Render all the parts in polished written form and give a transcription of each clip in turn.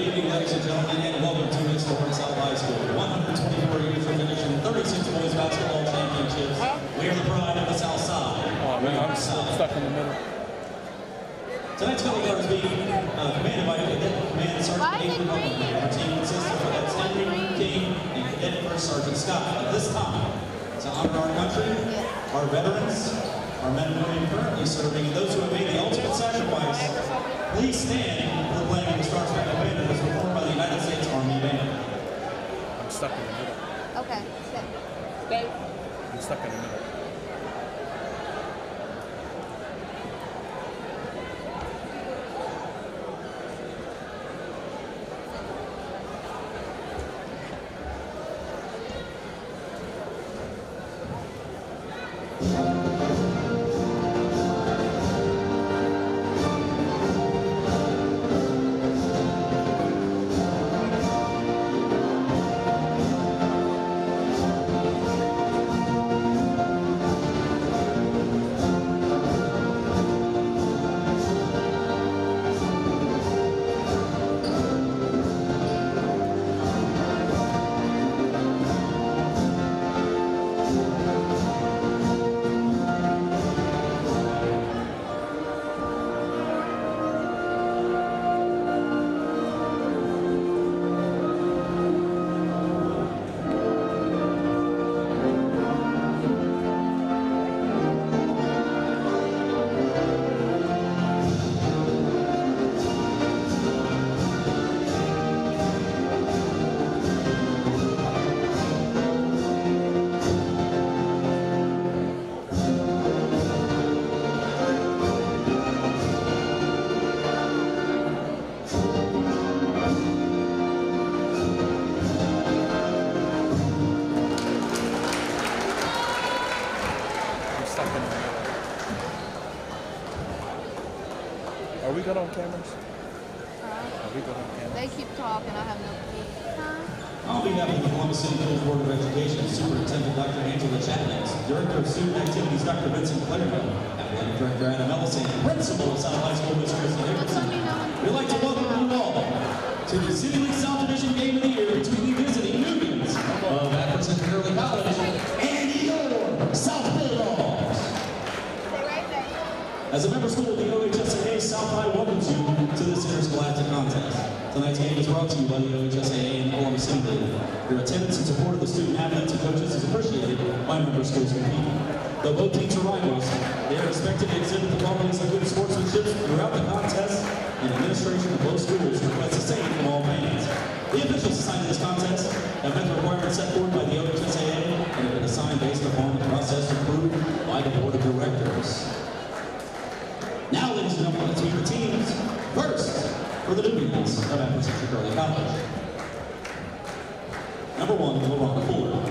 evening, ladies and gentlemen, and welcome to historic South High School. 124 years of tradition, 36 boys basketball championships. We are the pride of the South Side. Oh man, I'm stuck in the middle. Tonight's color guard is being commanded by Cadet Command Sergeant Nathan Mullen. Our team consists of Cadets Henry, King, and Cadet First Sergeant Scott. At this time, to honor our country, our veterans, our men and women currently serving, and those who have made the ultimate sacrifice, please stand for the playing of the Star Spangled Banner as performed by the United States Army Band. I'm stuck in the middle. Okay, stay. I'm stuck in the middle. Are we good on cameras? Are we good on cameras? They keep talking. I have no key. On behalf of the Columbus City Village Board of Education, Superintendent Dr. Angela Chapman, Director of Student Activities Dr. Vincent Clairville, Athletic Director Anna Ellison, Principal of South High School Miss Kristen Hickerson, we'd like to welcome you all to the City League South Division Game of the Year between the visiting Nubians of Africentric Nubians and your South Bulldogs. As a member school of the OHSAA, South High welcomes you to this interscholastic contest. Tonight's game is brought to you by the OHSAA and Columbus City League. Your attendance and support of the student athletes and coaches is appreciated by member schools competing. Though both teams are rivals, they are expected to exhibit the qualities of good sportsmanship throughout the contest, and administration of both schools requests the same from all fans. The officials assigned to this contest have met the requirements set forth by the OHSAA and have been assigned based upon the process approved by the Board of Directors. Now, ladies and gentlemen, let's meet the teams. First, for the Nubians of Africentric Early College. Number 1, LeBron Fuller.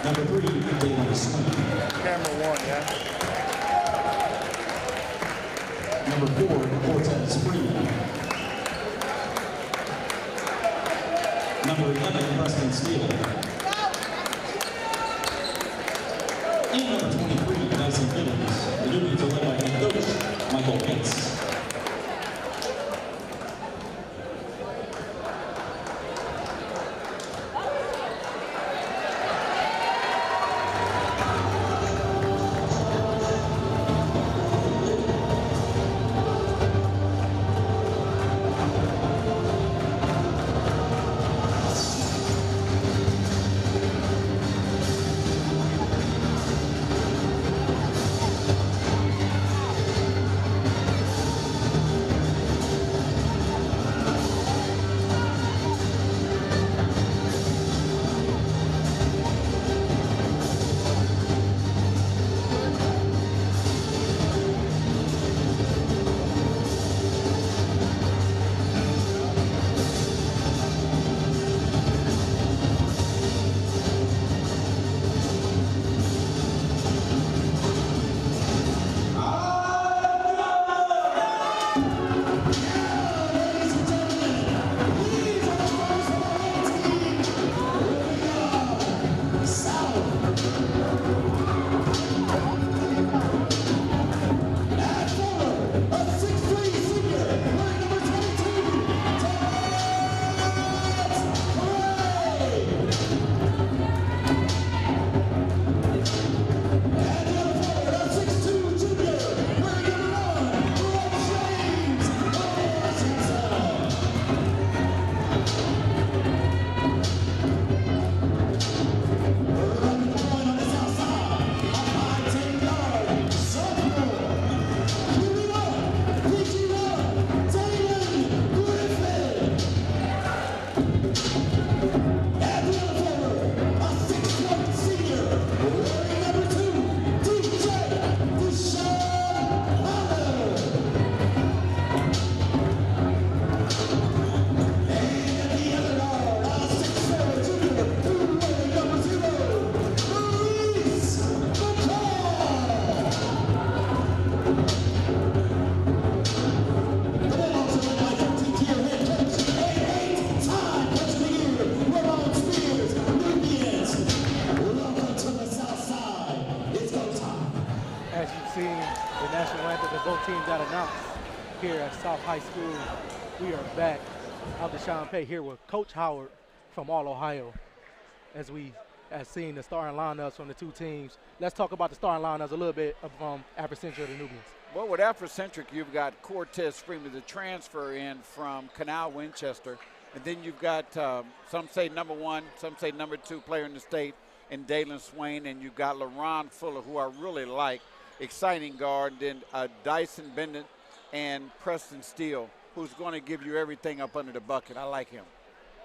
Number 3, Daylan Swing. Camera 1, yeah? Number 4, Cortez Freeman. Number 11, Preston Steele. And number 23, Dyson Gibbons. The Nubians are led by head coach, Michael Pate. national anthem that both teams got announced here at South High School. We are back. I'm Deshawn Pate here with Coach Howard from All Ohio as we have seen the starting lineups from the two teams. Let's talk about the starting lineups a little bit from Africentric Nubians. Well, with Africentric, you've got Cortez Freeman, the transfer in from Canal Winchester. And then you've got, some say number 1, some say number 2 player in the state in Dalen Swain. And you've got LaRon Fuller, who I really like, exciting guard. And then Dyson Bennett and Preston Steele, who's going to give you everything up under the bucket. I like him.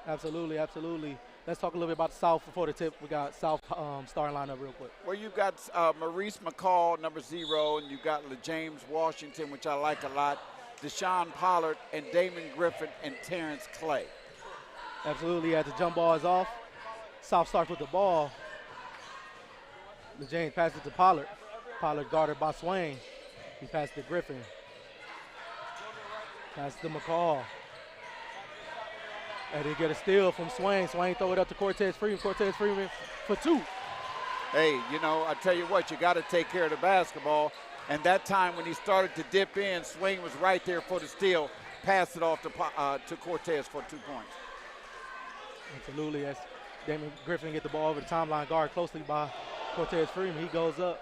Absolutely, absolutely. Let's talk a little bit about the South before the tip. We got South starting lineup real quick. Well, you've got Maurice McCall, number 0, and you've got James Washington, which I like a lot, Deshawn Pollard, and Damon Griffin, and Terrence Clay. Absolutely, as the jump ball is off, South starts with the ball. James passes to Pollard. Pollard guarded by Swain. He passes to Griffin. Passes to McCall. And they get a steal from Swain. Swain throw it up to Cortez Freeman. Cortez Freeman for 2. Hey, you know, I tell you what, you got to take care of the basketball. And that time when he started to dip in, Swain was right there for the steal. Passed it off to Cortez for 2 points. Absolutely, as Damon Griffin get the ball over the timeline, guard closely by Cortez Freeman. He goes up.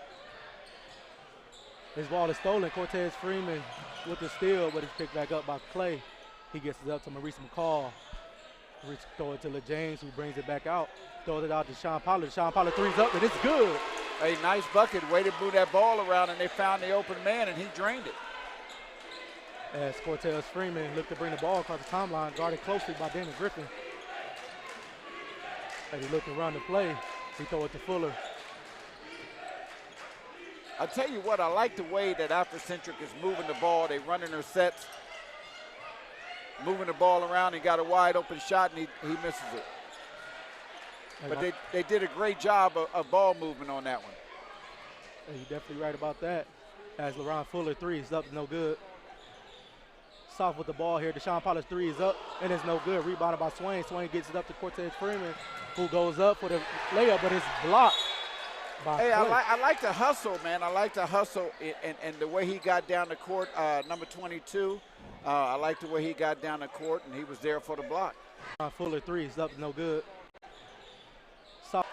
His ball is stolen. Cortez Freeman with the steal, but it's picked back up by Clay. He gets it up to Maurice McCall. Maurice throw it to LeJames, who brings it back out. Throws it out to Deshawn Pollard. Deshawn Pollard threes up, and it's good. A nice bucket. Way to move that ball around, and they found the open man, and he drained it. As Cortez Freeman looked to bring the ball across the timeline, guarded closely by Damon Griffin. As he looked to run the play, he throw it to Fuller. I tell you what, I like the way that Africentric is moving the ball. They running their sets, moving the ball around. He got a wide open shot, and he misses it. But they did a great job of ball movement on that one. You're definitely right about that. As LaRon Fuller 3 is up, no good. South with the ball here. Deshawn Pollard's 3 is up, and it's no good. Rebounded by Swain. Swain gets it up to Cortez Freeman, who goes up for the layup, but it's blocked by Hey, Clay. I like the hustle, man. I like the hustle and the way he got down the court, number 22. I like the way he got down the court, and he was there for the block. Fuller 3 is up, no good. South,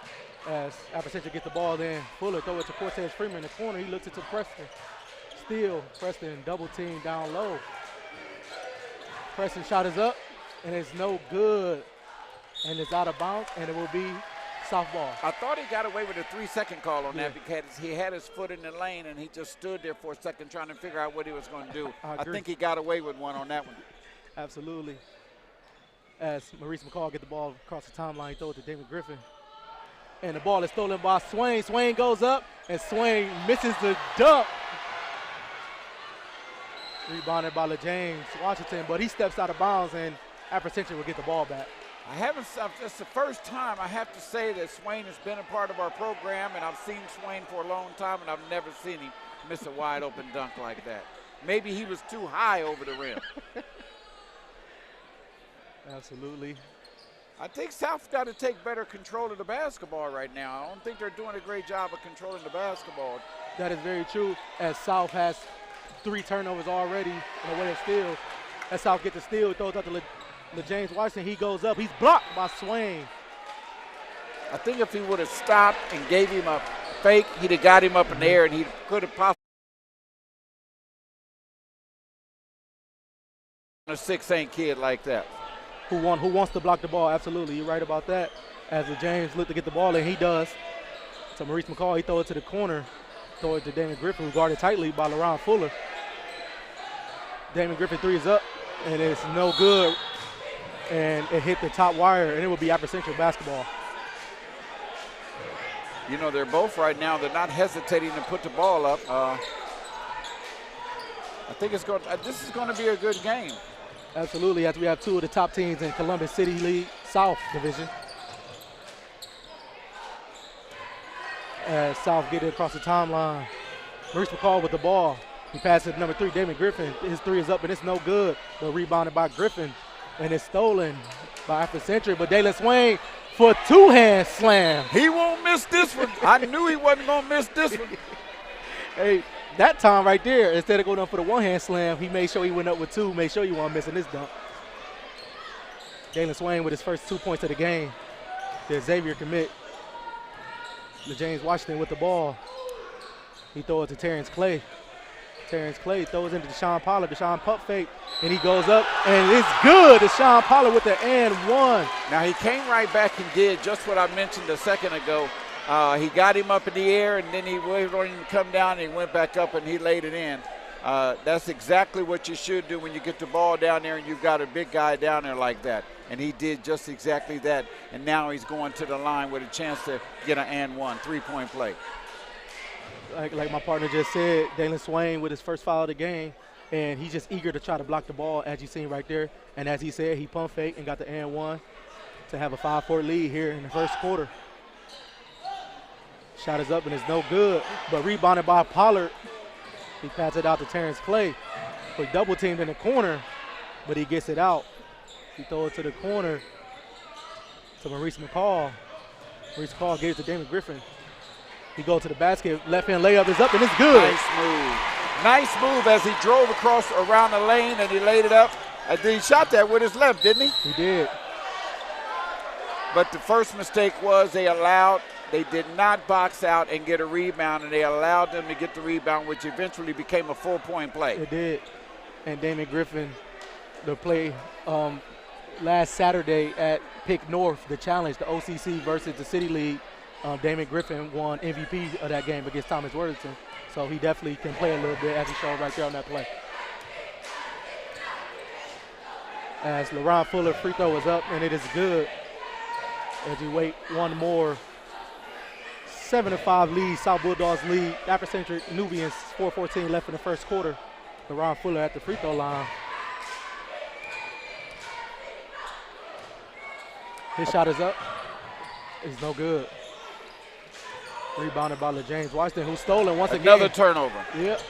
as Africentric gets the ball, then Fuller throw it to Cortez Freeman in the corner. He looks it to Preston. Steal. Preston double team down low. Preston shot is up, and it's no good. And it's out of bounds, and it will be softball. I thought he got away with a 3-second call on that because he had his foot in the lane, and he just stood there for a second trying to figure out what he was going to do. I think he got away with one on that one. Absolutely. As Maurice McCall get the ball across the timeline, he throw it to Damon Griffin. And the ball is stolen by Swain. Swain goes up, and Swain misses the dunk. Rebounded by LeJames Washington, but he steps out of bounds, and Africentric will get the ball back. It's the first time I have to say that Swain has been a part of our program, and I've seen Swain for a long time, and I've never seen him miss a wide open dunk like that. Maybe he was too high over the rim. Absolutely. I think South's got to take better control of the basketball right now. I don't think they're doing a great job of controlling the basketball. That is very true, as South has 3 turnovers already in the way of steals. As South gets the steal, throws out to LeJames Washington. He goes up. He's blocked by Swain. I think if he would have stopped and gave him a fake, he'd have got him up in the air, and he could have possibly a 6'8" kid like that. Who wants to block the ball. Absolutely, you're right about that. As LeJames looked to get the ball, and he does. So Maurice McCall, he throw it to the corner. Throw it to Damon Griffin, who guarded tightly by LaRon Fuller. Damon Griffin 3 is up, and it's no good. And it hit the top wire, and it will be Africentric basketball. You know, they're both right now, they're not hesitating to put the ball up. I think this is going to be a good game. Absolutely, as we have 2 of the top teams in Columbus City League South Division. As South get it across the timeline. Maurice McCall with the ball. He passes to number 3, Damon Griffin. His 3 is up, and it's no good, but rebounded by Griffin. And it's stolen by Africentric, but Dalen Swain for a 2-hand slam. He won't miss this one. I knew he wasn't going to miss this one. Hey, that time right there, instead of going up for the one-hand slam, he made sure he went up with two, made sure you weren't missing this dunk. Dalen Swain with his first 2 points of the game. The Xavier commit. James Washington with the ball. He throws it to Terrence Clay. Terrence Clay throws into Deshawn Pollard. Deshawn pump fake, and he goes up, and it's good. Deshawn Pollard with the and one. Now he came right back and did just what I mentioned a second ago. He got him up in the air, and then he waited on him to come down, and he went back up, and he laid it in. That's exactly what you should do when you get the ball down there and you've got a big guy down there like that. And he did just exactly that. And now he's going to the line with a chance to get an and one, 3-point play. Like my partner just said, Dalen Swain with his first foul of the game, and he's just eager to try to block the ball, as you seen right there. And as he said, he pump fake and got the and one to have a 5-4 lead here in the first quarter. Shot is up and it's no good, but rebounded by Pollard. He passes it out to Terrence Clay. He double teamed in the corner, but he gets it out. He throws it to the corner to Maurice McCall. Maurice McCall gives it to Damon Griffin. He goes to the basket, left hand layup is up and it's good. Nice move. Nice move as he drove across around the lane and he laid it up. And then he shot that with his left, didn't he? He did. But the first mistake was they did not box out and get a rebound, and they allowed them to get the rebound, which eventually became a 4-point play. It did. And Damon Griffin, the play last Saturday at Pick North, the challenge, the OCC versus the City League, Damon Griffin won MVP of that game against Thomas Worthington. So he definitely can play a little bit, as he showed right there on that play. As LaRon Fuller free throw is up, and it is good. As you wait one more. 7-5 lead, South Bulldogs lead. Africentric Nubians, 4:14 left in the first quarter. LaRon Fuller at the free throw line. His shot is up. It's no good. Rebounded by James Washington, who stole it once again. Another turnover. Yep.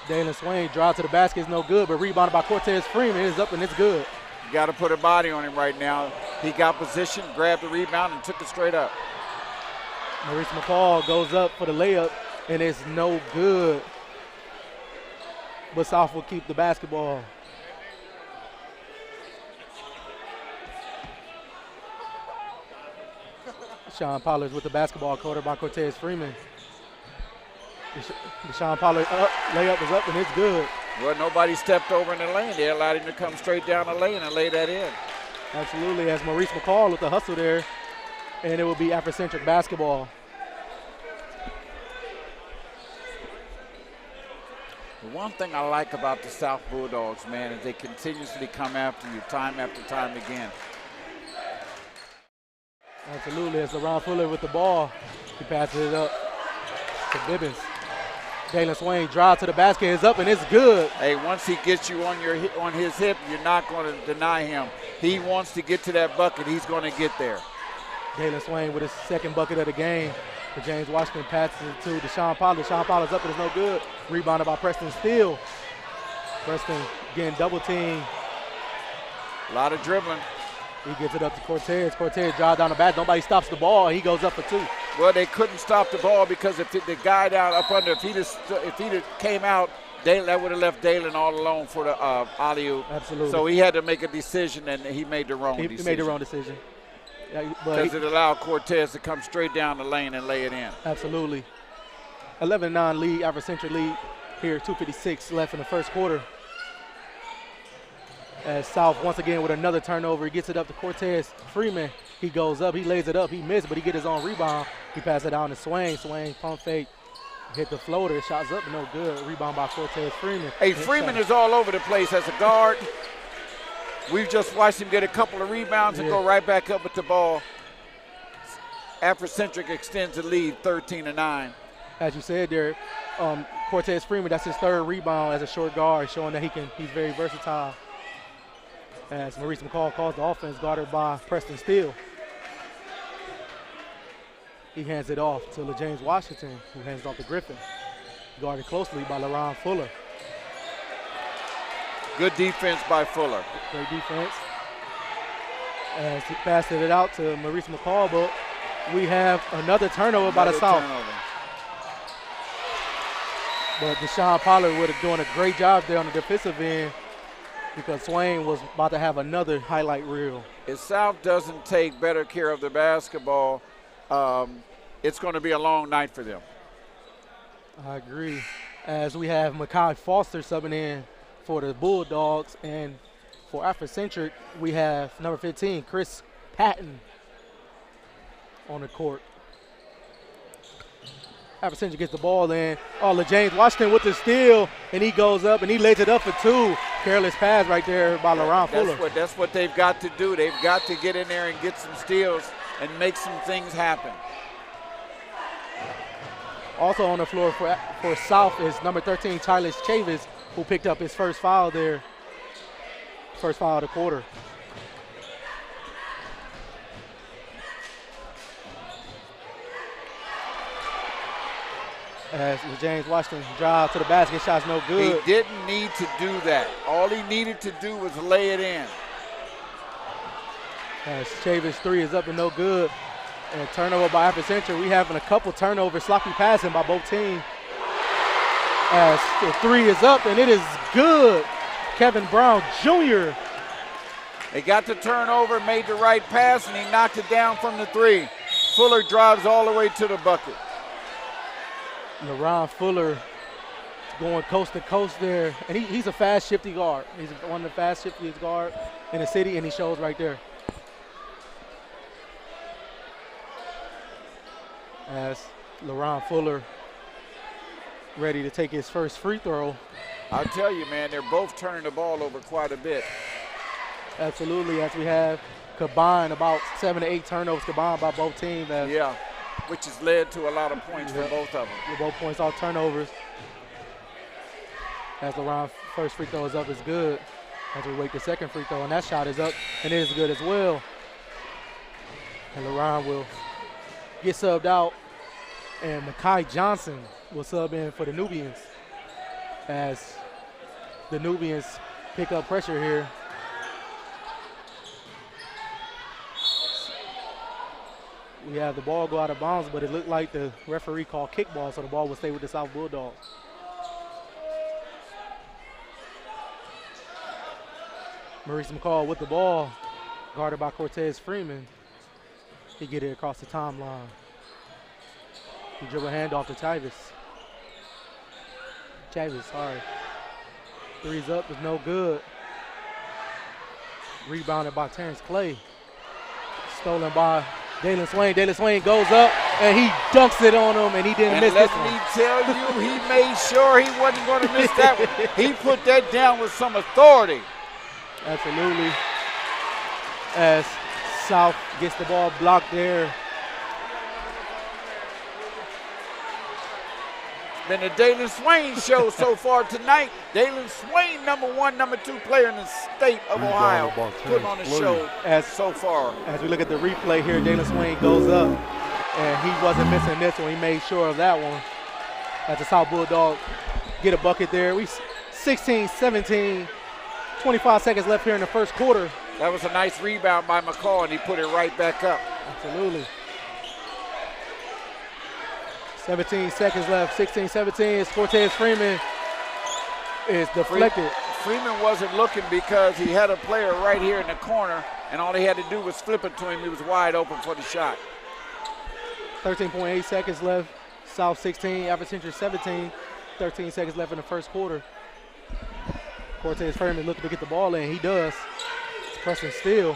Dalen Swain drive to the basket is no good, but rebounded by Cortez Freeman. It is up and it's good. You got to put a body on him right now. He got position, grabbed the rebound, and took it straight up. Maurice McCall goes up for the layup, and it's no good. But South will keep the basketball. Deshawn Pollard with the basketball, quartered by Cortez Freeman. Deshawn Pollard up, layup is up, and it's good. Well, nobody stepped over in the lane. They allowed him to come straight down the lane and lay that in. Absolutely, as Maurice McCall with the hustle there, and it will be Africentric basketball. The one thing I like about the South Bulldogs, man, is they continuously come after you time after time again. Absolutely, as LaRon Fuller with the ball. He passes it up to Bibbins. Dalen Swain drive to the basket is up and it's good. Hey, once he gets you on his hip, you're not going to deny him. He wants to get to that bucket. He's going to get there. Dalen Swain with his second bucket of the game. But James Washington passes it to Deshawn Pollard. Deshawn Pollard's up and it's no good. Rebounded by Preston Steele. Preston getting double teamed. A lot of dribbling. He gets it up to Cortez. Cortez drives down the back. Nobody stops the ball. He goes up for two. Well, they couldn't stop the ball because if the guy down up under, if he'd came out, that would have left Dalen all alone for the alley-oop. Absolutely. So he had to make a decision, and he made the wrong decision. He made the wrong decision. Because it allowed Cortez to come straight down the lane and lay it in. Absolutely. 11-9 lead, Africentric lead here, 2:56 left in the first quarter. As South once again with another turnover. He gets it up to Cortez Freeman. He goes up, he lays it up, he missed, but he gets his own rebound. He passes it down to Swain. Swain pump fake, hit the floater, shots up, no good. Rebound by Cortez Freeman. Hey, Freeman is all over the place as a guard. We've just watched him get a couple of rebounds and go right back up with the ball. Africentric extends the lead 13-9. As you said there, Cortez Freeman, that's his third rebound as a short guard, showing that he's very versatile. As Maurice McCall calls the offense, guarded by Preston Steele. He hands it off to James Washington, who hands it off to Griffin. Guarded closely by LaRon Fuller. Good defense by Fuller. Great defense. As he passed it out to Maurice McCall, but we have another turnover by the South. But Deshawn Pollard would have done a great job there on the defensive end because Swain was about to have another highlight reel. If South doesn't take better care of the basketball, it's going to be a long night for them. I agree. As we have Mekhi Foster subbing in for the Bulldogs, and for Africentric, we have number 15, Chris Patton, on the court. Africentric gets the ball in. Oh, James Washington with the steal, and he goes up and he lays it up for two. Careless pass right there by LaRon Fuller. That's what they've got to do. They've got to get in there and get some steals and make some things happen. Also on the floor for South is number 13, Tyler Chavis, who picked up his first foul there. First foul of the quarter. As James Washington drive to the basket, shot's no good. He didn't need to do that. All he needed to do was lay it in. As Chavis' three is up and no good. And turnover by Africentric. We having a couple turnovers, sloppy passing by both teams. As the three is up and it is good. Kevin Brown Jr. They got the turnover, made the right pass, and he knocked it down from the three. Fuller drives all the way to the bucket. LaRon Fuller going coast to coast there. And he's a fast, shifty guard. He's one of the fast, shiftiest guards in the city, and he shows right there. As LaRon Fuller ready to take his first free throw. I'll tell you, man, they're both turning the ball over quite a bit. Absolutely, as we have combined about 7 to 8 turnovers combined by both teams. Yeah, which has led to a lot of points for both of them. Both points, all turnovers. As LaRon first free throw is up, is good. As we wait the second free throw, and that shot is up, and it is good as well. And LaRon will get subbed out, and Mekhi Johnson will sub in for the Nubians as the Nubians pick up pressure here. We have the ball go out of bounds, but it looked like the referee called kickball, so the ball will stay with the South Bulldogs. Maurice McCall with the ball, guarded by Cortez Freeman. He get it across the timeline. He dribble handoff to Chavis. Sorry. Three's up is no good. Rebounded by Terrence Clay. Stolen by Dalen Swain. Dalen Swain goes up and he dunks it on him, and he didn't miss this one. Let me tell you, he made sure he wasn't going to miss that one. He put that down with some authority. Absolutely. As South gets the ball blocked there. Been the Dalen Swain show so far tonight. Dalen Swain, #1, #2 player in the state of Ohio, putting on the show so far. As we look at the replay here, Dalen Swain goes up, and he wasn't missing this one. He made sure of that one. As the South Bulldogs get a bucket there. We 16-17, 25 seconds left here in the first quarter. That was a nice rebound by McCall, and he put it right back up. Absolutely. 17 seconds left, 16-17. Cortez Freeman is deflected. Freeman wasn't looking because he had a player right here in the corner, and all he had to do was flip it to him. He was wide open for the shot. 13.8 seconds left. South 16, Africentric 17. 13 seconds left in the first quarter. Cortez Freeman looking to get the ball in. He does. It's pressing still.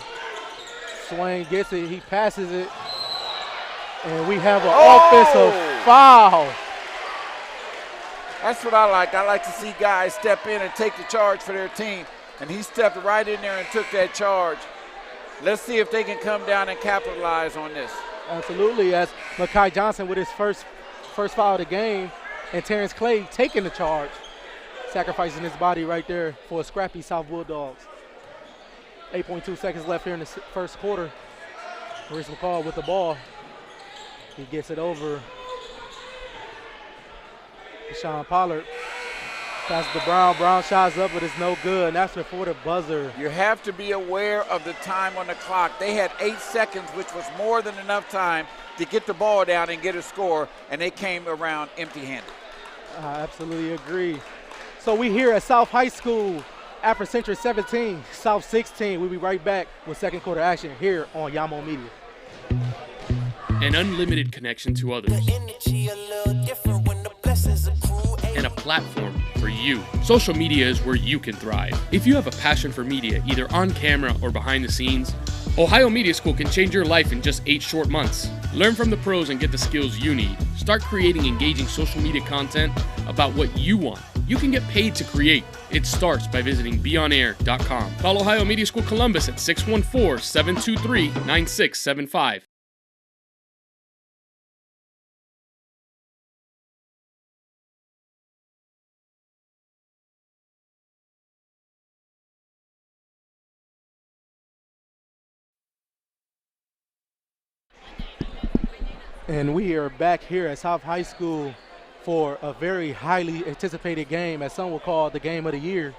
Swain gets it. He passes it. And we have an offensive foul. That's what I like. I like to see guys step in and take the charge for their team. And he stepped right in there and took that charge. Let's see if they can come down and capitalize on this. Absolutely, as Mekhi Johnson with his first foul of the game, and Terrence Clay taking the charge, sacrificing his body right there for a scrappy South Bulldogs. 8.2 seconds left here in the first quarter. Maurice McCall with the ball. He gets it over. Deshawn Pollard passes to Brown. Brown shots up, but it's no good, and that's before the buzzer. You have to be aware of the time on the clock. They had 8 seconds, which was more than enough time to get the ball down and get a score, and they came around empty-handed. I absolutely agree. So we here at South High School, Africentric 17, South 16. We'll be right back with second quarter action here on Yamo Media. An unlimited connection to others. And a platform for you. Social media is where you can thrive. If you have a passion for media, either on camera or behind the scenes, Ohio Media School can change your life in just 8 short months. Learn from the pros and get the skills you need. Start creating engaging social media content about what you want. You can get paid to create. It starts by visiting beonair.com. Call Ohio Media School Columbus at 614-723-9675. And we are back here at South High School for a very highly anticipated game, as some will call the game of the year.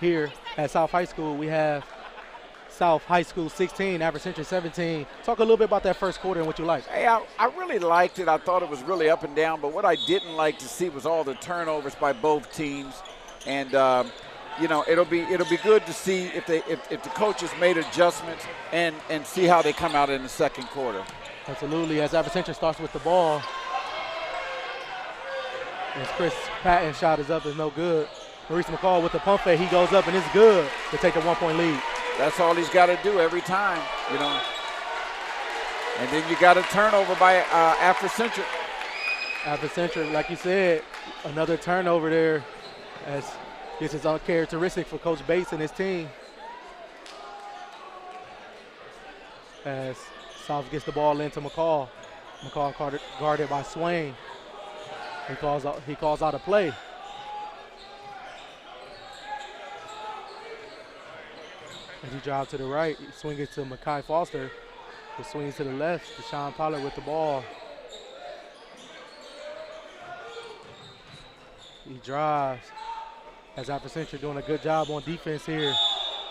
Here at South High School, we have South High School 16, Africentric 17. Talk a little bit about that first quarter and what you liked. Hey, I really liked it. I thought it was really up and down, but what I didn't like to see was all the turnovers by both teams. And you know, it'll be good to see if the coaches made adjustments and see how they come out in the second quarter. Absolutely, as Africentric starts with the ball. As Chris Patton's shot is up, is no good. Maurice McCall with the pump fake, he goes up and it's good to take the 1-point lead. That's all he's got to do every time, you know. And then you got a turnover by Africentric. Africentric, like you said, another turnover there, as this is uncharacteristic for Coach Bates and his team. As South gets the ball into McCall. McCall guarded by Swain. He calls out a play. As he drives to the right, he swings it to Makai Foster, who swings to the left. Deshawn Pollard with the ball. He drives. As Africentric doing a good job on defense here.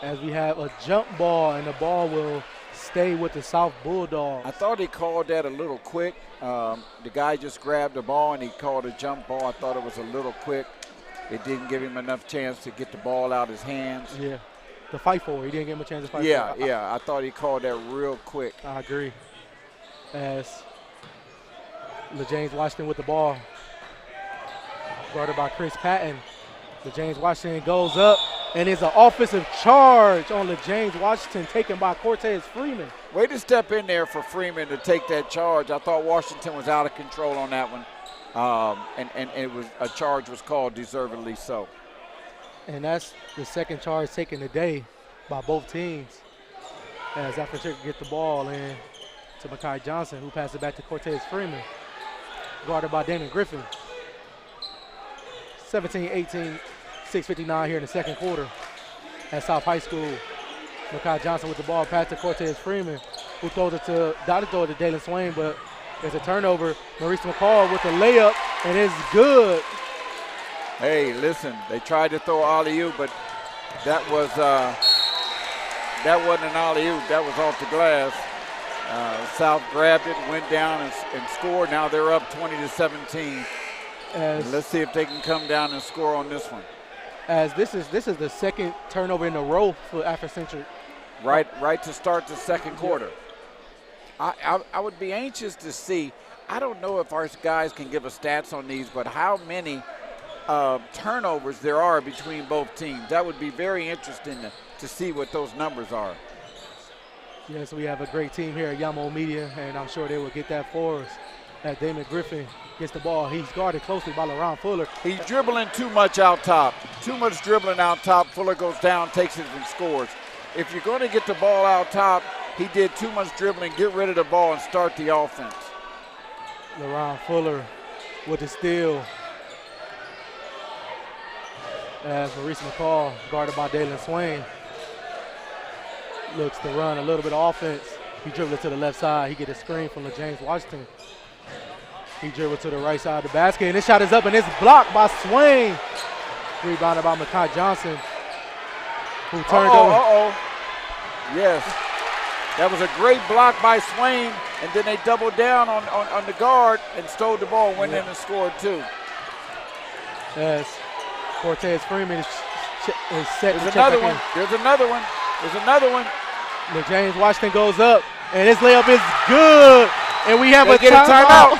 As we have a jump ball, and the ball will stay with the South Bulldogs. I thought he called that a little quick. The guy just grabbed the ball and he called a jump ball. I thought it was a little quick. It didn't give him enough chance to get the ball out of his hands. Yeah, to fight for it. He didn't give him a chance to fight for it. Yeah, I thought he called that real quick. I agree. As LeJames Washington with the ball, guarded by Chris Patton. LeJames Washington goes up, and it's an offensive charge on LeJames Washington taken by Cortez Freeman. Way to step in there for Freeman to take that charge. I thought Washington was out of control on that one, and it was a charge was called deservedly so. And that's the second charge taken today by both teams. As Africentric get the ball in to Makai Johnson, who passes it back to Cortez Freeman, guarded by Damon Griffin. 17-18, 6:59 here in the second quarter at South High School. Makai Johnson with the ball, pass to Cortez Freeman, who throws it to Dalen Swain, but there's a turnover. Maurice McCall with the layup, and it's good. Hey, listen, they tried to throw alley-oop, but that wasn't an alley-oop. That was off the glass. South grabbed it, went down and scored. Now they're up 20-17. Let's see if they can come down and score on this one. As this is the second turnover in a row for Africentric. Right to start the second quarter. I would be anxious to see. I don't know if our guys can give us stats on these, but how many turnovers there are between both teams. That would be very interesting to see what those numbers are. Yes, we have a great team here at Yamo Media, and I'm sure they will get that for us. As Damon Griffin gets the ball, he's guarded closely by LaRon Fuller. He's dribbling too much out top. Too much dribbling out top. Fuller goes down, takes it, and scores. If you're going to get the ball out top, he did too much dribbling. Get rid of the ball and start the offense. LaRon Fuller with the steal. As Maurice McCall, guarded by Dalen Swain, looks to run a little bit of offense. He dribbled it to the left side. He get a screen from LeJames Washington. He dribbled to the right side of the basket, and this shot is up, and it's blocked by Swain. Rebounded by Makai Johnson, who turned over. Yes. That was a great block by Swain, and then they doubled down on the guard and stole the ball, went in and scored too. as Cortez Freeman is set to check another back one. in. There's another one. There's another one. Look, James Washington goes up, and his layup is good. And we have They a get a timeout.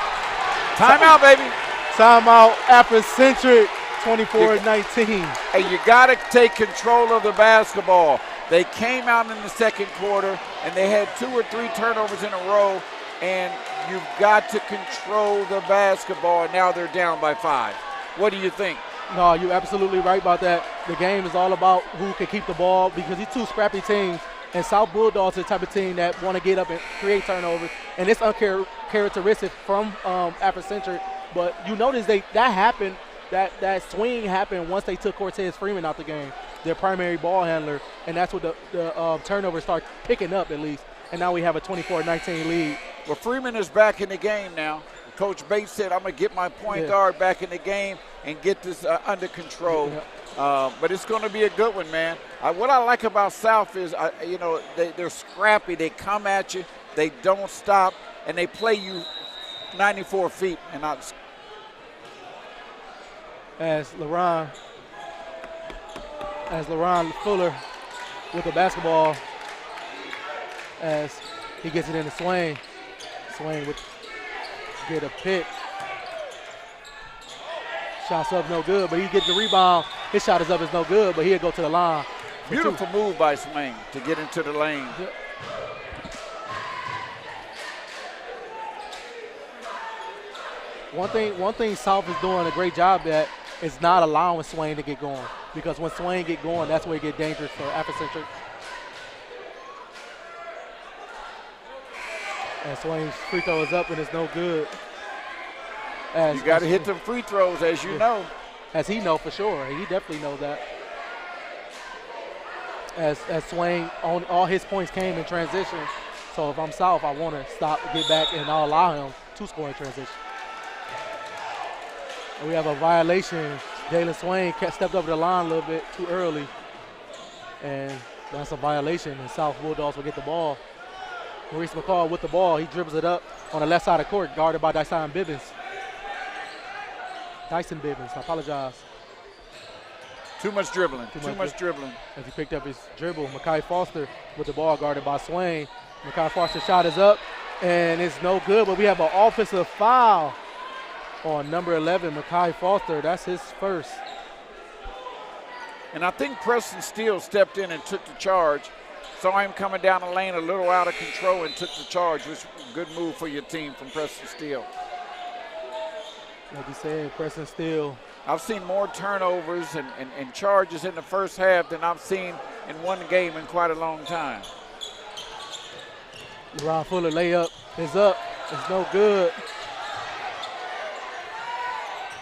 timeout. Timeout, baby. Timeout, Africentric, 24-19. Hey, you got to take control of the basketball. They came out in the second quarter, and they had 2 or 3 turnovers in a row, and you've got to control the basketball, and now they're down by 5. What do you think? No, you're absolutely right about that. The game is all about who can keep the ball because these two scrappy teams, and South Bulldogs are the type of team that want to get up and create turnovers, and it's uncharacteristic from Africentric. But you notice that happened, that swing happened once they took Cortez Freeman out the game, their primary ball handler, and that's what the turnovers start picking up at least. And now we have a 24-19 lead. Well, Freeman is back in the game now. Coach Bates said, I'm going to get my point guard back in the game and get this under control. But it's going to be a good one, man. What I like about South is, they're scrappy. They come at you. They don't stop. And they play you 94 feet. And As LaRon Fuller with the basketball as he gets it in the Swain. Swain would get a pick. Shot's up, no good, but he gets the rebound. His shot is up, it's no good, but he'll go to the line. Beautiful move by Swain to get into the lane. Yep. One thing South is doing a great job at is not allowing Swain to get going, because when Swain get going, that's where it get dangerous for Africentric. And Swain's free throw is up and it's no good. You got to hit them free throws, as you know. As he know for sure. He definitely knows that. As Swain, all his points came in transition. So if I'm South, I want to stop, get back, and I'll allow him to score in transition. And we have a violation. Jalen Swain stepped over the line a little bit too early. And that's a violation, and South Bulldogs will get the ball. Maurice McCall with the ball. He dribbles it up on the left side of the court, guarded by Dyson Bibbins. Dyson Bibbins, I apologize. Too much dribbling. Too much dribbling. As he picked up his dribble, Makai Foster with the ball, guarded by Swain. Makai Foster's shot is up, and it's no good, but we have an offensive foul on number 11, Makai Foster. That's his first. And I think Preston Steele stepped in and took the charge. Saw him coming down the lane a little out of control and took the charge, which was a good move for your team from Preston Steele. Like you said, Preston Steele. I've seen more turnovers and charges in the first half than I've seen in one game in quite a long time. LaRon Fuller layup is up. It's no good.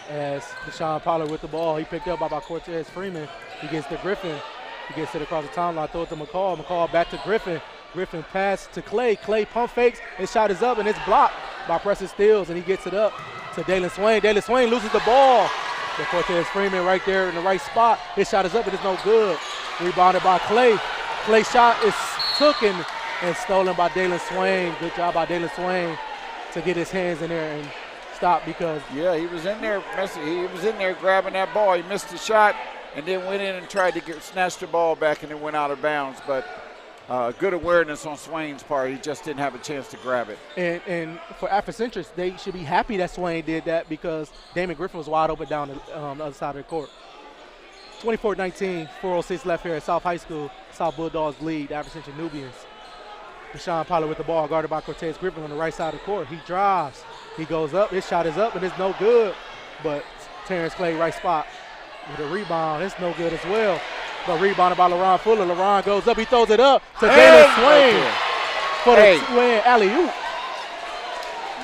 As Deshawn Pollard with the ball, he picked up by Cortez Freeman. He gets to Griffin. He gets it across the timeline, throw it to McCall. McCall back to Griffin. Griffin pass to Clay. Clay pump fakes. His shot is up, and it's blocked by Preston Steele, and he gets it up to Dalen Swain. Dalen Swain loses the ball. But Cortez Freeman right there in the right spot. His shot is up, and it's no good. Rebounded by Clay. Clay's shot is taken and stolen by Dalen Swain. Good job by Dalen Swain to get his hands in there and stop because. Yeah, he was in there. He was in there grabbing that ball. He missed the shot and then went in and tried to snatch the ball back, and it went out of bounds. But good awareness on Swain's part. He just didn't have a chance to grab it. And for Africentrics, they should be happy that Swain did that because Damon Griffin was wide open down the other side of the court. 24-19, 4:06 left here at South High School. South Bulldogs lead, Africentric Nubians. Deshawn Pollard with the ball, guarded by Cortez Griffin on the right side of the court. He drives. He goes up. His shot is up, and it's no good. But Terrence Clay, right spot. With a rebound, it's no good as well. But rebounded by LaRon Fuller. LaRon goes up. He throws it up to Dalen Swain for the two-in alley-oop.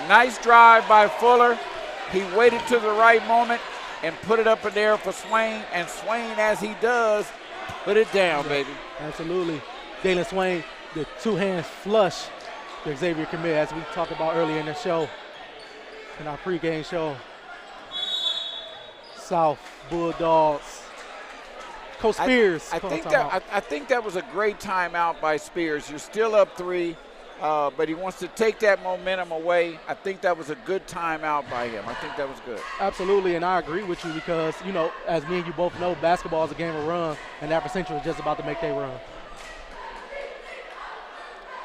Nice drive by Fuller. He waited to the right moment and put it up in there for Swain. And Swain, as he does, put it down, baby. Absolutely. Dalen Swain, the two-hands flush the Xavier commit, as we talked about earlier in the show, in our pregame show. South Bulldogs. Coach Spears. I think that was a great timeout by Spears. You're still up 3, but he wants to take that momentum away. I think that was a good timeout by him. I think that was good. Absolutely, and I agree with you because, you know, as me and you both know, basketball is a game of run, and Africentric is just about to make their run.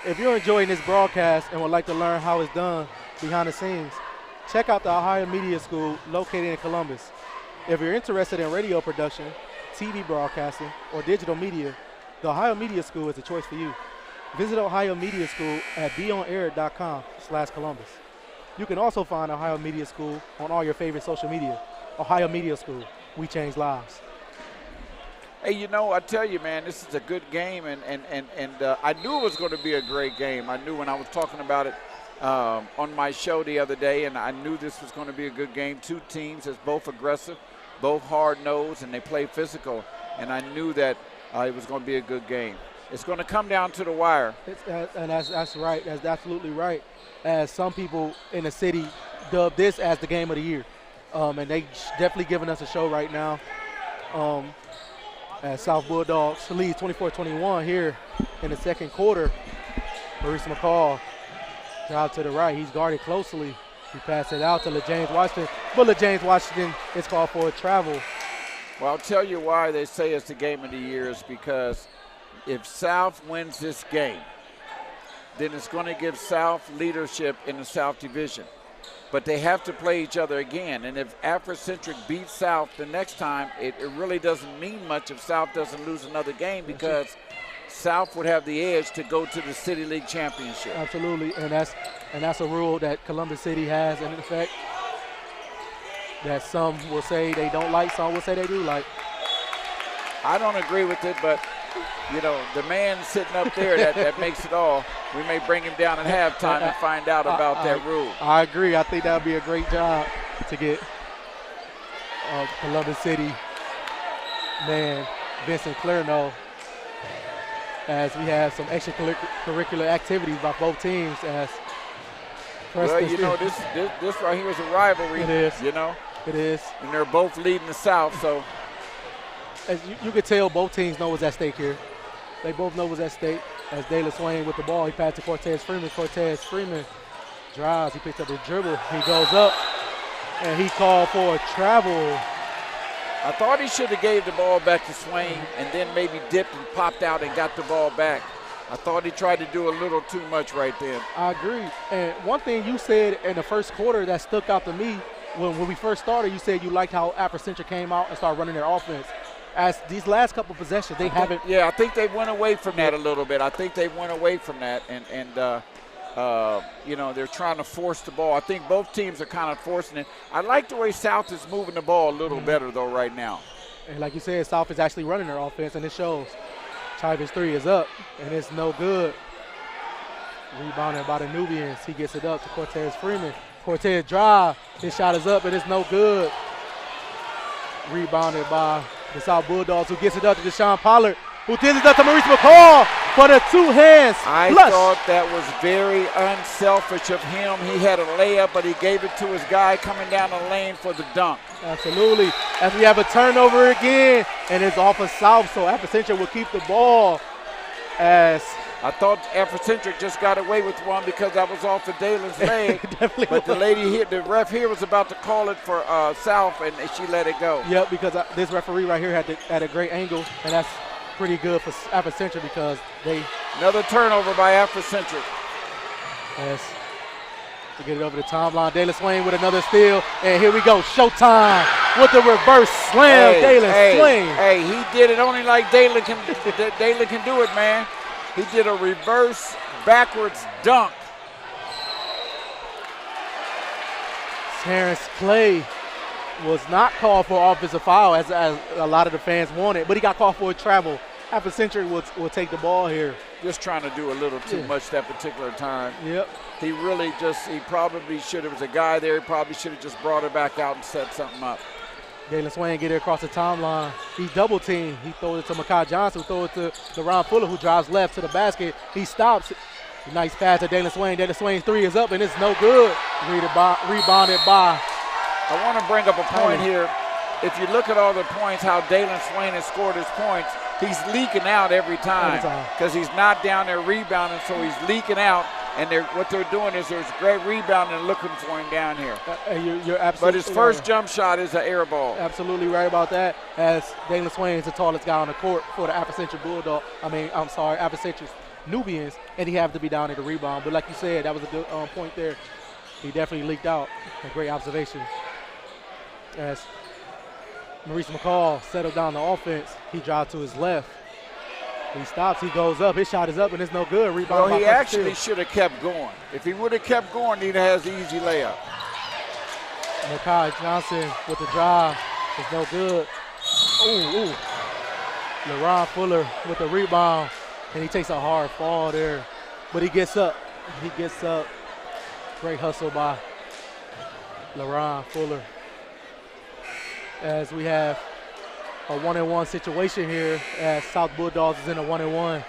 If you're enjoying this broadcast and would like to learn how it's done behind the scenes, check out the Ohio Media School located in Columbus. If you're interested in radio production, TV broadcasting, or digital media, the Ohio Media School is the choice for you. Visit Ohio Media School at beonair.com/Columbus. You can also find Ohio Media School on all your favorite social media. Ohio Media School, we change lives. Hey, you know, I tell you, man, this is a good game, and I knew it was going to be a great game. I knew when I was talking about it on my show the other day, and I knew this was going to be a good game. Two teams that's both aggressive, both hard-nosed, and they play physical, and I knew that it was going to be a good game. It's going to come down to the wire. And that's right. That's absolutely right. As some people in the city dub this as the game of the year. And they definitely giving us a show right now. As South Bulldogs lead 24-21 here in the second quarter. Maurice McCall drive to the right. He's guarded closely. He passed it out to LaJames Washington. But LaJames Washington is called for a travel. Well, I'll tell you why they say it's the game of the year is because if South wins this game, then it's going to give South leadership in the South Division. But they have to play each other again. And if Africentric beats South the next time, it really doesn't mean much if South doesn't lose another game because South would have the edge to go to the City League Championship. Absolutely, and that's a rule that Columbus City has in effect that some will say they don't like, some will say they do like. I don't agree with it, but you know, the man sitting up there that makes it all, we may bring him down at halftime and find out about that rule. I agree. I think that would be a great job to get Columbus City man Vincent Clarno, as we have some extracurricular activities by both teams. As well, you know, this right here is a rivalry. It is. You know. It is. And they're both leading the South, so. As you could tell, both teams know what's at stake here. They both know what's at stake. As Dalen Swain with the ball, he passed to Cortez Freeman. Cortez Freeman drives. He picks up the dribble. He goes up, and he called for a travel. I thought he should have gave the ball back to Swain and then maybe dipped and popped out and got the ball back. I thought he tried to do a little too much right then. I agree. And one thing you said in the first quarter that stuck out to me, when we first started, you said you liked how Africentric came out and started running their offense. As these last couple possessions, they haven't. Yeah, I think they went away from that a little bit. I think they went away from that, and you know, they're trying to force the ball. I think both teams are kind of forcing it. I like the way South is moving the ball a little better, though, right now. And like you said, South is actually running their offense, and it shows. Chivas 3 is up, and it's no good. Rebounded by the Nubians. He gets it up to Cortez Freeman. Cortez drive. His shot is up, and it's no good. Rebounded by the South Bulldogs, who gets it up to Deshawn Pollard, who gives it up to Maurice McCall for the two hands. I thought that was very unselfish of him. He had a layup, but he gave it to his guy coming down the lane for the dunk. Absolutely. As we have a turnover again, and it's off of South, so Africentric will keep the ball. As I thought Africentric just got away with one because that was off of Dalen's leg. But the lady here, the ref here was about to call it for South, and she let it go. Yep, because this referee right here had a great angle, and that's pretty good for Africentric because they. Another turnover by Africentric. Yes. To get it over the timeline. Dalen Swain with another steal, and here we go. Showtime with the reverse slam. Dalen Swain. Hey, he did it only like Dalen can do it, man. He did a reverse backwards dunk. Terrence Clay was not called for offensive foul as a lot of the fans wanted, but he got called for a travel. Africentric will take the ball here. Just trying to do a little too much that particular time. Yep. He probably should have, was a guy there, he probably should have just brought it back out and set something up. Dalen Swain get it across the timeline. He double teamed. He throws it to Makai Johnson, who throws it to Ron Fuller, who drives left to the basket. He stops. Nice pass to Dalen Swain. Dalen Swain's three is up, and it's no good. Rebounded by. I want to bring up a point here. If you look at all the points, how Dalen Swain has scored his points, he's leaking out every time because he's not down there rebounding, so he's leaking out. And what they're doing is there's great rebounding and looking for him down here. You're absolutely But his first right. jump shot is an air ball. Absolutely right about that. As Dalen Swain is the tallest guy on the court for the Africentric Africentric Nubians, and he happened to be down at the rebound. But like you said, that was a good point there. He definitely leaked out. A great observation. As Maurice McCall settled down the offense, he dropped to his left. He stops, he goes up, his shot is up, and it's no good. Rebound. Well, he actually should have kept going. If he would have kept going, he'd have the easy layup. Makai Johnson with the drive is no good. Ooh. LaRon Fuller with the rebound, and he takes a hard fall there. But he gets up. Great hustle by LaRon Fuller. As we have a 1-and-1 situation here, as South Bulldogs is in a 1-and-1.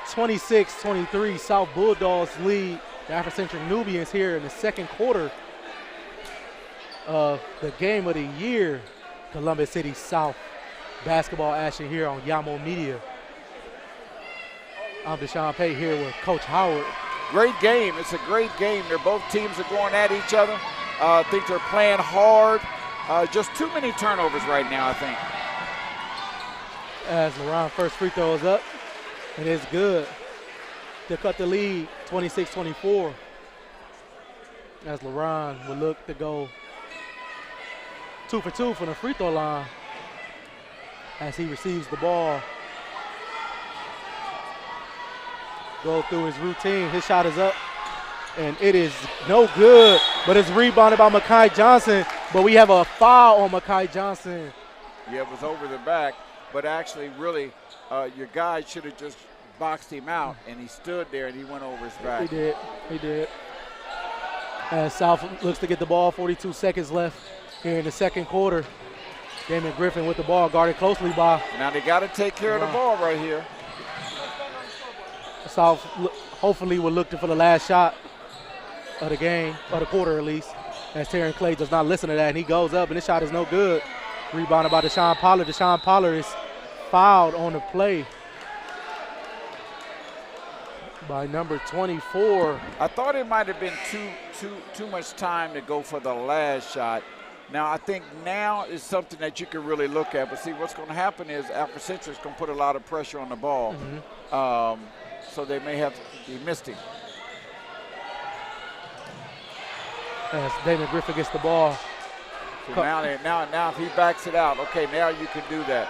26-23, South Bulldogs lead the Africentric Nubians here in the second quarter of the game of the year. Columbus City South basketball action here on Yamo Media. I'm Deshawn Pate here with Coach Howard. Great game. It's a great game. Both teams are going at each other. I think they're playing hard. Just too many turnovers right now, I think. As LaRon first free throw is up, and it's good to cut the lead, 26-24. As LaRon will look to go 2 for 2 from the free throw line as he receives the ball. Go through his routine. His shot is up, and it is no good, but it's rebounded by Makai Johnson. But we have a foul on Makai Johnson. Yeah, it was over the back, but actually, really, your guy should have just boxed him out, and he stood there and he went over his back. He did. As South looks to get the ball, 42 seconds left here in the second quarter. Damon Griffin with the ball, guarded closely by. Now they got to take care of the ball right here. South hopefully will look for the last shot of the game, or the quarter at least, as Terran Clay does not listen to that, and he goes up, and this shot is no good. Rebounded by Deshawn Pollard. Deshawn Pollard is fouled on the play by number 24. I thought it might have been too much time to go for the last shot. Now, I think now is something that you can really look at. But see, what's going to happen is Africentric's going to put a lot of pressure on the ball. So they may have he missed him. As Damon Griffin gets the ball. So now if he backs it out, okay, now you can do that.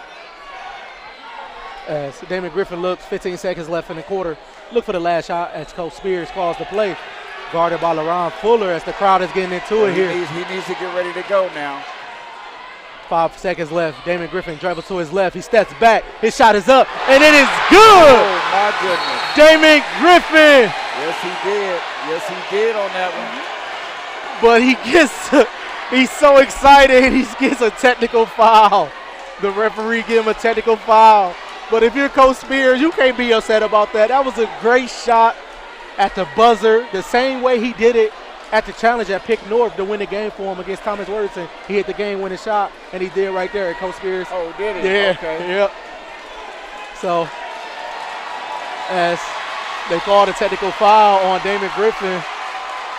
As Damon Griffin looks, 15 seconds left in the quarter. Look for the last shot as Coach Spears calls the play. Guarded by LaRon Fuller as the crowd is getting into it here. He needs to get ready to go now. 5 seconds left. Damon Griffin dribbles to his left. He steps back. His shot is up, and it is good. Oh, my goodness. Damon Griffin. Yes, he did. Yes, he did on that one. But he's so excited, and he gets a technical foul. The referee gave him a technical foul. But if you're Coach Spears, you can't be upset about that. That was a great shot at the buzzer, the same way he did it at the challenge at Pick North to win the game for him against Thomas Worthington. He hit the game-winning shot, and he did right there at Coach Spears. Oh, did he? Yeah. Okay. Yep. So, as they called a technical foul on Damon Griffin,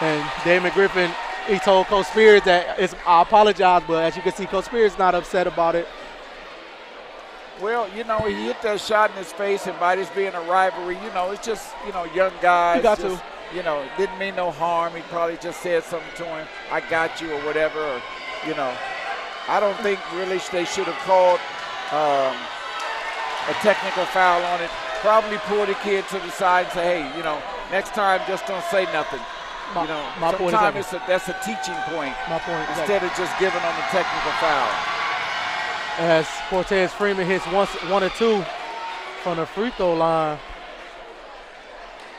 and Damon Griffin, he told Coach Spears that I apologize, but as you can see, Coach Spears is not upset about it. Well, he hit that shot in his face, and by this being a rivalry, it's just, young guys. You got just, to. Didn't mean no harm. He probably just said something to him, I got you or whatever. Or, I don't think really they should have called a technical foul on it. Probably pull the kid to the side and say, hey, next time just don't say nothing. My point sometimes that's a teaching point. My point instead of just giving them a technical foul. As Cortez Freeman hits 1 or 2 from the free throw line.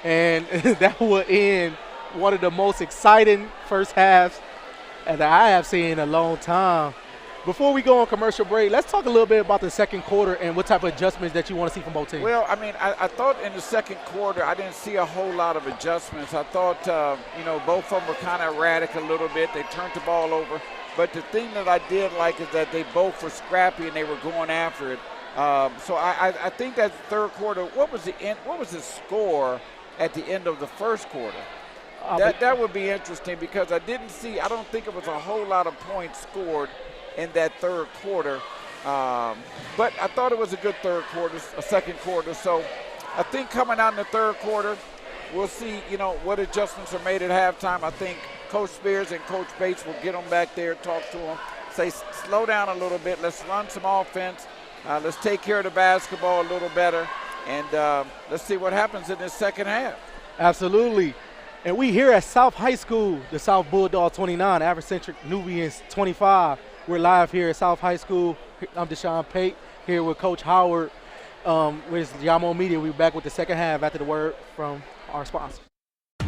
And that will end one of the most exciting first halves that I have seen in a long time. Before we go on commercial break, let's talk a little bit about the second quarter and what type of adjustments that you want to see from both teams. Well, I thought in the second quarter I didn't see a whole lot of adjustments. I thought, both of them were kind of erratic a little bit. They turned the ball over. But the thing that I did like is that they both were scrappy and they were going after it. So I think that third quarter, what was the score at the end of the first quarter. That would be interesting because I don't think it was a whole lot of points scored in that third quarter. But I thought it was a good third quarter, a second quarter. So I think coming out in the third quarter, we'll see, what adjustments are made at halftime. I think Coach Spears and Coach Bates will get them back there, talk to them, say, slow down a little bit. Let's run some offense. Let's take care of the basketball a little better. And let's see what happens in this second half. Absolutely. And we here at South High School, the South Bulldog 29, Africentric Nubians 25. We're live here at South High School. I'm Deshawn Pate here with Coach Howard with Yamo Media. We're back with the second half after the word from our sponsor.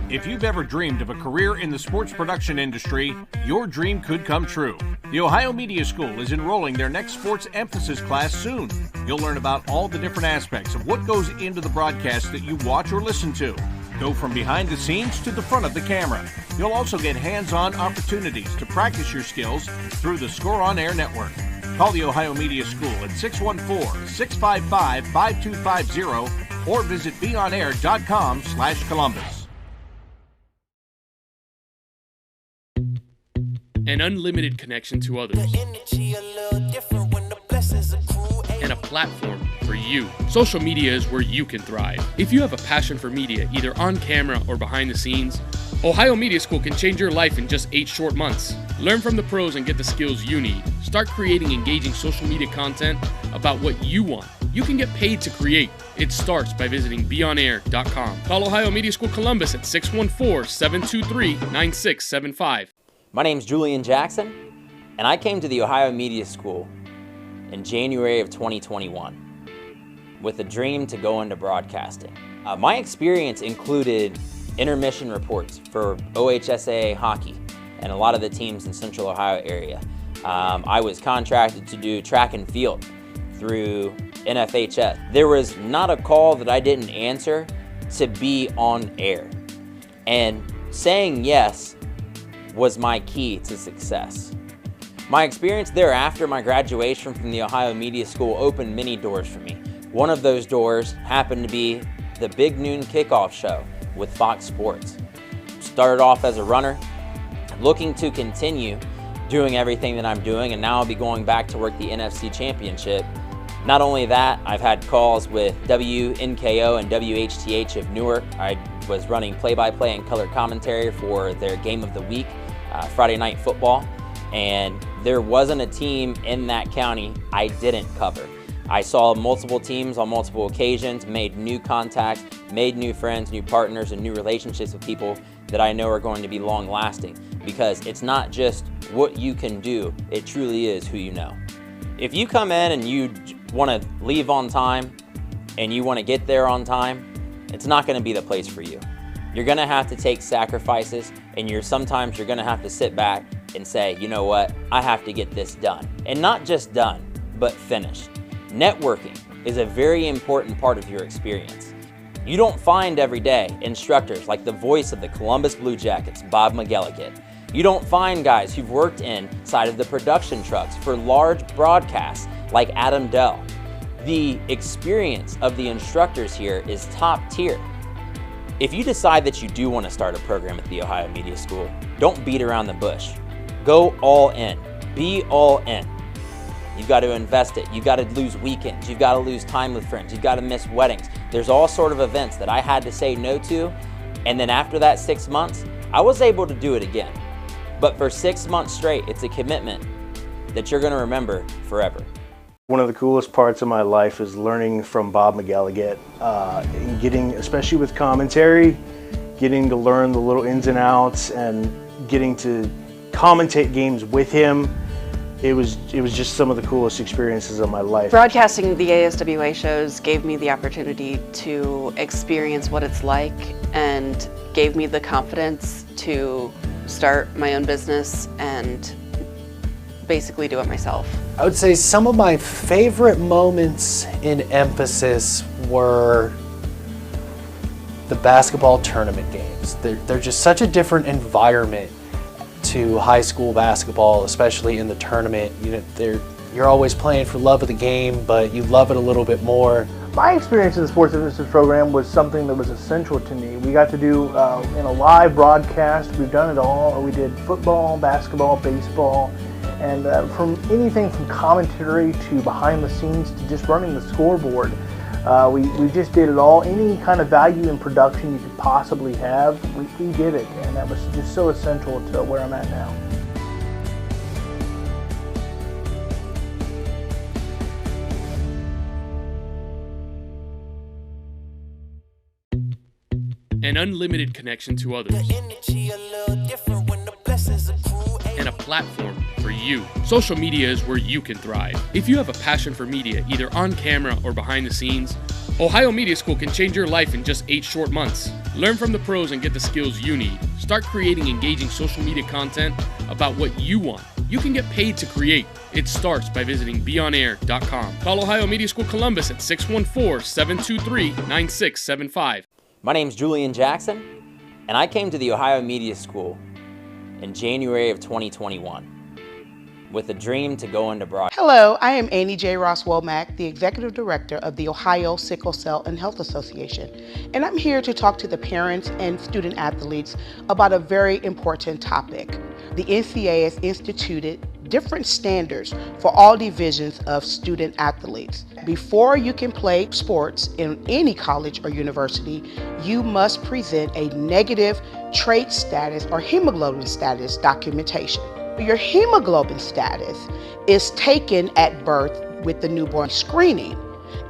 If you've ever dreamed of a career in the sports production industry, your dream could come true. The Ohio Media School is enrolling their next sports emphasis class soon. You'll learn about all the different aspects of what goes into the broadcast that you watch or listen to. Go from behind the scenes to the front of the camera. You'll also get hands-on opportunities to practice your skills through the Score On Air network. Call the Ohio Media School at 614-655-5250 or visit beonair.com/Columbus. An unlimited connection to others, and a platform for you. Social media is where you can thrive. If you have a passion for media, either on camera or behind the scenes, Ohio Media School can change your life in just 8 short months. Learn from the pros and get the skills you need. Start creating engaging social media content about what you want. You can get paid to create. It starts by visiting beonair.com. Call Ohio Media School Columbus at 614-723-9675. My name's Julian Jackson, and I came to the Ohio Media School in January of 2021 with a dream to go into broadcasting. My experience included intermission reports for OHSAA hockey and a lot of the teams in Central Ohio area. I was contracted to do track and field through NFHS. There was not a call that I didn't answer to be on air, and saying yes was my key to success. My experience there after my graduation from the Ohio Media School opened many doors for me. One of those doors happened to be the Big Noon Kickoff Show with Fox Sports. Started off as a runner, looking to continue doing everything that I'm doing, and now I'll be going back to work the NFC Championship. Not only that, I've had calls with WNKO and WHTH of Newark. I was running play-by-play and color commentary for their game of the week, Friday Night Football, and there wasn't a team in that county I didn't cover. I saw multiple teams on multiple occasions, made new contacts, made new friends, new partners, and new relationships with people that I know are going to be long-lasting, because it's not just what you can do, it truly is who you know. If you come in and you want to leave on time and you want to get there on time, it's not going to be the place for you. You're going to have to take sacrifices, and sometimes you're going to have to sit back and say, you know what, I have to get this done. And not just done, but finished. Networking is a very important part of your experience. You don't find every day instructors like the voice of the Columbus Blue Jackets, Bob McGilligan. You don't find guys who've worked inside of the production trucks for large broadcasts like Adam Dell. The experience of the instructors here is top tier. If you decide that you do want to start a program at the Ohio Media School, don't beat around the bush. Go all in. Be all in. You've got to invest it. You've got to lose weekends. You've got to lose time with friends. You've got to miss weddings. There's all sort of events that I had to say no to, and then after that 6 months, I was able to do it again. But for 6 months straight, it's a commitment that you're going to remember forever. One of the coolest parts of my life is learning from Bob McGilligan, especially with commentary, getting to learn the little ins and outs and getting to commentate games with him. It was just some of the coolest experiences of my life. Broadcasting the ASWA shows gave me the opportunity to experience what it's like and gave me the confidence to start my own business and basically do it myself. I would say some of my favorite moments in emphasis were the basketball tournament games. They're just such a different environment to high school basketball, especially in the tournament. You're always playing for love of the game, but you love it a little bit more My experience in the sports emphasis program was something that was essential to me. We got to do in a live broadcast. We've done it all. We did football, basketball, baseball, and from anything from commentary to behind the scenes to just running the scoreboard. We just did it all. Any kind of value in production you could possibly have, we did it, and that was just so essential to where I'm at now. An unlimited connection to others, and a platform for you. Social media is where you can thrive. If you have a passion for media, either on camera or behind the scenes, Ohio Media School can change your life in just 8 short months. Learn from the pros and get the skills you need. Start creating engaging social media content about what you want. You can get paid to create. It starts by visiting beonair.com. Call Ohio Media School Columbus at 614-723-9675. My name's Julian Jackson, and I came to the Ohio Media School in January of 2021 with a dream to go into broadcasting. Hello, I am Annie J. Ross Womack, the Executive Director of the Ohio Sickle Cell and Health Association, and I'm here to talk to the parents and student athletes about a very important topic. The NCAA has instituted different standards for all divisions of student athletes. Before you can play sports in any college or university, you must present a negative trait status or hemoglobin status documentation. Your hemoglobin status is taken at birth with the newborn screening.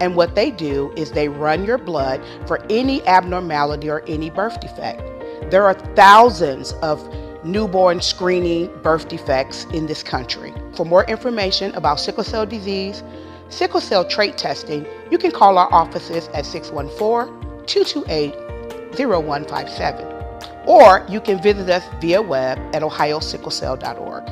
And what they do is they run your blood for any abnormality or any birth defect. There are thousands of newborn screening birth defects in this country. For more information about sickle cell disease, sickle cell trait testing, you can call our offices at 614-228-0157. Or you can visit us via web at ohiosicklecell.org.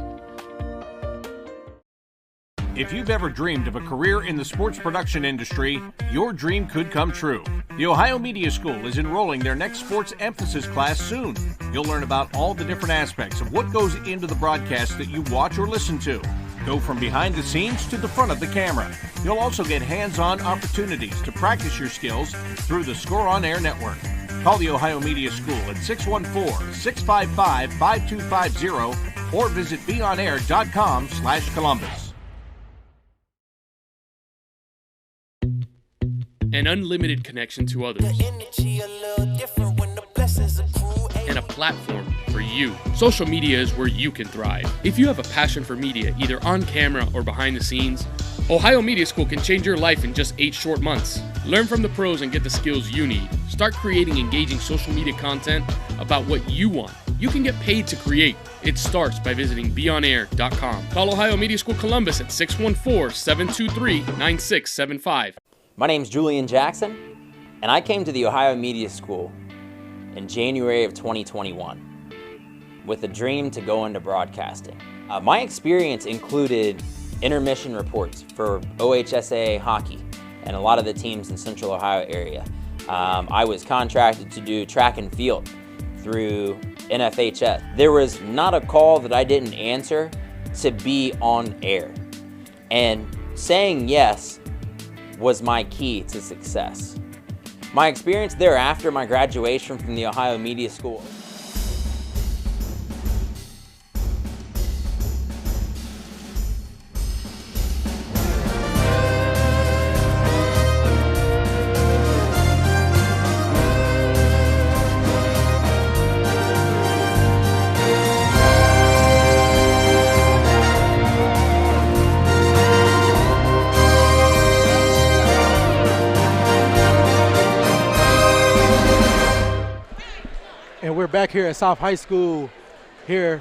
If you've ever dreamed of a career in the sports production industry, your dream could come true. The Ohio Media School is enrolling their next sports emphasis class soon. You'll learn about all the different aspects of what goes into the broadcast that you watch or listen to. Go from behind the scenes to the front of the camera. You'll also get hands-on opportunities to practice your skills through the Score On Air network. Call the Ohio Media School at 614-655-5250 or visit beonair.com/Columbus. An unlimited connection to others, and a platform for you. Social media is where you can thrive. If you have a passion for media, either on camera or behind the scenes, Ohio Media School can change your life in just 8 short months. Learn from the pros and get the skills you need. Start creating engaging social media content about what you want. You can get paid to create. It starts by visiting beonair.com. Call Ohio Media School Columbus at 614-723-9675. My name's Julian Jackson, and I came to the Ohio Media School in January of 2021 with a dream to go into broadcasting. My experience included intermission reports for OHSAA hockey and a lot of the teams in Central Ohio area. I was contracted to do track and field through NFHS. There was not a call that I didn't answer to be on air. And saying yes was my key to success. My experience there after my graduation from the Ohio Media School. And we're back here at South High School. We're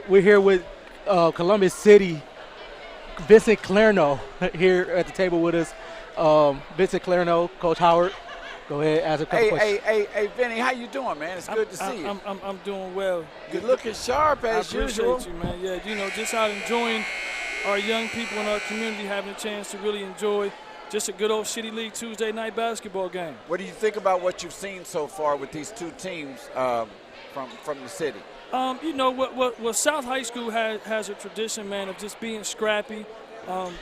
here with Columbus City, Vincent Clarno here at the table with us. Vincent Clarno, Coach Howard, go ahead, ask a couple questions. Hey, Vinny, how you doing, man? It's good to see you. I'm doing well. You're looking sharp as usual. I appreciate you, man. Yeah, you know, just out enjoying our young people in our community, having a chance to really enjoy just a good old City League Tuesday night basketball game. What do you think about what you've seen so far with these two teams from the city? You know, what South High School has a tradition, man, of just being scrappy.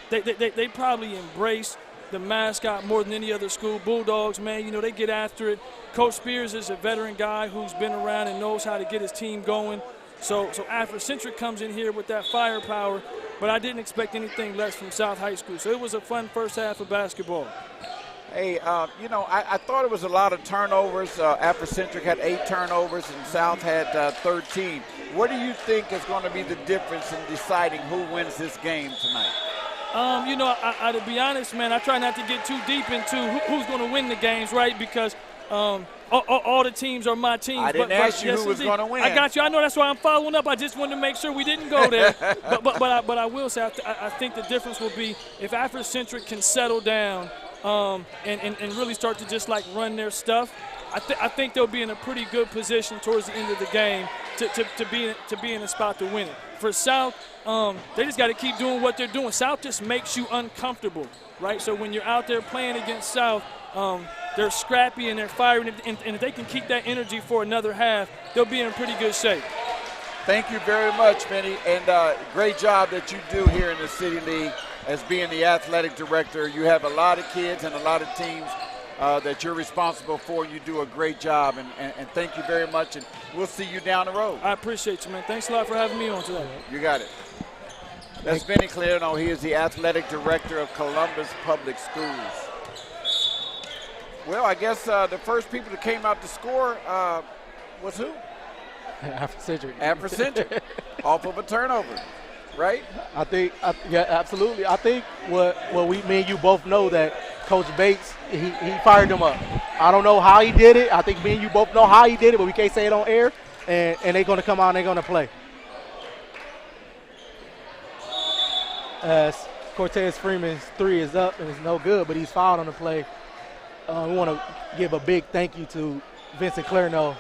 They probably embrace the mascot more than any other school. Bulldogs, man, you know, they get after it. Coach Spears is a veteran guy who's been around and knows how to get his team going. So Africentric comes in here with that firepower, but I didn't expect anything less from South High School. So it was a fun first half of basketball. Hey, you know, I thought it was a lot of turnovers. Africentric had 8 turnovers and South had 13. What do you think is going to be the difference in deciding who wins this game tonight? You know, to be honest, man, I try not to get too deep into who's going to win the games, right? Because all the teams are my teams. I didn't ask you who was going to win. I got you. I know, that's why I'm following up. I just wanted to make sure we didn't go there. but I will say I think the difference will be if Africentric can settle down and really start to just like run their stuff. I think they'll be in a pretty good position towards the end of the game to be in a spot to win it. For South, they just got to keep doing what they're doing. South just makes you uncomfortable, right? So when you're out there playing against South, they're scrappy and they're firing, and if they can keep that energy for another half, they'll be in pretty good shape. Thank you very much, Vinny, and great job that you do here in the City League as being the athletic director. You have a lot of kids and a lot of teams that you're responsible for. You do a great job, and thank you very much, and we'll see you down the road. I appreciate you, man. Thanks a lot for having me on today. You got it. That's Vinny Clarino. He is the athletic director of Columbus Public Schools. Well, I guess the first people that came out to score was who? Africentric. Africentric, off of a turnover, right? I think, yeah, absolutely. I think me and you both know that Coach Bates, he fired them up. I don't know how he did it. I think me and you both know how he did it, but we can't say it on air. And they're going to come out and they're going to play. As Cortez Freeman's 3 is up and it's no good, but he's fouled on the play. We want to give a big thank you to Vincent Clarino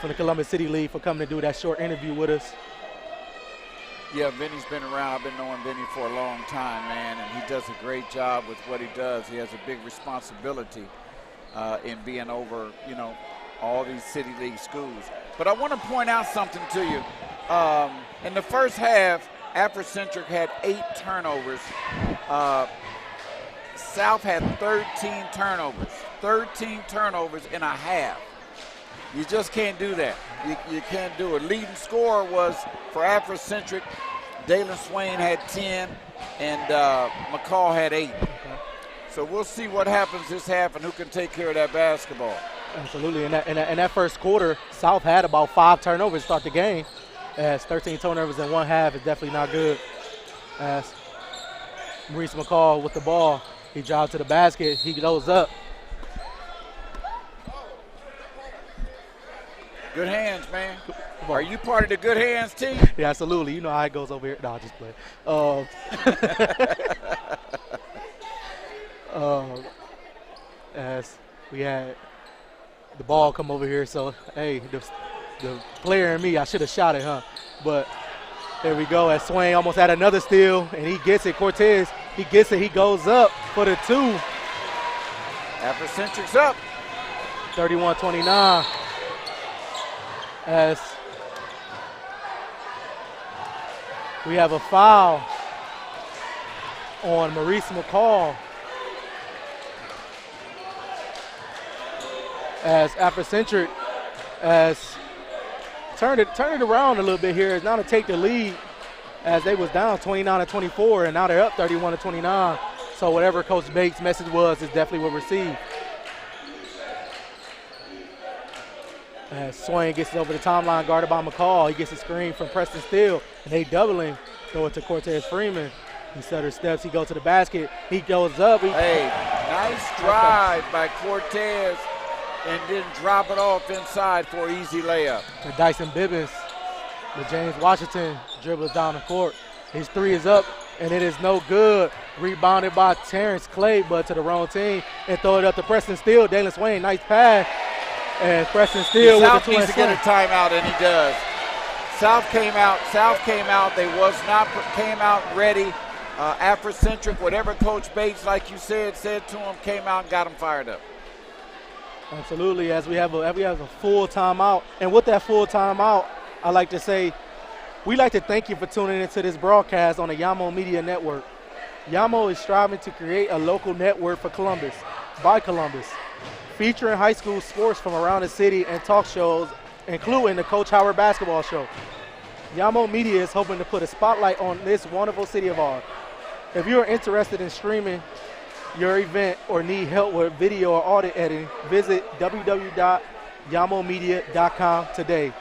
from the Columbus City League for coming to do that short interview with us. Yeah, Vinny's been around. I've been knowing Vinny for a long time, man, and he does a great job with what he does. He has a big responsibility in being over, you know, all these City League schools. But I want to point out something to you. In the first half, Africentric had 8 turnovers. South had 13 turnovers. 13 turnovers in a half. You just can't do that. You can't do it. Leading scorer was for Africentric. Dalen Swain had 10, and McCall had 8. Okay. So we'll see what happens this half and who can take care of that basketball. Absolutely. In that first quarter, South had about 5 turnovers to start the game. As 13 turnovers in one half is definitely not good. As Maurice McCall with the ball, he drives to the basket. He goes up. Good hands, man. Are you part of the good hands team? Yeah, absolutely. You know how it goes over here. No, I'll just play. As we had the ball come over here, so, hey, the player in me, I should have shot it, huh? But there we go. As Swain almost had another steal, and he gets it. Cortez, he gets it. He goes up for the 2. Africentric's up. 31-29. As we have a foul on Maurice McCall. As Africentric has turned it around a little bit here. Now to take the lead as they was down 29-24, and now they're up 31-29. So whatever Coach Bates' message was is definitely what received. As Swain gets it over the timeline, guarded by McCall. He gets a screen from Preston Steele, and they double him. Throw it to Cortez Freeman. He stutters steps. He goes to the basket. He goes up. Hey, nice drive by Cortez, and then drop it off inside for an easy layup. And Dyson Bibbins with James Washington dribbles down the court. His 3 is up, and it is no good. Rebounded by Terrence Clay, but to the wrong team. And throw it up to Preston Steele. Dalen Swain, nice pass. And Preston Steele with the 2 needs to get a timeout, and he does. South came out. They came out ready. Africentric, whatever Coach Bates, like you said to him, came out and got him fired up. Absolutely. As we have a full timeout, and with that full timeout, I like to say, we like to thank you for tuning into this broadcast on the Yamo Media Network. Yamo is striving to create a local network for Columbus, by Columbus, featuring high school sports from around the city and talk shows, including the Coach Howard basketball show. Yamo Media is hoping to put a spotlight on this wonderful city of ours. If you are interested in streaming your event or need help with video or audio editing, visit www.yamomedia.com today.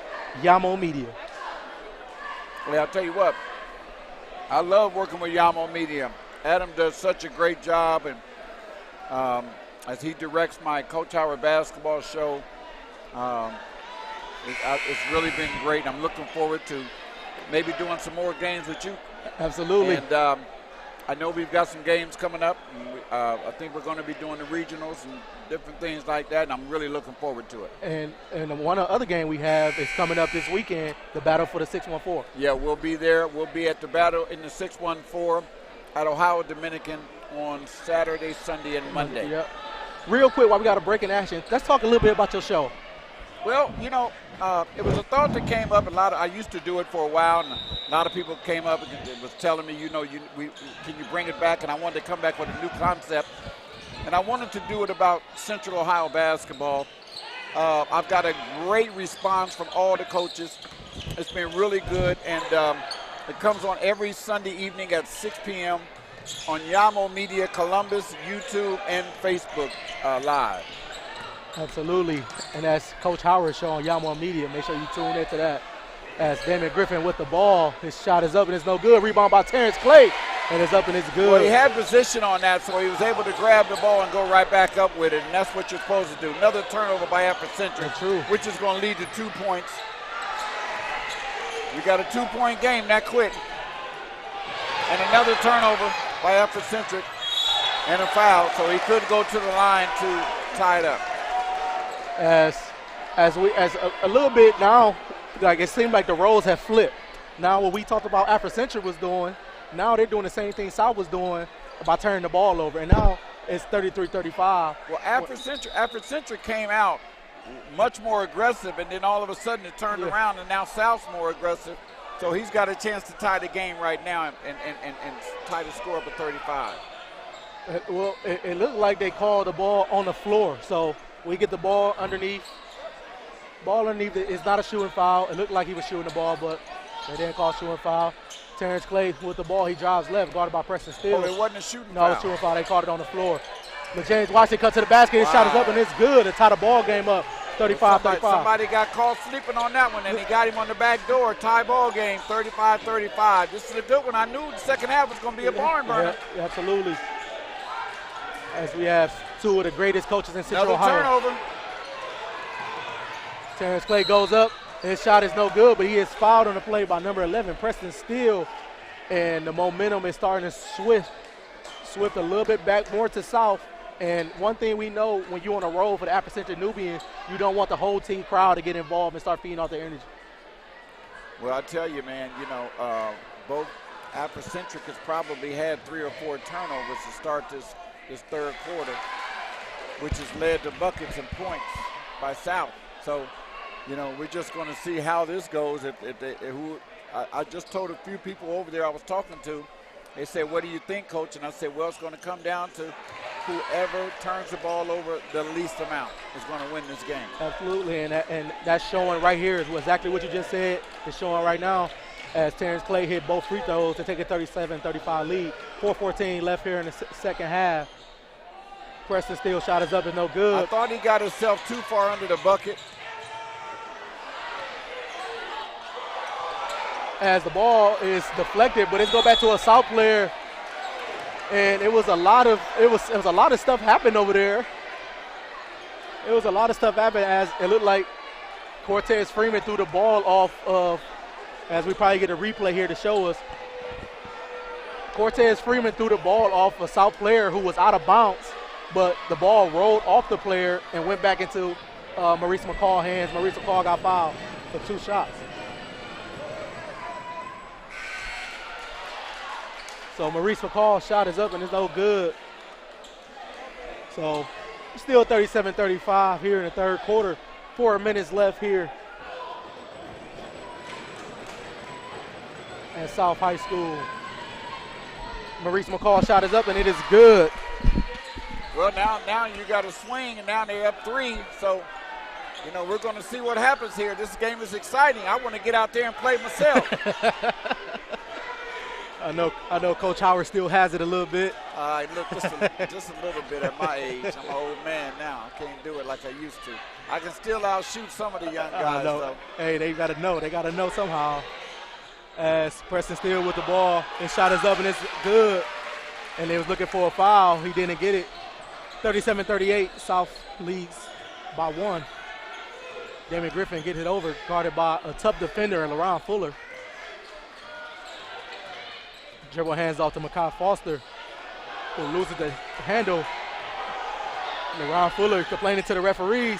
Yamo Media. Well, I'll tell you what, I love working with Yamo Media. Adam does such a great job, and as he directs my Coach Howard basketball show, it's really been great. I'm looking forward to maybe doing some more games with you. Absolutely. And I know we've got some games coming up. I think we're going to be doing the regionals and different things like that, and I'm really looking forward to it. And one other game we have is coming up this weekend, the Battle for the 614. Yeah, we'll be there. We'll be at the Battle in the 614 at Ohio Dominican on Saturday, Sunday, and Monday. Yep. Real quick, while we got a break in action, let's talk a little bit about your show. Well, you know, it was a thought that came up. I used to do it for a while, and a lot of people came up and was telling me, you know, can you bring it back? And I wanted to come back with a new concept, and I wanted to do it about Central Ohio basketball. I've got a great response from all the coaches. It's been really good, and it comes on every Sunday evening at 6 p.m. on Yamo Media, Columbus, YouTube, and Facebook Live. Absolutely, and that's Coach Howard's show on Yamo Media. Make sure you tune into that. As Damon Griffin with the ball, his shot is up and it's no good. Rebound by Terrence Clay, and it's up and it's good. Well, he had position on that, so he was able to grab the ball and go right back up with it, and that's what you're supposed to do. Another turnover by Africentric, which is going to lead to 2 points. We got a 2-point game that quick. And another turnover by Africentric and a foul, so he could go to the line to tie it up. As a little bit now, like it seemed like the roles have flipped. Now what we talked about Africentric was doing, now they're doing the same thing South was doing about turning the ball over, and now it's 33-35. Well, Africentric came out much more aggressive, and then all of a sudden it turned around, and now South's more aggressive. So he's got a chance to tie the game right now and tie the score up at 35. Well, it looked like they called the ball on the floor, so we get the ball underneath. Ball underneath it is not a shooting foul. It looked like he was shooting the ball, but they didn't call shooting foul. Terrence Clay with the ball, he drives left, guarded by Preston Steele. Oh, it wasn't a shooting foul? No, it was a shooting foul. They called it on the floor. But James Washington cut to the basket. His shot is up, and it's good to tie the ball game up, 35-35. Somebody got caught sleeping on that one, and he got him on the back door. Tie ball game, 35-35. This is a good one. I knew the second half was going to be a barn burner. Yeah, absolutely. As we have two of the greatest coaches in Central Ohio. Another turnover. Terrence Clay goes up. His shot is no good, but he is fouled on the play by number 11, Preston Steele. And the momentum is starting to swift a little bit back more to South. And one thing we know, when you're on a roll for the Africentric Nubians, you don't want the whole team crowd to get involved and start feeding off their energy. Well, I tell you, man, you know, both Africentric has probably had 3 or 4 turnovers to start this third quarter, which has led to buckets and points by South. So, you know, we're just going to see how this goes. I just told a few people over there I was talking to, they said, what do you think, Coach? And I said, well, it's going to come down to whoever turns the ball over the least amount is going to win this game. Absolutely, and that's showing right here is exactly what you just said. It's showing right now as Terrence Clay hit both free throws to take a 37-35 lead. 4:14 left here in the second half. Preston Steele shot is up and no good. I thought he got himself too far under the bucket. As the ball is deflected, but it's go back to a South player, and it was a lot of stuff happened over there. It was a lot of stuff happened as it looked like Cortez Freeman threw the ball off of, as we probably get a replay here to show us. Cortez Freeman threw the ball off a South player who was out of bounds, but the ball rolled off the player and went back into Maurice McCall's hands. Maurice McCall got fouled for 2 shots. So Maurice McCall's shot is up and it's no good. So still 37-35 here in the third quarter. 4 minutes left here at South High School. Maurice McCall shot is up, and it is good. Well, now you got a swing, and now they're up 3. So, you know, we're going to see what happens here. This game is exciting. I want to get out there and play myself. I know Coach Howard still has it a little bit. Look, just a little bit at my age. I'm an old man now. I can't do it like I used to. I can still outshoot some of the young guys, though. Hey, they got to know. They got to know somehow. As Preston Steele with the ball, his shot is up, and it's good. And they was looking for a foul. He didn't get it. 37-38, South leads by 1. Damon Griffin gets it over, guarded by a tough defender, LaRon Fuller. Dribble hands off to Makai Foster, who loses the handle. LaRon Fuller complaining to the referees.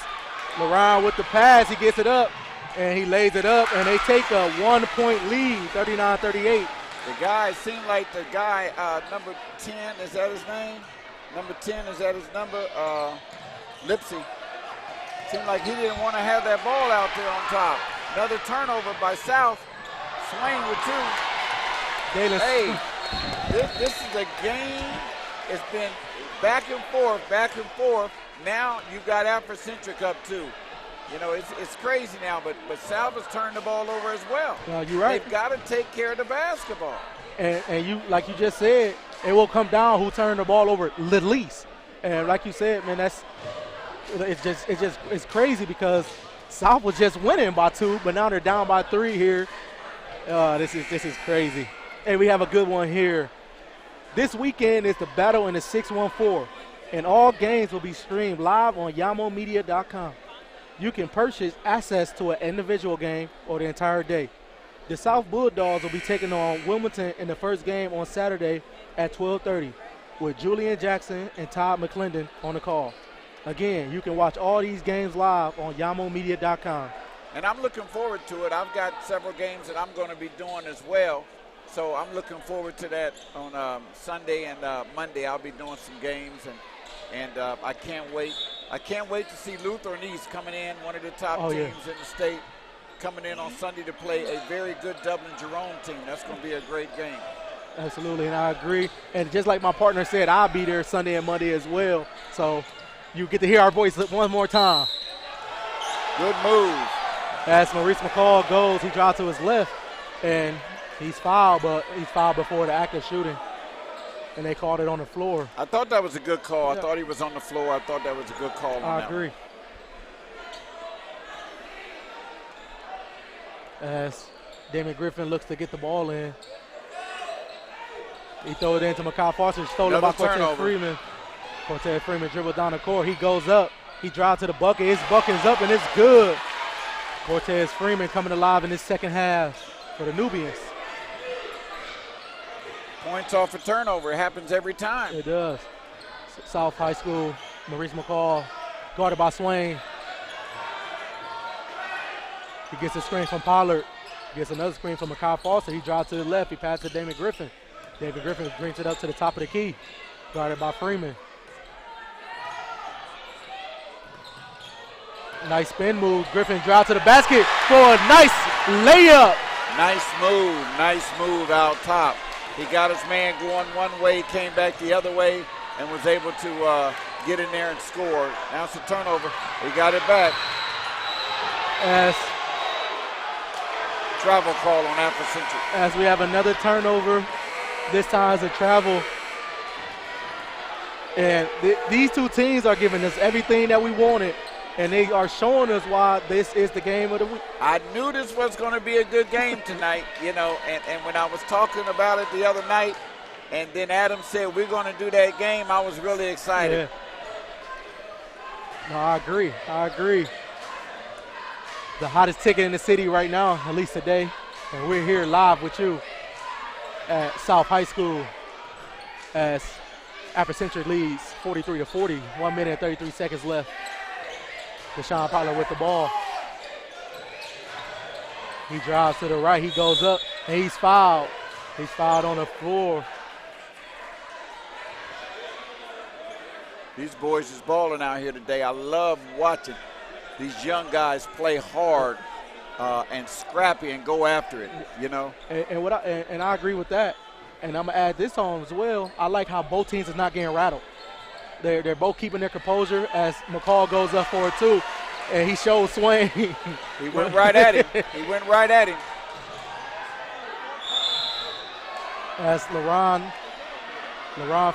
LaRon with the pass, he gets it up, and he lays it up, and they take a 1-point lead, 39-38. The guy seemed like the guy, number 10, is that his name? Number 10, is that his number? Lipsy. Seemed like he didn't want to have that ball out there on top. Another turnover by South. Swain with 2. Hey, this is a game. It's been back and forth. Now you've got Africentric up 2. You know, it's crazy now, but South has turned the ball over as well. You're right. They've got to take care of the basketball. And you, like you just said, it will come down who turned the ball over the least. And like you said, man, it's crazy because South was just winning by 2, but now they're down by 3 here. This is crazy. And we have a good one here. This weekend is the battle in the 614, and all games will be streamed live on YamoMedia.com. You can purchase access to an individual game or the entire day. The South Bulldogs will be taking on Wilmington in the first game on Saturday at 12:30 with Julian Jackson and Todd McClendon on the call. Again, you can watch all these games live on YamoMedia.com. And I'm looking forward to it. I've got several games that I'm going to be doing as well. So I'm looking forward to that on Sunday and Monday. I'll be doing some games, and I can't wait. I can't wait to see Lutheran East coming in, one of the top teams in the state, coming in on Sunday to play a very good Dublin-Jerome team. That's going to be a great game. Absolutely, and I agree. And just like my partner said, I'll be there Sunday and Monday as well. So you get to hear our voice one more time. Good move. As Maurice McCall goes, he drives to his left, and he's fouled, but he's fouled before the act of shooting, and they called it on the floor. I thought that was a good call. I thought he was on the floor. I thought that was a good call on that. I agree. As Damon Griffin looks to get the ball in. He throws it into Makai Foster, stolen by Cortez Freeman. Cortez Freeman dribbles down the court. He goes up. He drives to the bucket. His bucket is up, and it's good. Cortez Freeman coming alive in this second half for the Nubians. Points off a turnover. It happens every time. It does. South High School, Maurice McCall, guarded by Swain. He gets a screen from Pollard. He gets another screen from Makai Foster. He drives to the left. He passes to Damon Griffin. David Griffin brings it up to the top of the key, guarded by Freeman. Nice spin move. Griffin drives to the basket for a nice layup. Nice move out top. He got his man going one way, came back the other way, and was able to get in there and score. Now it's a turnover. He got it back. As travel call on Africentric. As we have another turnover, this time it's a travel. And these two teams are giving us everything that we wanted. And they are showing us why this is the game of the week. I knew this was going to be a good game tonight, you know, and when I was talking about it the other night, and then Adam said we're going to do that game, I was really excited. Yeah. No, I agree. The hottest ticket in the city right now, at least today, and we're here live with you at South High School as Africentric leads 43-40, 1 minute and 33 seconds left. Deshawn Pollard with the ball. He drives to the right. He goes up, and he's fouled. He's fouled on the floor. These boys is balling out here today. I love watching these young guys play hard and scrappy and go after it, you know. And I agree with that. And I'm going to add this on as well. I like how both teams is not getting rattled. They're both keeping their composure as McCall goes up for it too. And he shows Swain. He went right at him. He went right at him. As LaRon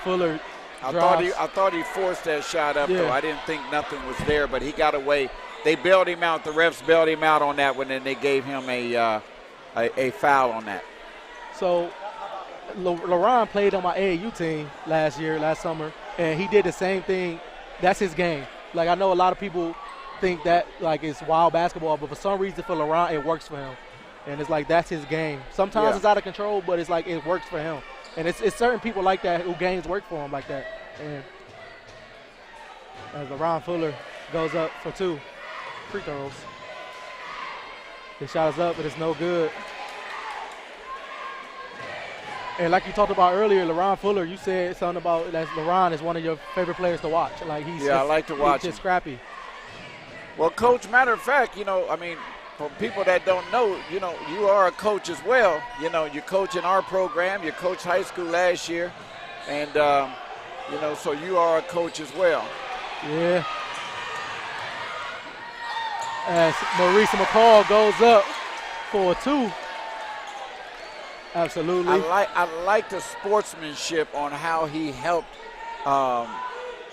Fuller I thought he forced that shot up, though. I didn't think nothing was there, but he got away. They bailed him out. The refs bailed him out on that one, and they gave him a foul on that. So LaRon played on my AAU team last summer, and he did the same thing. That's his game. Like, I know a lot of people think that, like, it's wild basketball, but for some reason for LaRon, it works for him. And it's like, that's his game. Sometimes it's out of control, but it's like it works for him. And it's certain people like that who games work for him like that. And as LaRon Fuller goes up for 2 free throws. His shot is up, but it's no good. And like you talked about earlier, LaRon Fuller, you said something about that LaRon is one of your favorite players to watch. Like I like to watch him. He's just scrappy. Well, Coach, matter of fact, for people that don't know, you are a coach as well. You coach in our program. You coached high school last year. And, so you are a coach as well. Yeah. As Maurice McCall goes up for 2. Absolutely. I like the sportsmanship on how he helped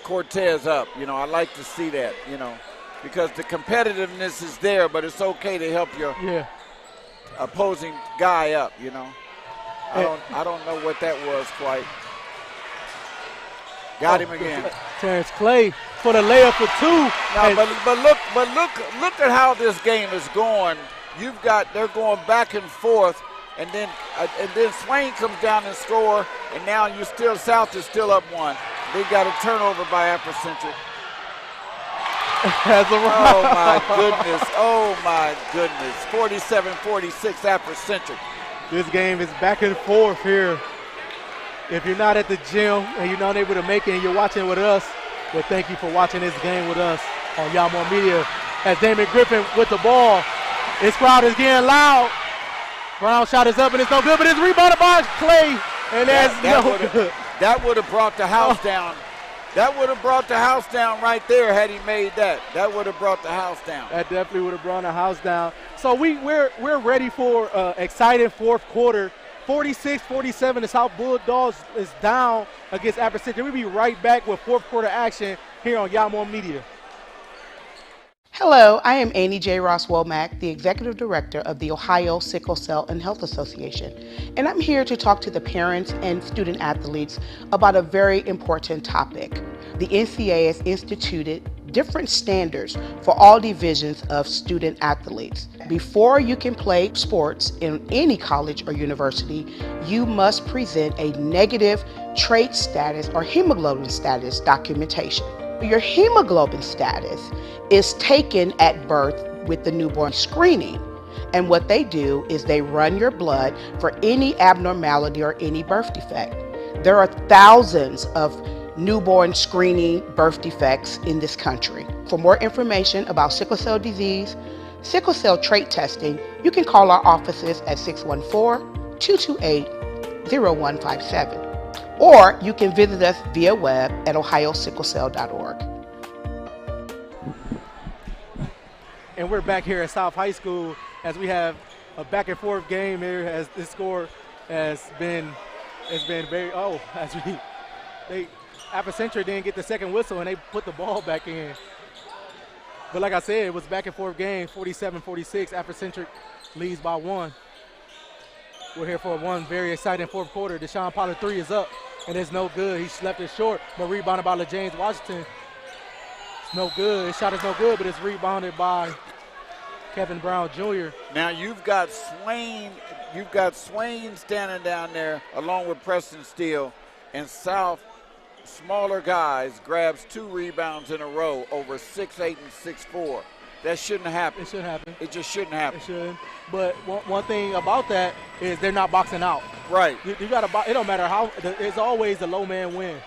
Cortez up. I like to see that, because the competitiveness is there, but it's okay to help your opposing guy up, I don't know what that was quite. Got him again. Terrence Clay for the layup for 2. No, look at how this game is going. They're going back and forth, and then Swain comes down and score, and now South is still up 1. They got a turnover by Africentric. Oh my goodness. 47-46 Africentric. This game is back and forth here. If you're not at the gym and you're not able to make it and you're watching with us, well, thank you for watching this game with us on Yamon Media. As Damon Griffin with the ball. This crowd is getting loud. Brown shot is up and it's no good, but it's rebounded by Clay. And that's no good. That would have brought the house down. That would have brought the house down right there had he made that. That would have brought the house down. That definitely would have brought the house down. So we're ready for exciting fourth quarter. 46-47, the South Bulldogs is down against Africentric. We'll be right back with fourth quarter action here on Yamon Media. Hello, I am Annie J. Ross Womack, the Executive Director of the Ohio Sickle Cell and Health Association, and I'm here to talk to the parents and student athletes about a very important topic. The NCAA has instituted different standards for all divisions of student athletes. Before you can play sports in any college or university, you must present a negative trait status or hemoglobin status documentation. Your hemoglobin status is taken at birth with the newborn screening. And what they do is they run your blood for any abnormality or any birth defect. There are thousands of newborn screening birth defects in this country. For more information about sickle cell disease, sickle cell trait testing, you can call our offices at 614-228-0157. Or you can visit us via web at ohiosicklecell.org. And we're back here at South High School as we have a back and forth game here as this score has been very, Africentric didn't get the second whistle and they put the ball back in. But like I said, it was back and forth game, 47-46. Africentric leads by 1. We're here for one very exciting fourth quarter. Deshawn Pollard 3 is up, and it's no good. He slept it short, but rebounded by LaJames Washington. It's no good. His shot is no good, but it's rebounded by Kevin Brown Jr. Now you've got Swain standing down there along with Preston Steele, and South, smaller guys, grabs 2 rebounds in a row over 6'8" and 6'4". That shouldn't happen. It shouldn't happen. It just shouldn't happen. It shouldn't. But one thing about that is they're not boxing out. Right. You got to. It don't matter how. It's always the low man win,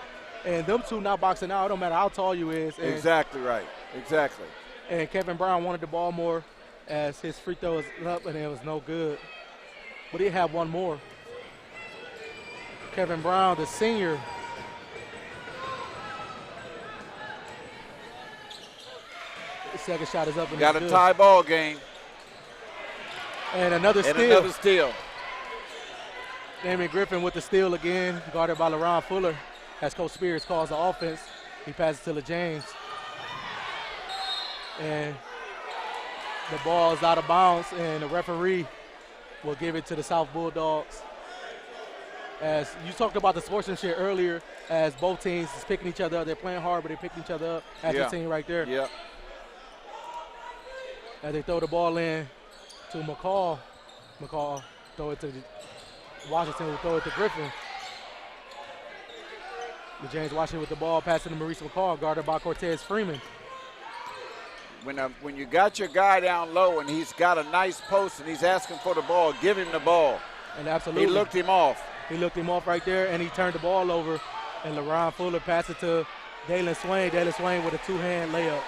and them two not boxing out. It don't matter how tall you is. Exactly right. Exactly. And Kevin Brown wanted the ball more, as his free throw was up and it was no good. But he had one more. Kevin Brown, the senior. The second shot is up. And got a tie ball game. And another steal. And another steal. Damon Griffin with the steal again, guarded by LaRon Fuller. As Coach Spears calls the offense, he passes to LeJames. And the ball is out of bounds, and the referee will give it to the South Bulldogs. As you talked about the sportsmanship earlier, as both teams is picking each other up. They're playing hard, but they're picking each other up. As the team right there. Yeah. As they throw the ball in to McCall. McCall throw it to Washington, will throw it to Griffin. James Washington with the ball, passing to Maurice McCall, guarded by Cortez Freeman. When you got your guy down low and he's got a nice post and he's asking for the ball, give him the ball. And absolutely. He looked him off. He looked him off right there, and he turned the ball over. And LaRon Fuller passed it to Dalen Swain. Dalen Swain with a two-hand layup.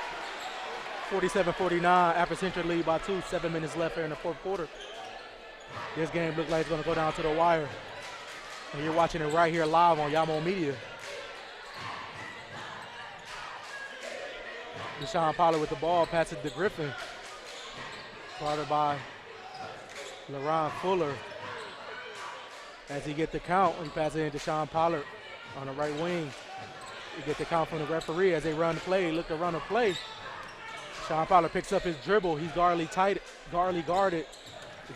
47-49, Africentric lead by 2, 7 minutes left here in the fourth quarter. This game looks like it's going to go down to the wire. And you're watching it right here live on Yamo Media. Deshawn Pollard with the ball, passes to Griffin. Guarded by LaRon Fuller. As he gets the count, he passes in Deshawn Pollard on the right wing. He gets the count from the referee as they run the play. Look to run the play. Deshawn Pollard picks up his dribble. He's guardly guarded.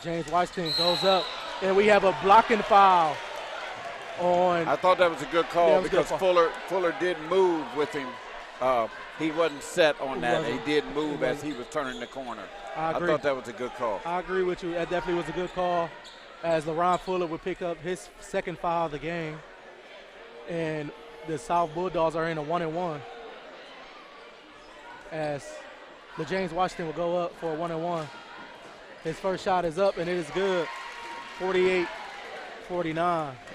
James Washington goes up, and we have a blocking foul on. I thought that was a good call because Fuller did move with him. He wasn't set on that. He did move as he was turning the corner. I agree. I thought that was a good call. I agree with you. That definitely was a good call, as LaRon Fuller would pick up his second foul of the game. And the South Bulldogs are in a 1-and-1. As James Washington will go up for a 1-and-1. His first shot is up, and it is good. 48-49.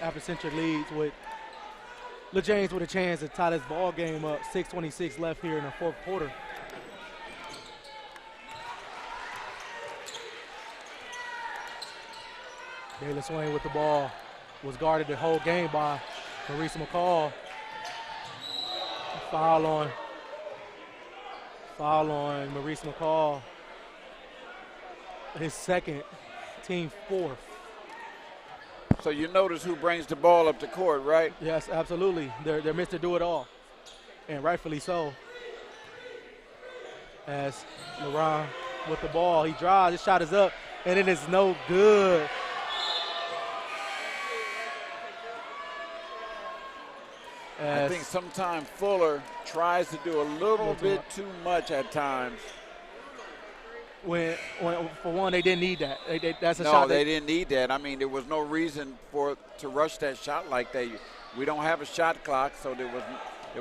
Africentric leads with LeJames with a chance to tie this ball game up. 6:26 left here in the fourth quarter. Dalen Swain with the ball. Was guarded the whole game by Maurice McCall. Foul on Maurice McCall. His second, team fourth. So you notice who brings the ball up the court, right? Yes, absolutely. They're Mr. Do-It-All, and rightfully so. As LaRon with the ball, he drives, his shot is up, and it is no good. I think sometimes Fuller tries to do a little bit too much at times. When for one, they didn't need that. That's a no, shot. No, they didn't need that. I mean, there was no reason to rush that shot like that. We don't have a shot clock, so there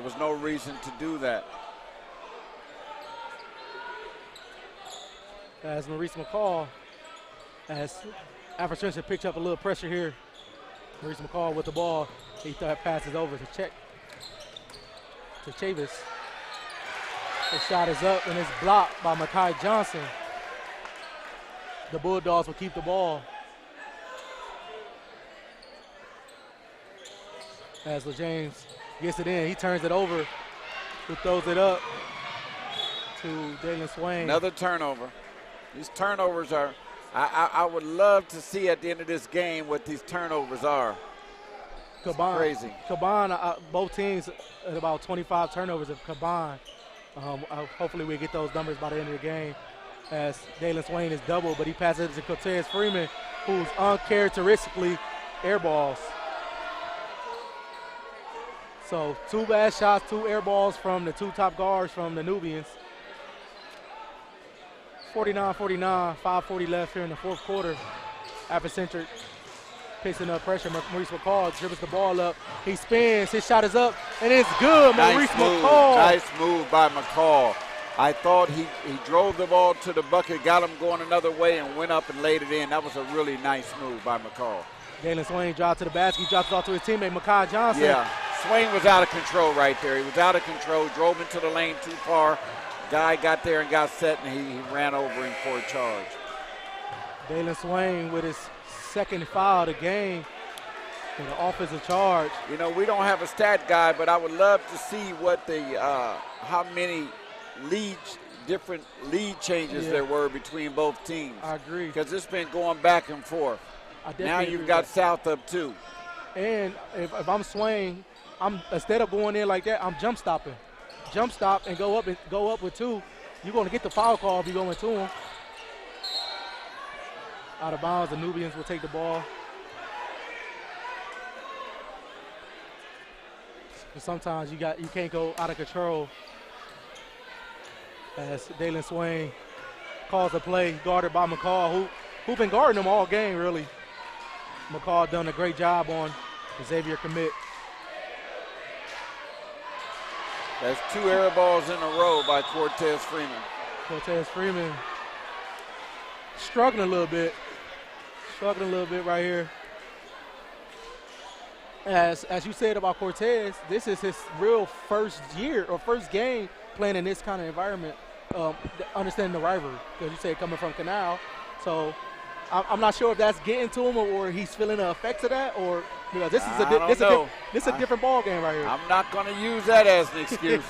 was no reason to do that. As Maurice McCall, as Africentric picked up a little pressure here. Maurice McCall with the ball. He passes over to Chavis. The shot is up, and it's blocked by Makai Johnson. The Bulldogs will keep the ball. As LeJames gets it in, he turns it over. Who throws it up to Dalen Swain. Another turnover. These turnovers are, I would love to see at the end of this game what these turnovers are. Crazy. Caban, both teams at about 25 turnovers of Caban. Hopefully we get those numbers by the end of the game. As Dalen Swain is double, but he passes it to Cortez Freeman, who's uncharacteristically air balls. So 2 bad shots, 2 air balls from the 2 top guards from the Nubians. 49-49, 5:40 left here in the fourth quarter. Africentric picking up pressure. Maurice McCall dribbles the ball up. He spins, his shot is up, and it's good. Maurice McCall. Nice move by McCall. I thought he drove the ball to the bucket, got him going another way, and went up and laid it in. That was a really nice move by McCall. Dalen Swain dropped to the basket. He drops it off to his teammate, Makai Johnson. Yeah, Swain was out of control right there. He was out of control, drove into the lane too far. Guy got there and got set, and he ran over him for a charge. Dalen Swain with his second foul of the game. For the offensive charge. You know, we don't have a stat guy, but I would love to see what the how many different lead changes there were between both teams. I agree. Because it's been going back and forth. Now you've got South up 2. And if I'm Swain, instead of going in like that, I'm jump stopping. Jump stop and go up with 2. You're going to get the foul call if you go into them. Out of bounds, the Nubians will take the ball. But sometimes you can't go out of control. As Dalen Swain calls a play, guarded by McCall, who's been guarding him all game, really. McCall done a great job on Xavier commit. That's 2 air balls in a row by Cortez Freeman. Cortez Freeman struggling a little bit right here. As you said about Cortez, this is his real first year or first game playing in this kind of environment, understanding the rivalry, because you say coming from Canal. So I'm not sure if that's getting to him or he's feeling the effects of that, or this is a different ball game right here. I'm not going to use that as an excuse.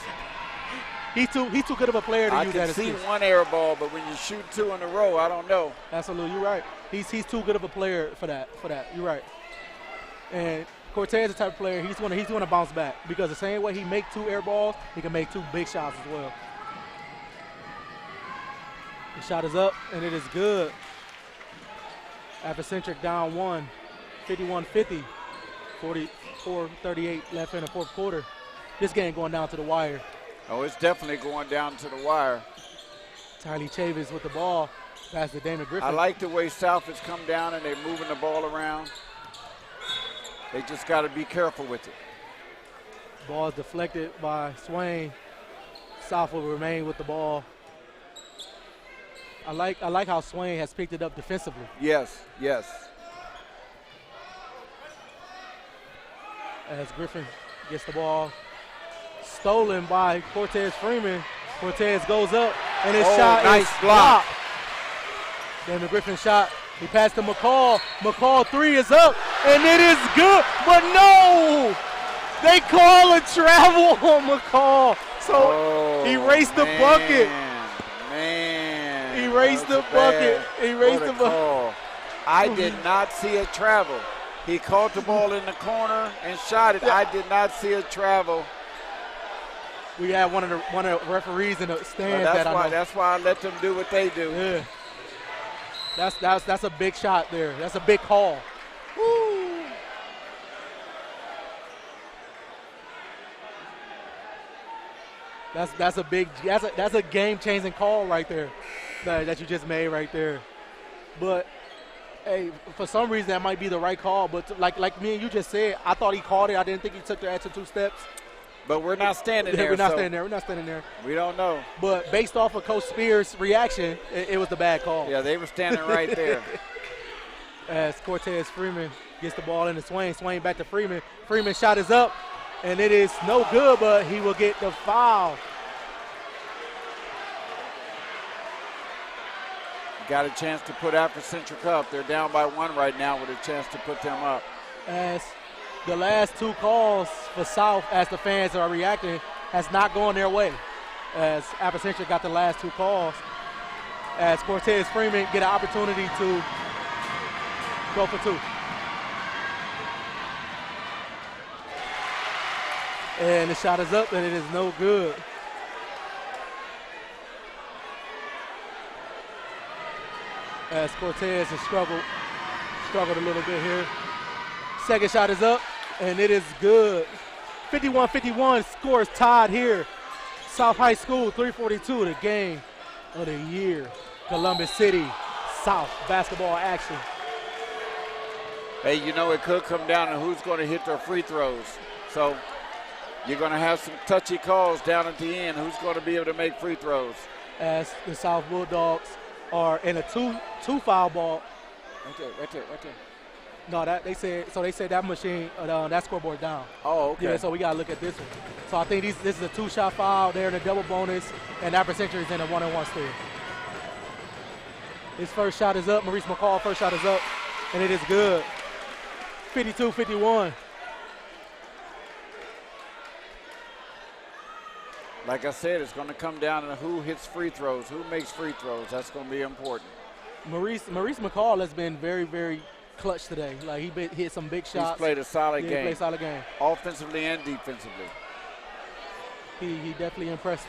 He's too good of a player to use that excuse. I can see 1 air ball, but when you shoot 2 in a row, I don't know. Absolutely, you're right. He's too good of a player for that. You're right. And Cortez is the type of player he's going to bounce back, because the same way he make 2 air balls, he can make 2 big shots as well. The shot is up, and it is good. Africentric down 1, 51-50, 44-38 left in the fourth quarter. This game going down to the wire. Oh, it's definitely going down to the wire. Tylee Chavis with the ball. Pass to Damon Griffin. I like the way South has come down and they're moving the ball around. They just got to be careful with it. Ball is deflected by Swain. South will remain with the ball. I like how Swain has picked it up defensively. Yes. As Griffin gets the ball stolen by Cortez Freeman. Cortez goes up, and his shot is blocked. Damon Griffin shot. He passed to McCall. McCall 3 is up, and it is good. But no! They call a travel on McCall. So he raced the bucket. He raced the bucket. I did not see a travel. He caught the ball in the corner and shot it. I did not see a travel. We had one of the referees in the stands. That's why I let them do what they do. Yeah. That's a big shot there. That's a big call. Woo. That's a game-changing call right there that you just made right there. But hey, for some reason that might be the right call. But like me and you just said, I thought he called it. I didn't think he took the extra 2 steps. But we're not standing there. We're not standing there. We don't know. But based off of Coach Spears' reaction, it was the bad call. Yeah, they were standing right there. As Cortez Freeman gets the ball in the Swain. Swain back to Freeman. Freeman's shot is up, and it is no good, but he will get the foul. Got a chance to put Africentric up. They're down by 1 right now with a chance to put them up. As the last 2 calls for South, as the fans are reacting, has not gone their way. As Africentric got the last 2 calls. As Cortez Freeman get an opportunity to go for 2. And the shot is up, and it is no good. As Cortez has struggled a little bit here. Second shot is up, and it is good. 51-51, scores tied here. South High School, 3:42, the game of the year. Columbus City, South basketball action. Hey, you know, it could come down to who's going to hit their free throws. So you're going to have some touchy calls down at the end. Who's going to be able to make free throws? As the South Bulldogs are in a two foul ball. Right there. No, they said that machine, that scoreboard down. Oh, okay. Yeah, so we got to look at this one. So I think this is a 2-shot foul. They're in a double bonus, and Africentric is in a 1-on-1 steal. His first shot is up. Maurice McCall, first shot is up, and it is good. 52-51. Like I said, it's going to come down to who hits free throws, who makes free throws. That's going to be important. Maurice McCall has been very, very clutch today. Like, hit some big shots. He's played a solid game. He played a solid game. Offensively and defensively. He definitely impressed.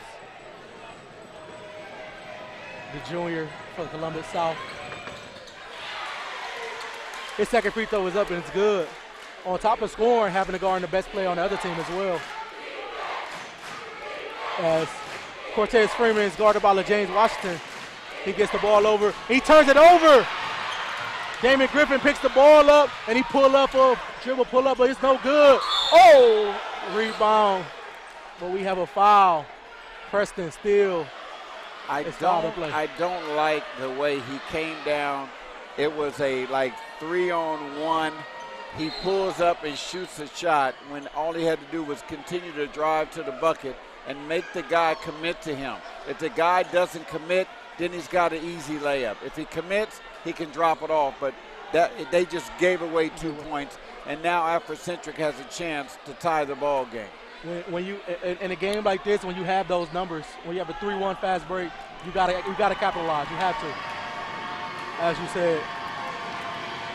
The junior for Columbus South. His second free throw is up and it's good. On top of scoring, having to guard the best player on the other team as well. As Cortez Freeman is guarded by LaJames Washington. He gets the ball over. He turns it over. Damon Griffin picks the ball up and he dribble pull up, but it's no good. Oh, rebound. But we have a foul. Preston Steele. I don't like the way he came down. It was a 3-on-1. He pulls up and shoots a shot when all he had to do was continue to drive to the bucket and make the guy commit to him. If the guy doesn't commit, then he's got an easy layup. If he commits, he can drop it off. But they just gave away 2 points, and now Africentric has a chance to tie the ball game. When you in a game like this, when you have those numbers, when you have a 3-1 fast break, you gotta capitalize. You have to. As you said,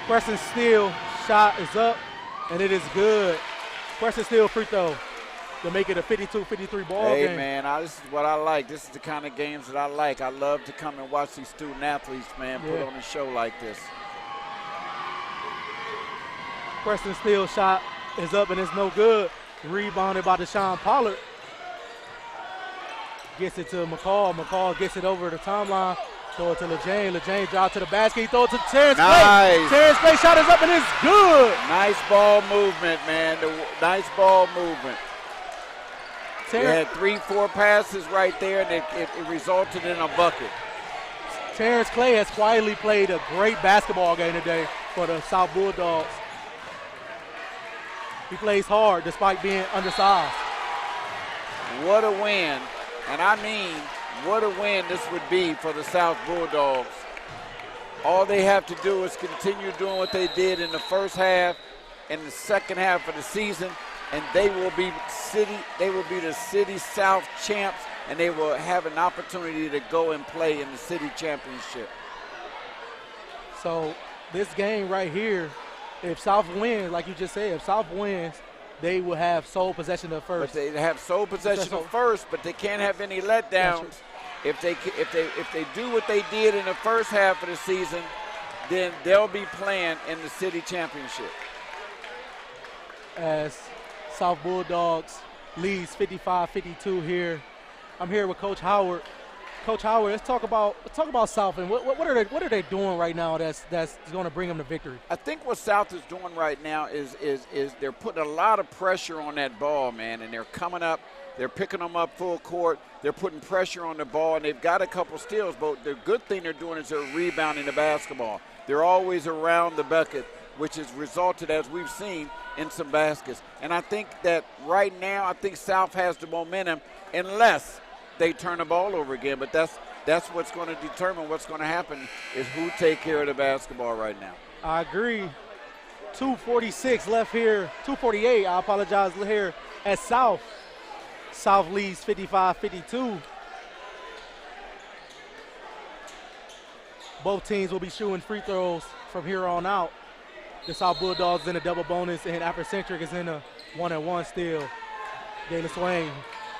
Preston Steele shot is up, and it is good. Preston Steele free throw to make it a 52-53 ball game. Hey, man, this is what I like. This is the kind of games that I like. I love to come and watch these student athletes, man, put on a show like this. Preston Steele shot is up, and it's no good. Rebounded by Deshawn Pollard. Gets it to McCall. McCall gets it over the timeline. Throw it to LaJane. LaJane drive to the basket. He throw it to Terrence Clay. Terrence Clay shot is up and it's good. Nice ball movement, man. Nice ball movement. He had 3-4 passes right there, and it resulted in a bucket. Terrence Clay has quietly played a great basketball game today for the South Bulldogs. He plays hard despite being undersized. What a win. And I mean, what a win this would be for the South Bulldogs. All they have to do is continue doing what they did in the first half and the second half of the season, and they will be the city South champs, and they will have an opportunity to go and play in the city championship. So this game right here, if South wins, like you just said, if South wins, they will have sole possession of first. But they have sole possession of first, but they can't have any letdowns. If they do what they did in the first half of the season, then they'll be playing in the city championship. As South Bulldogs leads 55-52 here. I'm here with Coach Howard. Coach Howard, let's talk about South and what are they doing right now that's going to bring them to victory? I think what South is doing right now is they're putting a lot of pressure on that ball, man, and they're coming up, they're picking them up full court, they're putting pressure on the ball, and they've got a couple steals, but the good thing they're doing is they're rebounding the basketball. They're always around the bucket, which has resulted, as we've seen, in some baskets. And I think that right now, I think South has the momentum unless they turn the ball over again, but that's what's going to determine what's going to happen is who take care of the basketball right now. I agree. 2:46 left here, 2:48, I apologize, here at South. South leads 55-52. Both teams will be shooting free throws from here on out. The South Bulldogs in a double bonus, and Africentric is in a 1-on-1 still. Galen Swain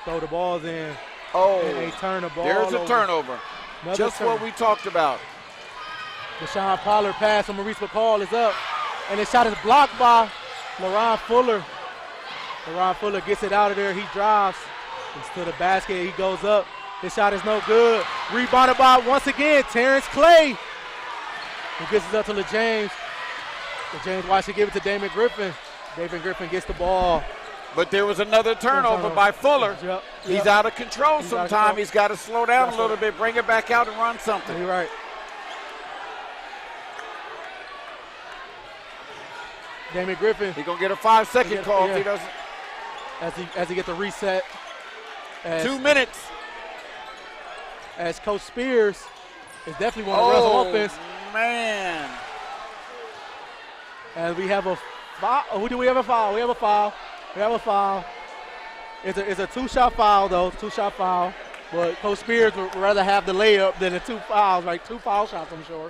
throw the balls in. Oh, and they turn the ball there's a over. turnover. Just what we talked about. Deshawn Pollard pass from Maurice McCall is up, and the shot is blocked by LaRon Fuller. LaRon Fuller gets it out of there. He drives. It's to the basket. He goes up. His shot is no good. Rebounded by, once again, Terrence Clay. He gets it up to LaJames. LaJames Washington give it to Damon Griffin. Damon Griffin gets the ball. But there was another turnover by Fuller. Yep. He's out of control sometimes. He's got to slow down a little bit, bring it back out and run something. You're right. Damon Griffin. He's going to get a 5-second call if he doesn't. As he gets the reset. 2 minutes. As Coach Spears is definitely want to run some offense. Man. And we have a Foul. Oh, do we have a foul? We have a foul. We have a foul. It's a two-shot foul, though. Two-shot foul. But Coach Spears would rather have the layup than the 2 fouls, like 2 foul shots, I'm sure.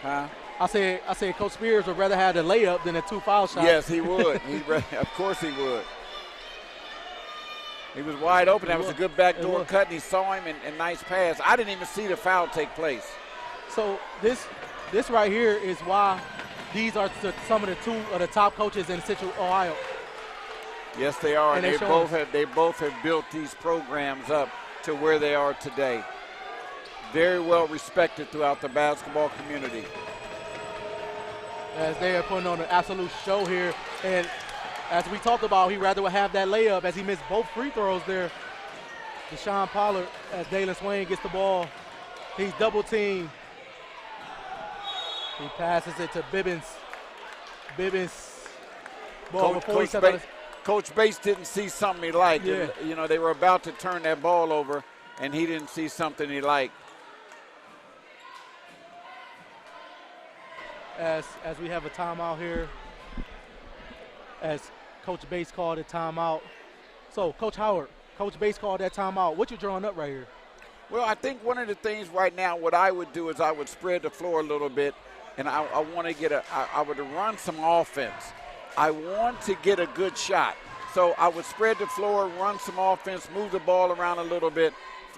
Huh? I said Coach Spears would rather have the layup than the 2 foul shots. Yes, he would. Of course he would. He was wide open. That was a good backdoor cut, and he saw him, and nice pass. I didn't even see the foul take place. So this right here is why these are some of the 2 of the top coaches in Central Ohio. Yes, they are. And they both have built these programs up to where they are today. Very well respected throughout the basketball community. As they are putting on an absolute show here. And as we talked about, he'd rather have that layup as he missed both free throws there. Deshawn Pollard, as Dalen Swain gets the ball. He's double teamed. He passes it to Bibbins. Ball Coach Bates didn't see something he liked. Yeah. You know, they were about to turn that ball over, and he didn't see something he liked. As we have a timeout here, as Coach Bates called a timeout. So, Coach Howard, Coach Bates called that timeout. What you drawing up right here? Well, I think one of the things right now, what I would do is I would spread the floor a little bit, and I want to I would run some offense. I want to get a good shot. So I would spread the floor, run some offense, move the ball around a little bit,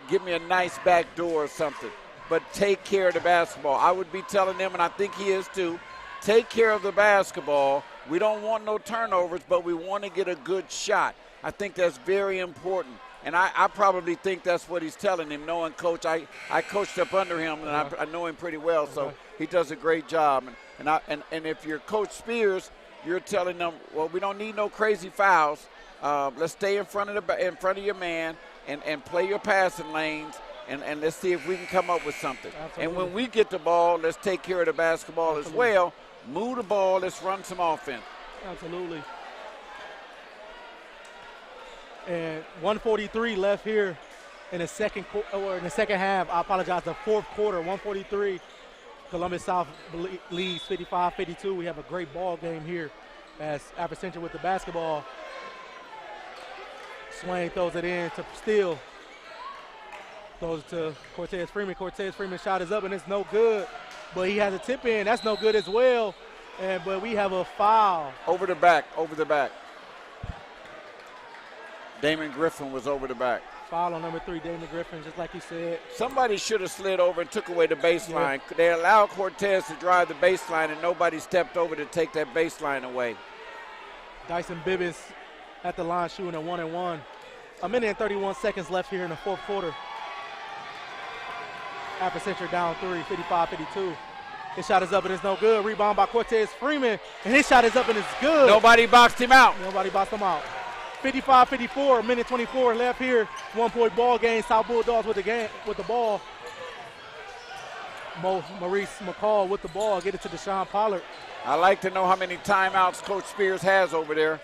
give me a nice back door or something. But take care of the basketball. I would be telling them, and I think he is too, take care of the basketball. We don't want no turnovers, but we want to get a good shot. I think that's very important. And I probably think that's what he's telling him, knowing Coach. I coached up under him, and I know him pretty well, so he does a great job. And if you're Coach Spears, you're telling them, well, we don't need no crazy fouls. Let's stay in front of your man and play your passing lanes, and let's see if we can come up with something. Absolutely. And when we get the ball, let's take care of the basketball as well. Move the ball. Let's run some offense. Absolutely. And 143 left here in the second half. I apologize. The fourth quarter, 143. Columbus South leads 55-52. We have a great ball game here as Africentric with the basketball. Swain throws it in to Steele. Throws it to Cortez Freeman. Cortez Freeman shot is up and it's no good. But he has a tip in. That's no good as well. But we have a foul. Over the back. Damon Griffin was over the back. Foul on number 3, Damon Griffin, just like he said. Somebody should have slid over and took away the baseline. Yeah. They allowed Cortez to drive the baseline, and nobody stepped over to take that baseline away. Dyson Bibbins at the line shooting a 1-and-1. A minute and 31 seconds left here in the fourth quarter. Africentric down 3, 55-52. His shot is up and it's no good. Rebound by Cortez Freeman, and his shot is up and it's good. Nobody boxed him out. 55-54, minute 24 left here. 1-point ball game. South Bulldogs with the ball. Maurice McCall with the ball. Get it to Deshawn Pollard. I like to know how many timeouts Coach Spears has over there.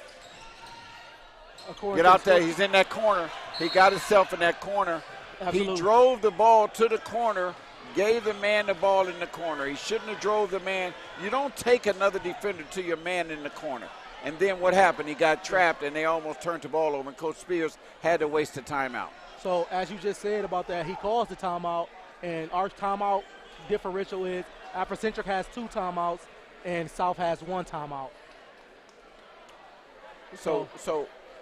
Get out there. He's in that corner. He got himself in that corner. Absolutely. He drove the ball to the corner, gave the man the ball in the corner. He shouldn't have drove the man. You don't take another defender to your man in the corner. And then what happened? He got trapped, and they almost turned the ball over, and Coach Spears had to waste a timeout. So as you just said about that, he calls the timeout, and our timeout differential is Africentric has 2 timeouts, and South has 1 timeout. So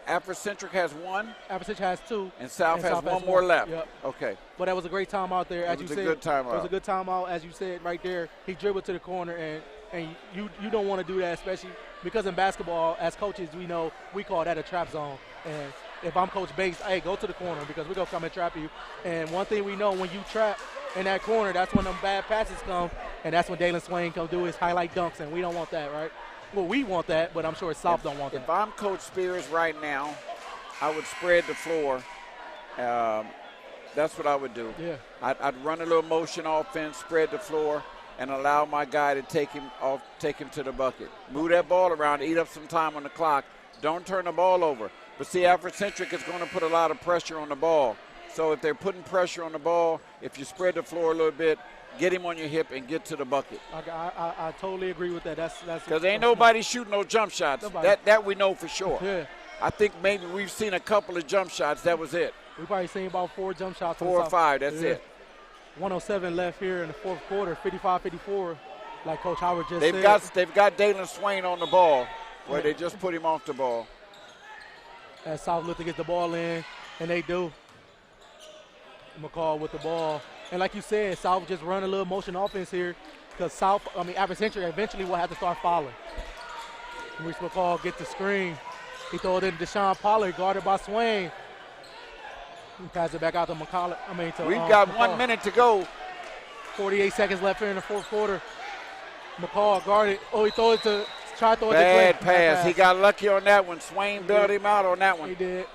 Africentric has 1? Africentric has 2. And South has one more left. Yep. Okay. But that was a great timeout there, as you said. It was a good timeout. It was a good timeout, as you said right there. He dribbled to the corner, and you don't want to do that, especially because in basketball, as coaches, we know we call that a trap zone. And if I'm Coach Bates, hey, go to the corner because we're going to come and trap you. And one thing we know, when you trap in that corner, that's when them bad passes come, and that's when Dalen Swain come do his highlight dunks, and we don't want that, right? Well, we want that, but I'm sure South don't want that. If I'm Coach Spears right now, I would spread the floor. That's what I would do. Yeah. I'd run a little motion offense, spread the floor, and allow my guy to take him to the bucket. Move that ball around, eat up some time on the clock. Don't turn the ball over. But see, Africentric is going to put a lot of pressure on the ball. So if they're putting pressure on the ball, if you spread the floor a little bit, get him on your hip, and get to the bucket. I totally agree with that. That's because ain't nobody shooting no jump shots. That we know for sure. Yeah. I think maybe we've seen a couple of jump shots. That was it. We probably seen about 4 jump shots. 4 or 5. That's it. 107 left here in the fourth quarter. 55-54, like Coach Howard just said. They've got Dalen Swain on the ball, where they just put him off the ball. As South look to get the ball in, and they do. McCall with the ball. And like you said, South just run a little motion offense here because Africentric eventually will have to start fouling. Maurice McCall gets the screen. He throw it in Deshawn Pollard, guarded by Swain. He pass it back out to McCall. We've got 1 minute to go. 48 seconds left here in the fourth quarter. McCall guarded. Oh, he throw it to try to throw it to Bad pass. He got lucky on that one. Swain bailed him out on that one. He did.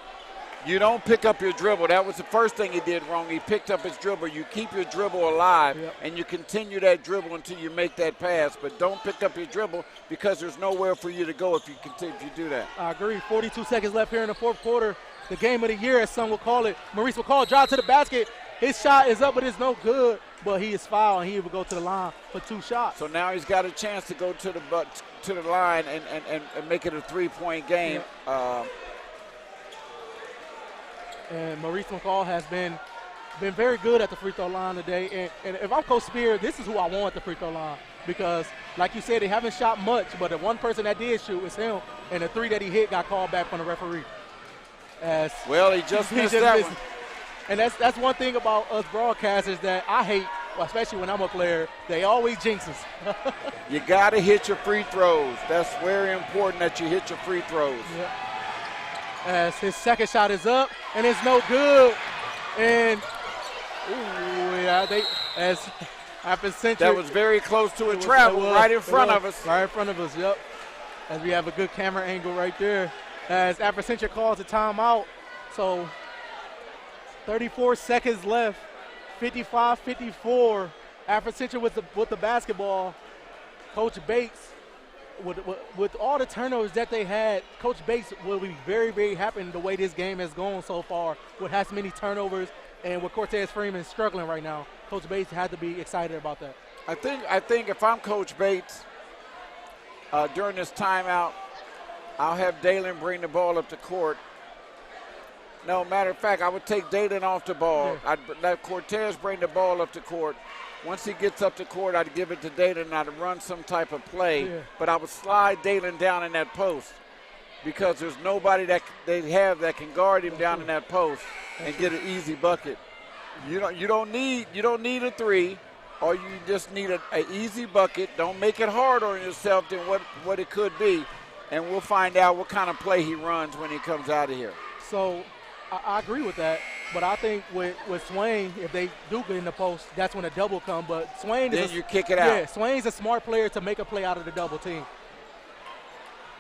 You don't pick up your dribble. That was the first thing he did wrong. He picked up his dribble. You keep your dribble alive, and you continue that dribble until you make that pass. But don't pick up your dribble because there's nowhere for you to go if you do that. I agree. 42 seconds left here in the fourth quarter. The game of the year, as some will call it. Maurice McCall drive to the basket. His shot is up, but it's no good. But he is fouled, and he will go to the line for 2 shots. So now he's got a chance to go to the line and make it a 3-point game. And Maurice McCall has been very good at the free throw line today. And if I'm Coach Spear, this is who I want at the free throw line because, like you said, they haven't shot much, but the one person that did shoot was him, and the 3 that he hit got called back from the referee. He just missed that one. And that's one thing about us broadcasters that I hate, especially when I'm a player. They always jinx us. You got to hit your free throws. That's very important that you hit your free throws. Yep. As his second shot is up, and it's no good. And, Africentric. That was very close to a travel right in front of us. Right in front of us, yep. As we have a good camera angle right there. As Africentric calls a timeout. So, 34 seconds left. 55-54. Africentric with the basketball. Coach Bates. With all the turnovers that they had, Coach Bates will be very, very happy in the way this game has gone so far. With has many turnovers and with Cortez Freeman struggling right now, Coach Bates had to be excited about that. I think if I'm Coach Bates during this timeout, I'll have Dalen bring the ball up the court. No, matter of fact, I would take Dalen off the ball. I'd let Cortez bring the ball up the court. Once he gets up the court, I'd give it to Dalen and I'd run some type of play. But I would slide Dalen down in that post because there's nobody that they have that can guard him down in that post and get an easy bucket. You don't need a 3, or you just need an easy bucket. Don't make it harder on yourself than what it could be, and we'll find out what kind of play he runs when he comes out of here. So I agree with that. But I think with Swain, if they do get in the post, that's when a double comes. But Swain then you kick it out. Yeah, Swain's a smart player to make a play out of the double team.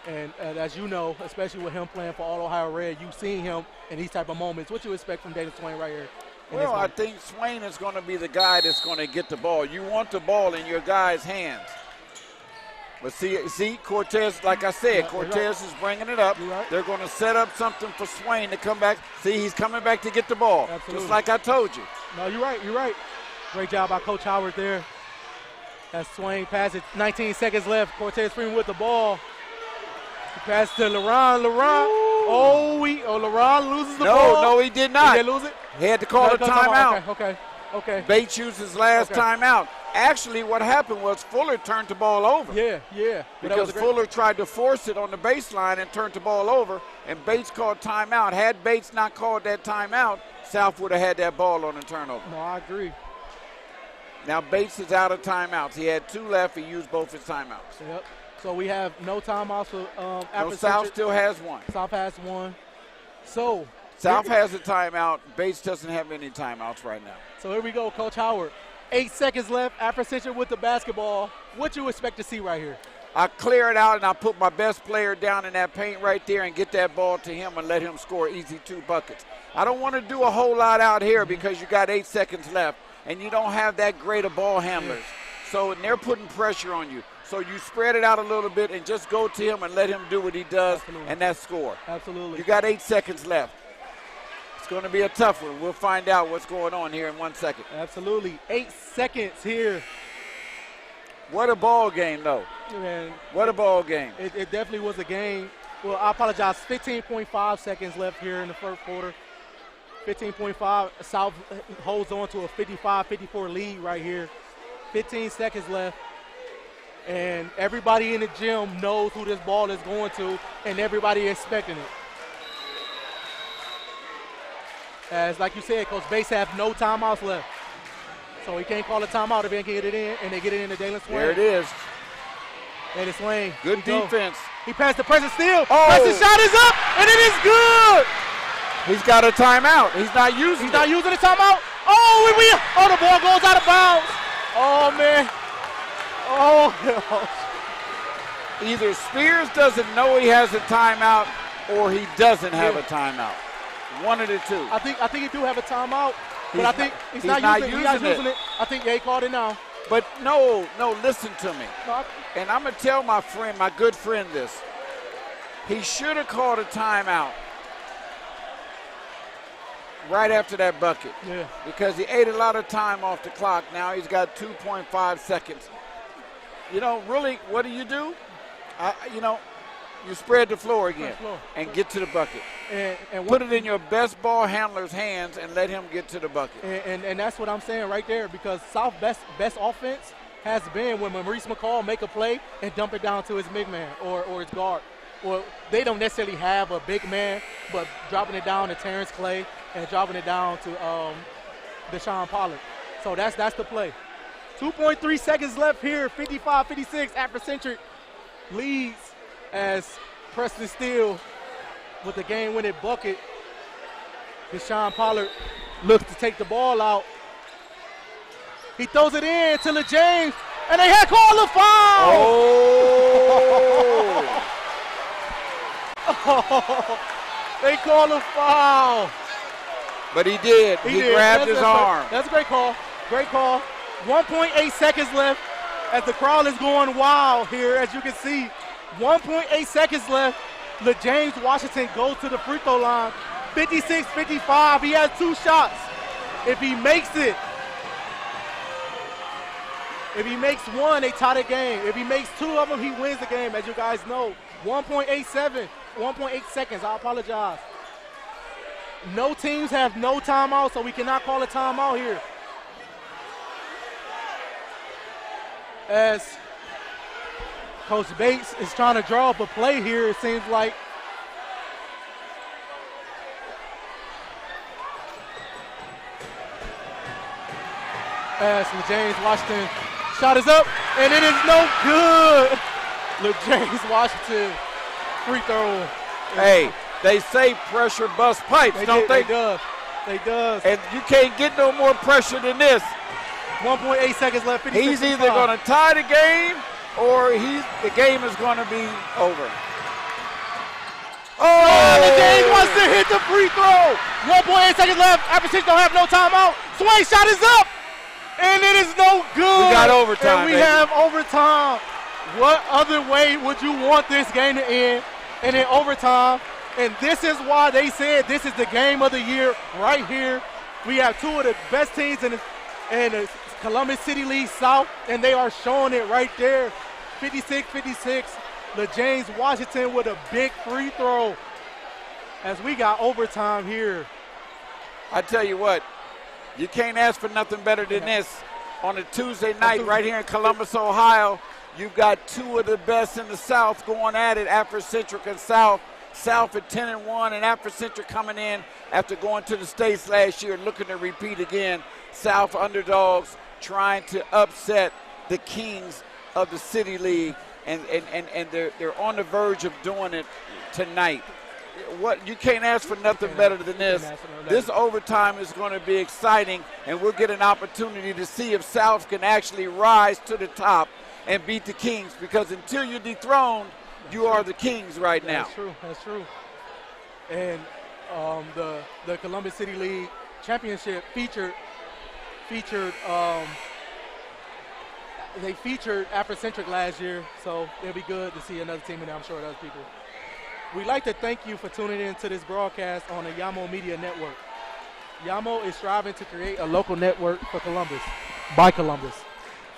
And as you know, especially with him playing for All Ohio Red, you've seen him in these type of moments. What you expect from Dalen Swain right here? Well, I think Swain is going to be the guy that's going to get the ball. You want the ball in your guy's hands. But see, Cortez, like I said, Cortez is bringing it up. They're going to set up something for Swain to come back. See, he's coming back to get the ball, just like I told you. No, you're right. Great job by Coach Howard there. As Swain passes, 19 seconds left. Cortez Freeman with the ball. He passes to LaRon. LaRon loses the ball. No, he did not. He did lose it? He had to call a timeout. Okay. Bates used his last timeout. Actually, what happened was Fuller turned the ball over. Yeah. Because Fuller tried to force it on the baseline and turned the ball over, and Bates called timeout. Had Bates not called that timeout, South would have had that ball on the turnover. No, I agree. Now Bates is out of timeouts. He had 2 left. He used both his timeouts. Yep. So we have no timeouts for no, South still has 1. South has 1. So South has a timeout. Bates doesn't have any timeouts right now. So here we go, Coach Howard. 8 seconds left. Africentric with the basketball. What you expect to see right here? I clear it out and I put my best player down in that paint right there and get that ball to him and let him score easy 2 buckets. I don't want to do a whole lot out here because you got 8 seconds left and you don't have that great of ball handlers. So they're putting pressure on you. So you spread it out a little bit and just go to him and let him do what he does, and that's score. Absolutely. You got 8 seconds left. It's going to be a tough one. We'll find out what's going on here in 1 second. Absolutely. 8 seconds here. What a ball game, though. Man, what a ball game. It definitely was a game. Well, I apologize. 15.5 seconds left here in the first quarter. 15.5. South holds on to a 55-54 lead right here. 15 seconds left. And everybody in the gym knows who this ball is going to, and everybody expecting it. As, like you said, Coach Bates have no timeouts left. So he can't call a timeout if they can get it in, and they get it into Dalen Swain. There it is. Dalen Swain. Good defense. He passed to Preston Steele. Preston shot is up, and it is good. He's got a timeout. He's not using it. He's not using the timeout. Oh, the ball goes out of bounds. Oh, man. Oh, either Spears doesn't know he has a timeout or he doesn't have a timeout. One of the two. I think he do have a timeout, but I think he's not using it. I think they called it now. But no, listen to me. And I'm going to tell my friend, my good friend this. He should have called a timeout right after that bucket. Yeah. Because he ate a lot of time off the clock. Now he's got 2.5 seconds. You know, really, what do? You spread the floor again and get to the bucket. And put it in your best ball handler's hands and let him get to the bucket. And that's what I'm saying right there, because South best offense has been when Maurice McCall make a play and dump it down to his big man or his guard. Or they don't necessarily have a big man, but dropping it down to Terrence Clay and dropping it down to Deshawn Pollard. So that's the play. 2.3 seconds left here, 55-56. Africentric leads as Preston Steele with the game-winning bucket. Deshawn Pollard looks to take the ball out. He throws it in to LeJames, and they had called a foul. Oh! They called a foul. But he did. He grabbed his arm. That's a great call. Great call. 1.8 seconds left as the crowd is going wild here, as you can see. 1.8 seconds left. LeJames Washington goes to the free throw line. 56-55. He has 2 shots. If he makes it, if he makes 1, they tie the game. If he makes 2 of them, he wins the game, as you guys know. 1.8 seconds. I apologize. No teams have no timeout, so we cannot call a timeout here. As Coach Bates is trying to draw up a play here, it seems like. As LeJames Washington shot is up, and it is no good. LeJames Washington free throw. Hey, they say pressure busts pipes, don't they? They does. And you can't get no more pressure than this. 1.8 seconds left. He's either going to tie the game or the game is going to be over. Oh, LeJames wants to hit the free throw. 1.8 seconds left. Africentric don't have no timeout. Swain shot is up, and it is no good. We got overtime, and we have overtime. What other way would you want this game to end? And in overtime. And this is why they said this is the game of the year right here. We have 2 of the best teams in the Columbus City League South, and they are showing it right there. 56-56. LeJames Washington with a big free throw as we got overtime here. I tell you what, you can't ask for nothing better than this. On a Tuesday night right here in Columbus, Ohio, you've got 2 of the best in the South going at it, Africentric and South. South at 10-1, and Africentric coming in after going to the States last year and looking to repeat again. South underdogs trying to upset the kings of the City League, and they're on the verge of doing it tonight. What, you can't ask for nothing better than this. This overtime is going to be exciting, and we'll get an opportunity to see if South can actually rise to the top and beat the Kings, because until you're dethroned, you are the Kings right now. That's true. That's true. And the Columbus City League Championship featured Africentric last year, so it'll be good to see another team in there. I'm sure other people. We'd like to thank you for tuning in to this broadcast on the Yamo Media Network. Yamo is striving to create a local network for Columbus, by Columbus,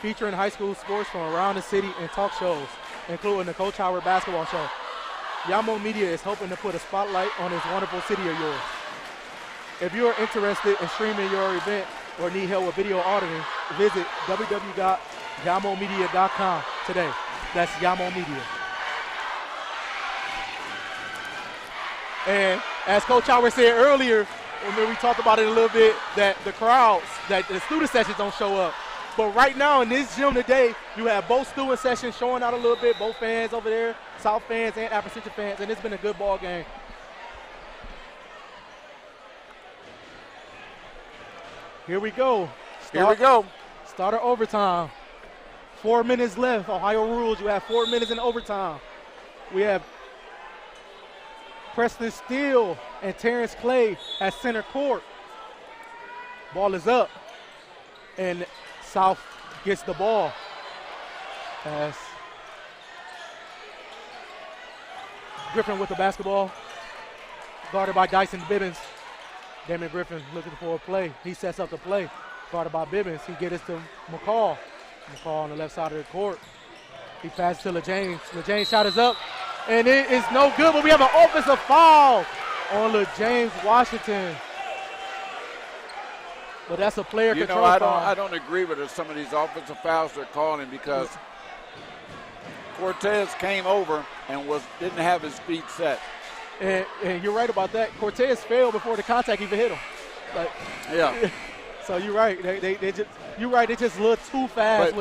featuring high school sports from around the city and talk shows, including the Coach Howard basketball show. Yamo Media is hoping to put a spotlight on this wonderful city of yours. If you are interested in streaming your event or need help with video auditing, visit www.yamomedia.com today. That's Yamo Media. And as Coach Howard said earlier, and then we talked about it a little bit, that the crowds, that the student sessions don't show up. But right now in this gym today, you have both student sessions showing out a little bit, both fans over there, South fans and Africentric fans, and it's been a good ball game. Here we go. Starter overtime. 4 minutes left. Ohio rules, you have 4 minutes in overtime. We have Preston Steele and Terrence Clay at center court. Ball is up. And South gets the ball. As Griffin with the basketball. Guarded by Dyson Bibbins. Damon Griffin looking for a play. He sets up the play. Guarded by Bibbins. He gets it to McCall. McCall on the left side of the court. He passes to LeJames. LeJames' shot is up. And it is no good, but we have an offensive foul on LeJames Washington. But that's a player control foul. I don't agree with some of these offensive fouls they're calling because Cortez came over and didn't have his feet set. And you're right about that. Cortez failed before the contact even hit him. Yeah. So you're right. They just look too fast.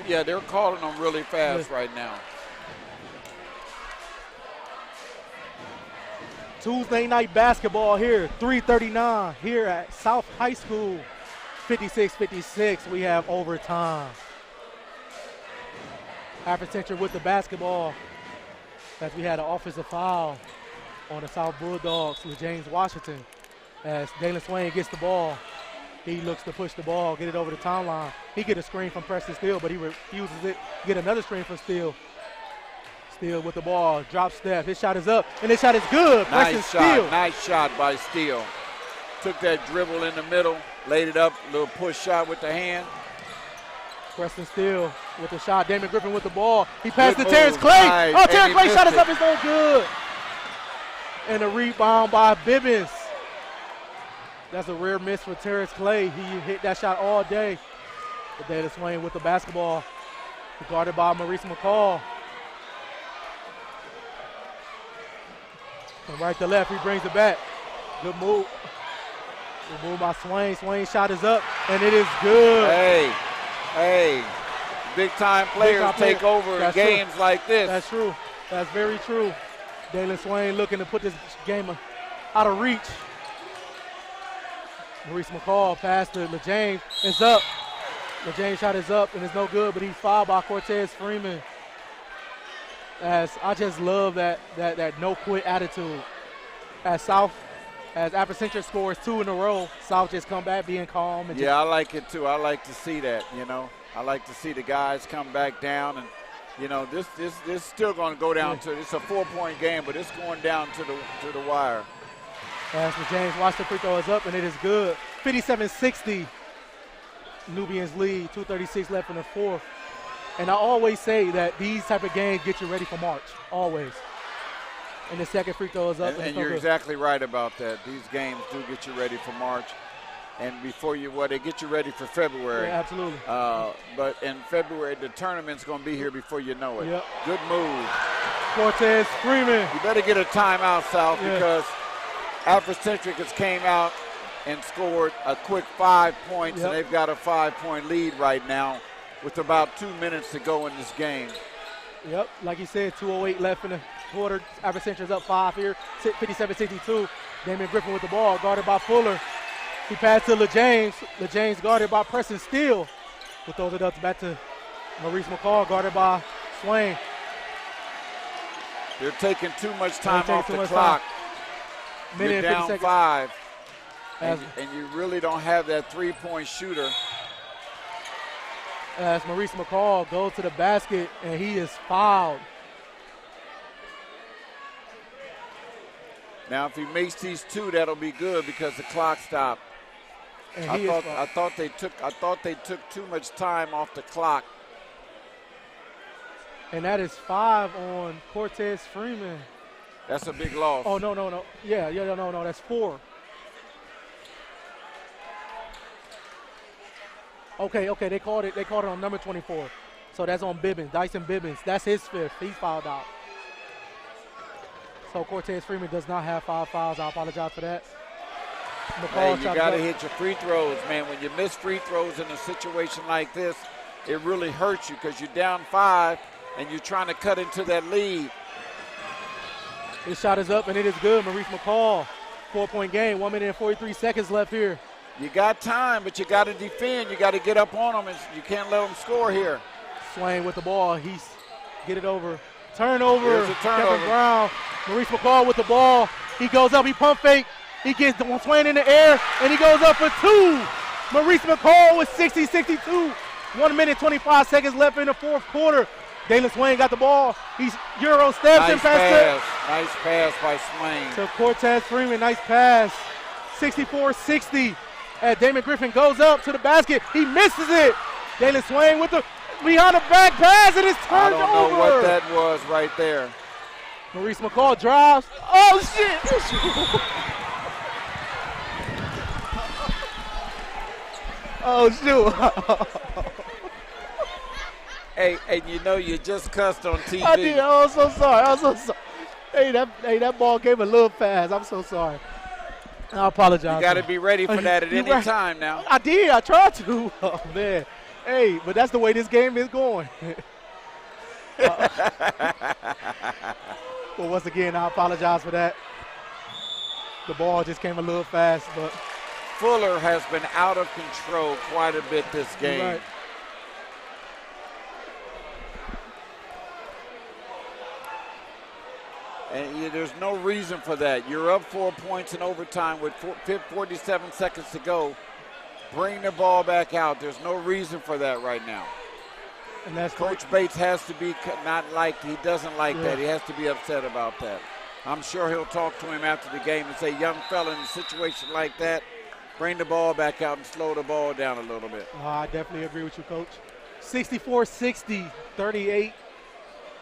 Yeah, they're calling them really fast right now. Tuesday night basketball here, 3:39 here at South High School. 56-56, we have overtime. Africentric with the basketball as we had an offensive foul on the South Bulldogs, James Washington. As Dalen Swain gets the ball, he looks to push the ball, get it over the timeline. He get a screen from Preston Steele, but he refuses it. Get another screen from Steele. Steele with the ball, drop step. His shot is up, and his shot is good. Nice shot by Steele. Took that dribble in the middle, laid it up, little push shot with the hand. Preston Steele with the shot. Damon Griffin with the ball. He passed to Terrence Clay. Nice. Terrence Clay shot is up. It's no good. And a rebound by Bibbins. That's a rare miss for Terrence Clay. He hit that shot all day. But Dalen Swain with the basketball. Guarded by Maurice McCall. From right to left, he brings it back. Good move. Good move by Swain. Swain's shot is up, and it is good. Hey, big-time players take over in games like this. That's true. That's very true. Dalen Swain looking to put this game out of reach. Maurice McCall pass to LeJames. It's up. LeJames' shot is up, and it's no good, but he's fouled by Cortez Freeman. As I just love that no-quit attitude. As Africentric scores 2 in a row, South just come back being calm. And I like it too. I like to see that, I like to see the guys come back down. And, this is still going to go down to – it's a 4-point game, but it's going down to the wire. As James Washington free throw is up, and it is good. 57-60, Nubians lead, 2:36 left in the fourth. And I always say that these type of games get you ready for March, always. And the second free throw is up. And you're exactly right about that. These games do get you ready for March. And they get you ready for February. Yeah, absolutely. But in February, the tournament's going to be here before you know it. Yep. Good move. Cortez Freeman. You better get a timeout, South, because Africentric has came out and scored a quick 5 points, and they've got a 5-point lead right now with about 2 minutes to go in this game. Yep, like you said, 2:08 left in the quarter. Africentric's up 5 here, 57-62. Damon Griffin with the ball, guarded by Fuller. He passed to LeJames. LeJames guarded by Preston Steele. But throws it up back to Maurice McCall, guarded by Swain. They're taking too much time off the clock. You're down 5. And you really don't have that three-point shooter. As Maurice McCall goes to the basket, and he is fouled. Now, if he makes these 2, that'll be good because the clock stopped. And I thought they took too much time off the clock. And that is 5 on Cortez Freeman. That's a big loss. Oh, no. Yeah, no, that's 4. Okay, they called it on number 24. So that's on Bibbins, Dyson Bibbins. That's his 5th. He's fouled out. So Cortez Freeman does not have 5 fouls. I apologize for that. Hey, you got to hit your free throws, man. When you miss free throws in a situation like this, it really hurts you because you're down 5 and you're trying to cut into that lead. His shot is up, and it is good. Maurice McCall, 4-point game, 1 minute and 43 seconds left here. You got time, but you got to defend. You got to get up on them, and you can't let them score here. Swain with the ball. He's get it over. Turnover. Here's a turnover. Kevin Brown. Maurice McCall with the ball. He goes up. He pump fake. He gets Swain in the air, and he goes up for 2. Maurice McCall with 60-62. 1 minute, 25 seconds left in the fourth quarter. Dalen Swain got the ball. He's Euro steps and passes. Nice pass by Swain. To Cortez Freeman. Nice pass. 64-60. As Damon Griffin goes up to the basket. He misses it. Dalen Swain with the behind the back pass, and it's turned over. I don't know what that was right there. Maurice McCall drives. Oh, shit. Oh, shoot. Hey, you know you just cussed on TV. I did. Oh, I'm so sorry. Hey, that ball came a little fast. I'm so sorry. I apologize. You got to be ready for that at any time now. I did. I tried to. Oh, man. Hey, but that's the way this game is going. Well, once again, I apologize for that. The ball just came a little fast, but Fuller has been out of control quite a bit this game. Right. And there's no reason for that. You're up 4 points in overtime with 47 seconds to go. Bring the ball back out. There's no reason for that right now. And that's Coach Bates has to be he doesn't like that. He has to be upset about that. I'm sure he'll talk to him after the game and say, young fella, in a situation like that, bring the ball back out and slow the ball down a little bit. I definitely agree with you, Coach. 64-60, 38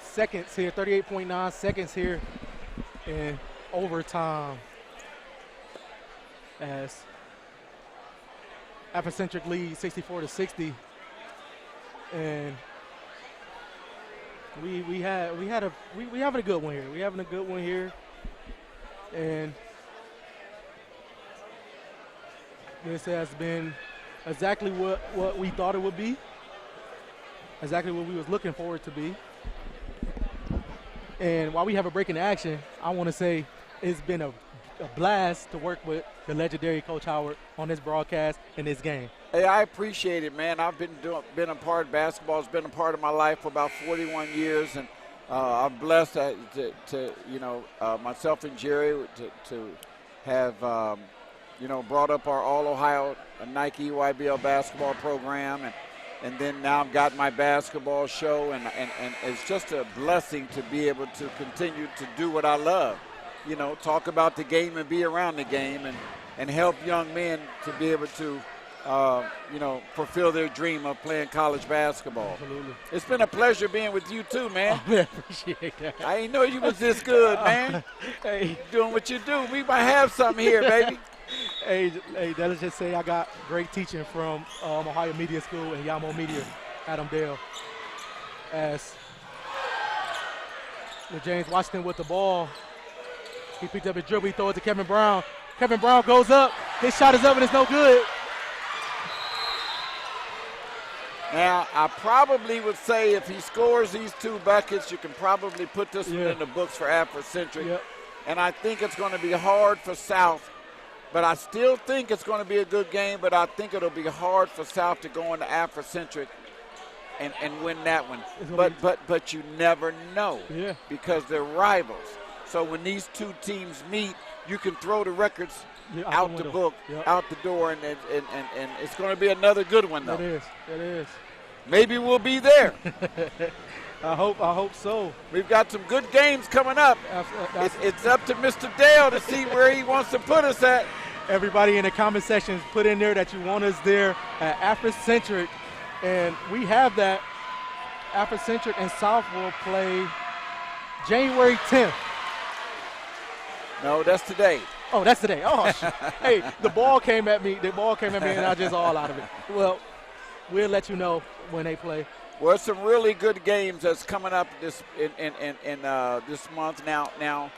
seconds here, 38.9 seconds here in overtime as Africentric lead 64-60, and we having a good one here. We having a good one here, and this has been exactly what we thought it would be, exactly what we was looking for it to be. And while we have a break in action, I want to say it's been a blast to work with the legendary Coach Howard on this broadcast and this game. Hey, I appreciate it, man. I've been a part of basketball. It's been a part of my life for about 41 years, and I'm blessed to myself and Jerry to have brought up our All-Ohio Nike YBL basketball program, and then now I've got my basketball show, and it's just a blessing to be able to continue to do what I love. Talk about the game and be around the game and help young men to be able to, fulfill their dream of playing college basketball. Absolutely. It's been a pleasure being with you too, man. I appreciate that. I didn't know you was this good, man. Hey, doing what you do. We might have something here, baby. Hey, let's just say I got great teaching from Ohio Media School and Yamo Media, Adam Dale. As with James Washington with the ball, he picked up his dribble, he throws it to Kevin Brown. Kevin Brown goes up, his shot is up and it's no good. Now, I probably would say if he scores these 2 buckets, you can probably put this one in the books for Africentric. Yep. And I think it's going to be hard for South. But I still think it's going to be a good game, but I think it'll be hard for South to go into Africentric and win that one. But you never know because they're rivals. So when these 2 teams meet, you can throw the records out the book, out the door, and it's going to be another good one, though. It is. Maybe we'll be there. I hope so. We've got some good games coming up. It's up to Mr. Dale to see where he wants to put us at. Everybody in the comment sections put in there that you want us there at Africentric, and we have that. Africentric and South will play January 10th. No, that's today. Oh, that's today. Oh, hey, the ball came at me. The ball came at me, and I just all out of it. Well, we'll let you know when they play. Well, some really good games that's coming up this this month. Now,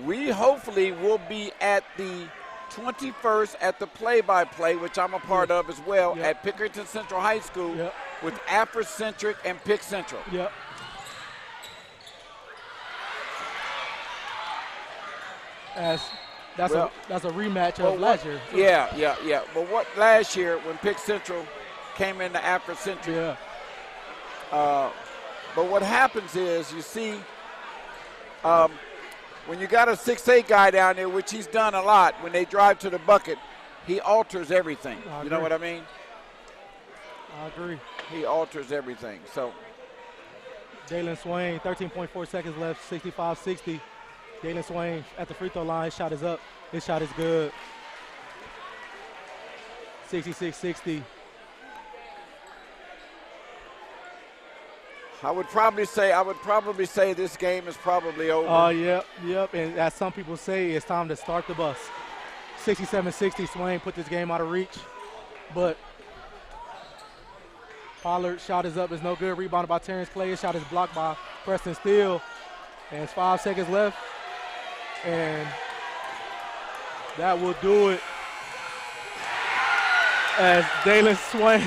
we hopefully will be at the 21st at the play-by-play, which I'm a part of as well, at Pickerington Central High School with Africentric and Pick Central. Yep. That's a rematch of last year. Yeah. But what last year when Pick Central came into Africentric? But what happens is you see when you got a 6'8" guy down there, which he's done a lot, when they drive to the bucket, he alters everything. You know what I mean? I agree. He alters everything. So Jalen Swain, 13.4 seconds left, 65-60. Jalen Swain at the free throw line. His shot is up. His shot is good. 66-60. I would probably say this game is probably over. Yep. And as some people say, it's time to start the bus. 67-60. Swain put this game out of reach, but Pollard's shot is up. It's no good. Rebounded by Terrence Clay. His shot is blocked by Preston Steele. And it's 5 seconds left. And that will do it as Jalen Swain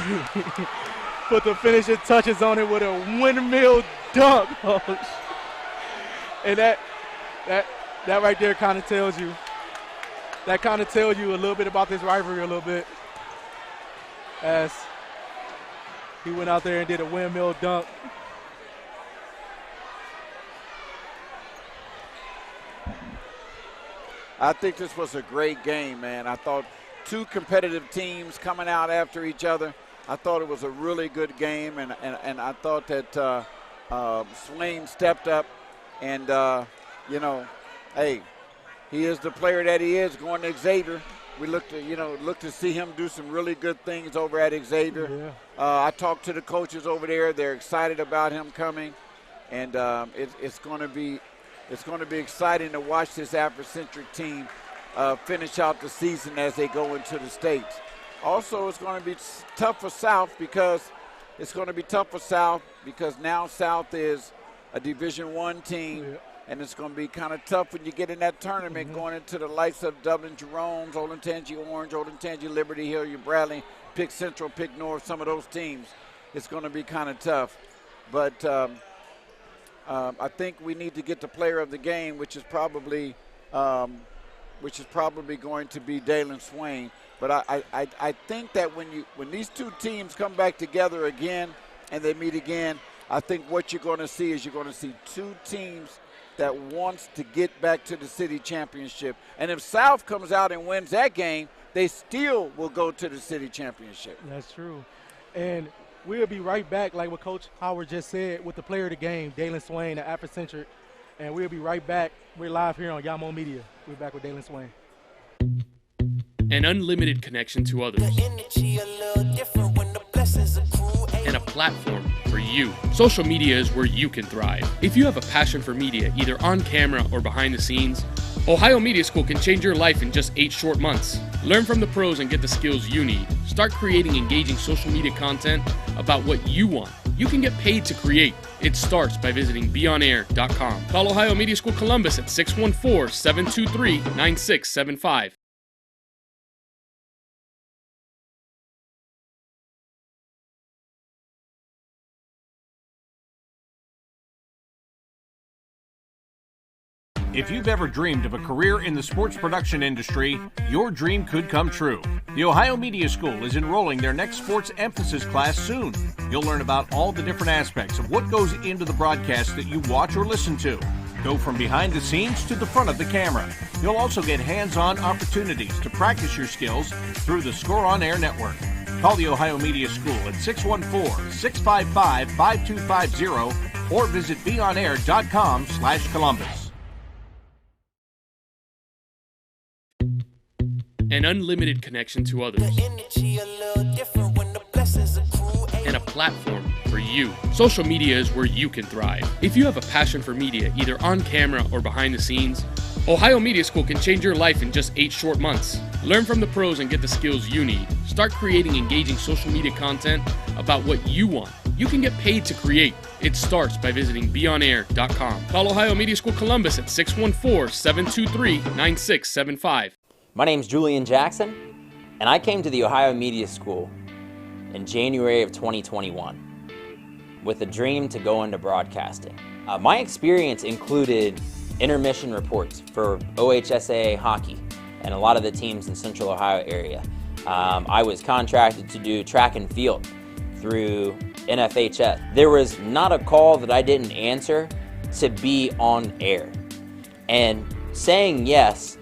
put the finishing touches on it with a windmill dunk. And that right there kind of tells you. That kind of tells you a little bit about this rivalry a little bit. As he went out there and did a windmill dunk. I think this was a great game, man. I thought two competitive teams coming out after each other. I thought it was a really good game, and I thought that Swain stepped up, and hey, he is the player that he is going to Xavier. We look to see him do some really good things over at Xavier. I talked to the coaches over there. They're excited about him coming, and it's going to be exciting to watch this Africentric team finish out the season as they go into the States. Also, it's going to be tough for South because now South is a Division I team, and it's going to be kind of tough when you get in that tournament going into the likes of Dublin Jerome's, Olentangy Orange, Olentangy Liberty Hill, your Bradley, Pick Central, Pick North, some of those teams. It's going to be kind of tough. But I think we need to get the player of the game, which is probably going to be Jalen Swain. But I think that when these two teams come back together again and they meet again, I think what you're going to see is two teams that wants to get back to the city championship. And if South comes out and wins that game, they still will go to the city championship. That's true. And we'll be right back, like what Coach Howard just said, with the player of the game, Jalen Swain at Africentric. And we'll be right back. We're live here on Yamo Media. We're back with Jalen Swain. An unlimited connection to others, and a platform for you. Social media is where you can thrive. If you have a passion for media, either on camera or behind the scenes, Ohio Media School can change your life in just 8 short months. Learn from the pros and get the skills you need. Start creating engaging social media content about what you want. You can get paid to create. It starts by visiting beonair.com. Call Ohio Media School Columbus at 614-723-9675. If you've ever dreamed of a career in the sports production industry, your dream could come true. The Ohio Media School is enrolling their next sports emphasis class soon. You'll learn about all the different aspects of what goes into the broadcast that you watch or listen to. Go from behind the scenes to the front of the camera. You'll also get hands-on opportunities to practice your skills through the Score On Air network. Call the Ohio Media School at 614-655-5250 or visit beonair.com/Columbus. an unlimited connection to others, and a platform for you. Social media is where you can thrive. If you have a passion for media, either on camera or behind the scenes, Ohio Media School can change your life in just 8 short months. Learn from the pros and get the skills you need. Start creating engaging social media content about what you want. You can get paid to create. It starts by visiting beonair.com. Call Ohio Media School Columbus at 614-723-9675. My name's Julian Jackson, and I came to the Ohio Media School in January of 2021 with a dream to go into broadcasting. My experience included intermission reports for OHSAA hockey and a lot of the teams in Central Ohio area. I was contracted to do track and field through NFHS. There was not a call that I didn't answer to be on air. And saying yes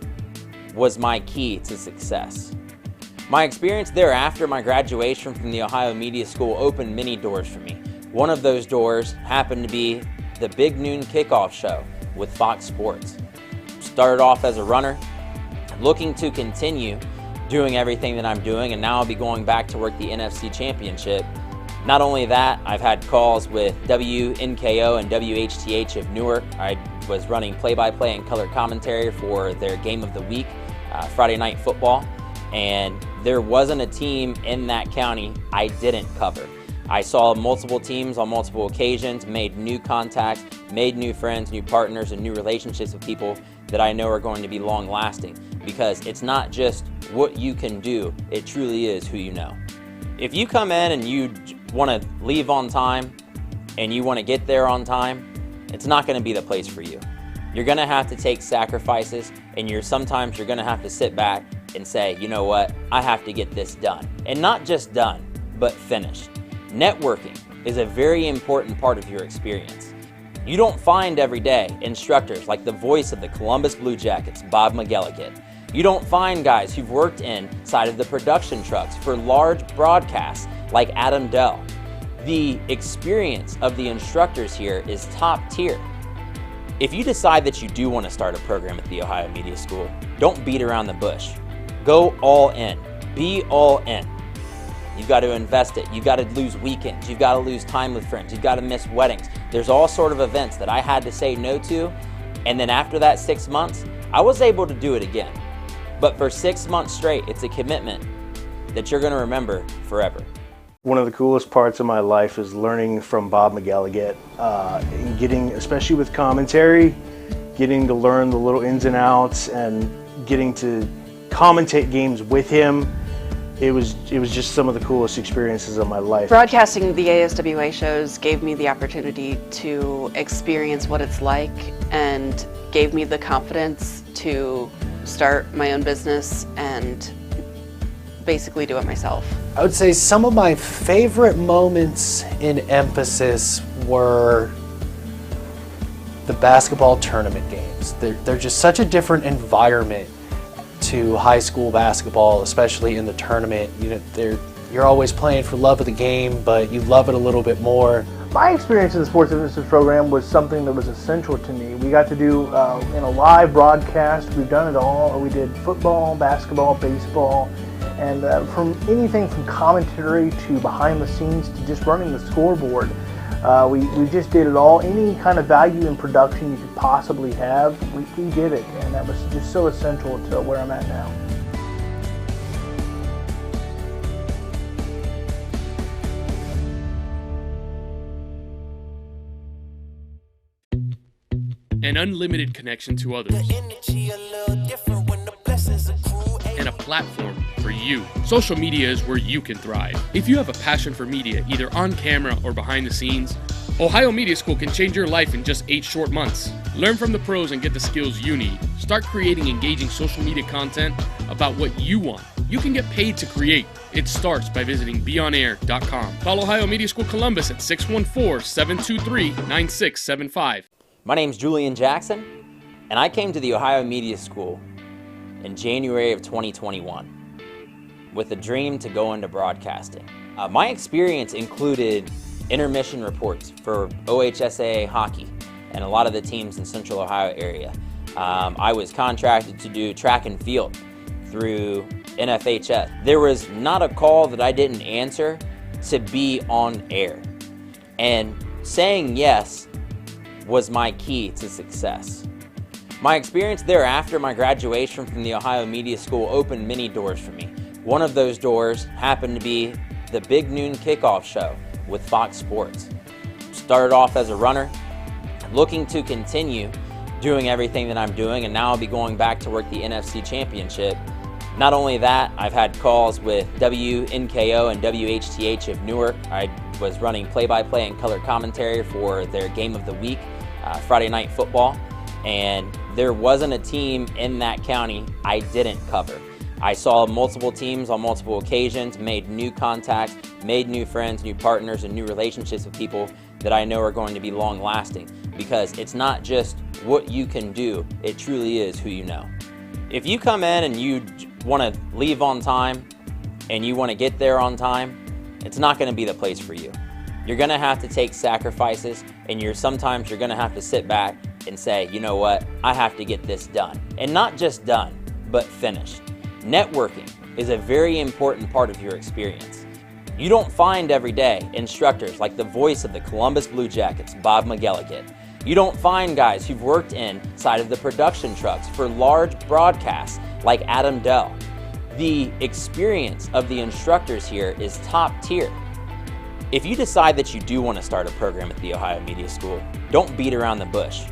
was my key to success. My experience there after my graduation from the Ohio Media School opened many doors for me. One of those doors happened to be the Big Noon Kickoff Show with Fox Sports. Started off as a runner, looking to continue doing everything that I'm doing, and now I'll be going back to work the NFC Championship. Not only that, I've had calls with WNKO and WHTH of Newark. I was running play-by-play and color commentary for their game of the week, Friday Night Football, and there wasn't a team in that county I didn't cover. I saw multiple teams on multiple occasions, made new contacts, made new friends, new partners, and new relationships with people that I know are going to be long-lasting, because it's not just what you can do, it truly is who you know. If you come in and you want to leave on time and you want to get there on time, it's not going to be the place for you. You're going to have to take sacrifices, and sometimes you're going to have to sit back and say, you know what, I have to get this done. And not just done, but finished. Networking is a very important part of your experience. You don't find every day instructors like the voice of the Columbus Blue Jackets, Bob McElligott. You don't find guys who've worked inside of the production trucks for large broadcasts like Adam Dell. The experience of the instructors here is top tier. If you decide that you do want to start a program at the Ohio Media School, don't beat around the bush. Go all in. Be all in. You've got to invest it. You've got to lose weekends. You've got to lose time with friends. You've got to miss weddings. There's all sort of events that I had to say no to, and then after that 6 months, I was able to do it again. But for 6 months straight, it's a commitment that you're going to remember forever. One of the coolest parts of my life is learning from Bob McElligott, and getting, especially with commentary, getting to learn the little ins and outs and getting to commentate games with him. It was just some of the coolest experiences of my life. Broadcasting the ASWA shows gave me the opportunity to experience what it's like and gave me the confidence to start my own business and basically do it myself. I would say some of my favorite moments in Emphasis were the basketball tournament games. They're just such a different environment to high school basketball, especially in the tournament. You know, you're always playing for love of the game, but you love it a little bit more. My experience in the Sports Emphasis program was something that was essential to me. We got to do in a live broadcast. We've done it all. We did football, basketball, baseball, and from anything from commentary to behind the scenes to just running the scoreboard. We just did it all. Any kind of value in production you could possibly have, we did it, and that was just so essential to where I'm at now. An unlimited connection to others, and a platform for you. Social media is where you can thrive. If you have a passion for media, either on camera or behind the scenes, Ohio Media School can change your life in just 8 short months. Learn from the pros and get the skills you need. Start creating engaging social media content about what you want. You can get paid to create. It starts by visiting beonair.com. Call Ohio Media School Columbus at 614-723-9675. My name's Julian Jackson, and I came to the Ohio Media School in January of 2021 with a dream to go into broadcasting. My experience included intermission reports for OHSAA hockey and a lot of the teams in Central Ohio area. I was contracted to do track and field through NFHS. There was not a call that I didn't answer to be on air. And saying yes was my key to success. My experience there after my graduation from the Ohio Media School opened many doors for me. One of those doors happened to be the Big Noon Kickoff Show with Fox Sports. Started off as a runner, looking to continue doing everything that I'm doing, and now I'll be going back to work the NFC Championship. Not only that, I've had calls with WNKO and WHTH of Newark. I was running play-by-play and color commentary for their game of the week, Friday Night Football, and there wasn't a team in that county I didn't cover. I saw multiple teams on multiple occasions, made new contacts, made new friends, new partners, and new relationships with people that I know are going to be long-lasting, because it's not just what you can do, it truly is who you know. If you come in and you want to leave on time and you want to get there on time, it's not going to be the place for you. You're going to have to take sacrifices, and sometimes you're going to have to sit back and say, you know what, I have to get this done. And not just done, but finished. Networking is a very important part of your experience. You don't find every day instructors like the voice of the Columbus Blue Jackets, Bob McElligott. You don't find guys who've worked inside of the production trucks for large broadcasts like Adam Dell. The experience of the instructors here is top tier. If you decide that you do want to start a program at the Ohio Media School, don't beat around the bush.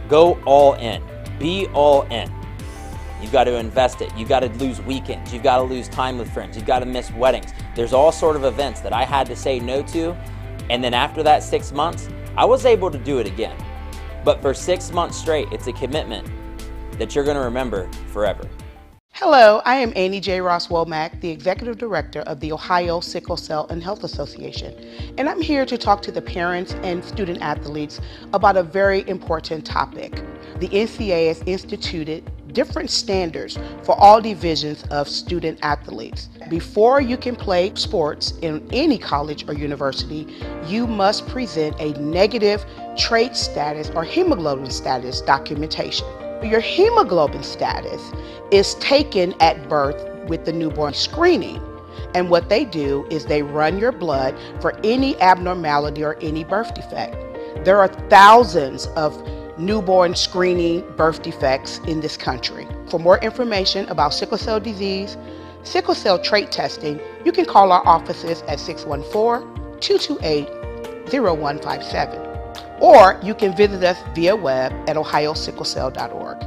Go all in. Be all in. You've got to invest it. You've got to lose weekends. You've got to lose time with friends. You've got to miss weddings. There's all sort of events that I had to say no to, and then after that 6 months, I was able to do it again. But for 6 months straight, it's a commitment that you're going to remember forever. Hello, I am Annie J. Ross Womack, the Executive Director of the Ohio Sickle Cell and Health Association, and I'm here to talk to the parents and student athletes about a very important topic. The NCAA has instituted different standards for all divisions of student athletes. Before you can play sports in any college or university, you must present a negative trait status or hemoglobin status documentation. Your hemoglobin status is taken at birth with the newborn screening. And what they do is they run your blood for any abnormality or any birth defect. There are thousands of newborn screening birth defects in this country. For more information about sickle cell disease, sickle cell trait testing, you can call our offices at 614-228-0157. Or you can visit us via web at ohiosicklecell.org.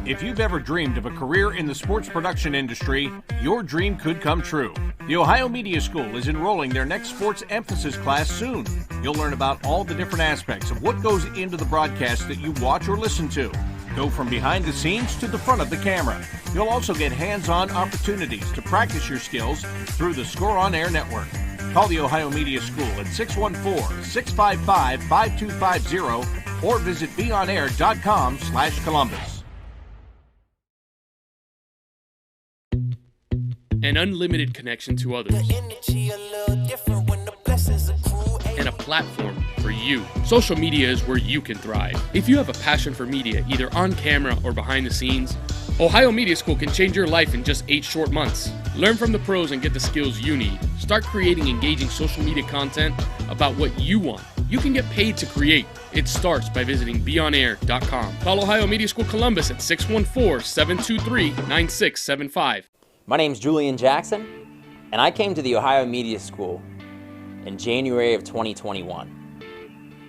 If you've ever dreamed of a career in the sports production industry, your dream could come true. The Ohio Media School is enrolling their next sports emphasis class soon. You'll learn about all the different aspects of what goes into the broadcast that you watch or listen to. Go from behind the scenes to the front of the camera. You'll also get hands-on opportunities to practice your skills through the Score On Air network. Call the Ohio Media School at 614-655-5250 or visit beonair.com/Columbus. An unlimited connection to others, and a platform for you. Social media is where you can thrive. If you have a passion for media, either on camera or behind the scenes, Ohio Media School can change your life in just 8 short months. Learn from the pros and get the skills you need. Start creating engaging social media content about what you want. You can get paid to create. It starts by visiting beonair.com. Call Ohio Media School Columbus at 614-723-9675. My name's Julian Jackson, and I came to the Ohio Media School in January of 2021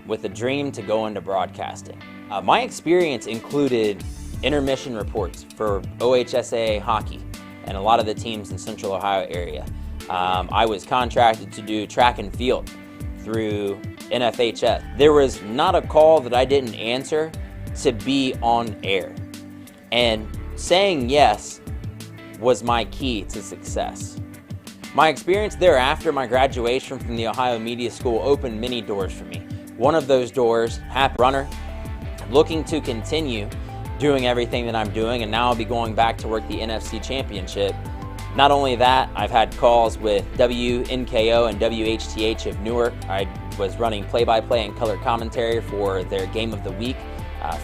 with a dream to go into broadcasting. My experience included intermission reports for OHSAA hockey and a lot of the teams in Central Ohio area. I was contracted to do track and field through NFHS. There was not a call that I didn't answer to be on air. And saying yes was my key to success. My experience there after my graduation from the Ohio Media School opened many doors for me. One of those doors, happy runner, looking to continue doing everything that I'm doing, and now I'll be going back to work the NFC Championship. Not only that, I've had calls with WNKO and WHTH of Newark. I was running play-by-play and color commentary for their game of the week,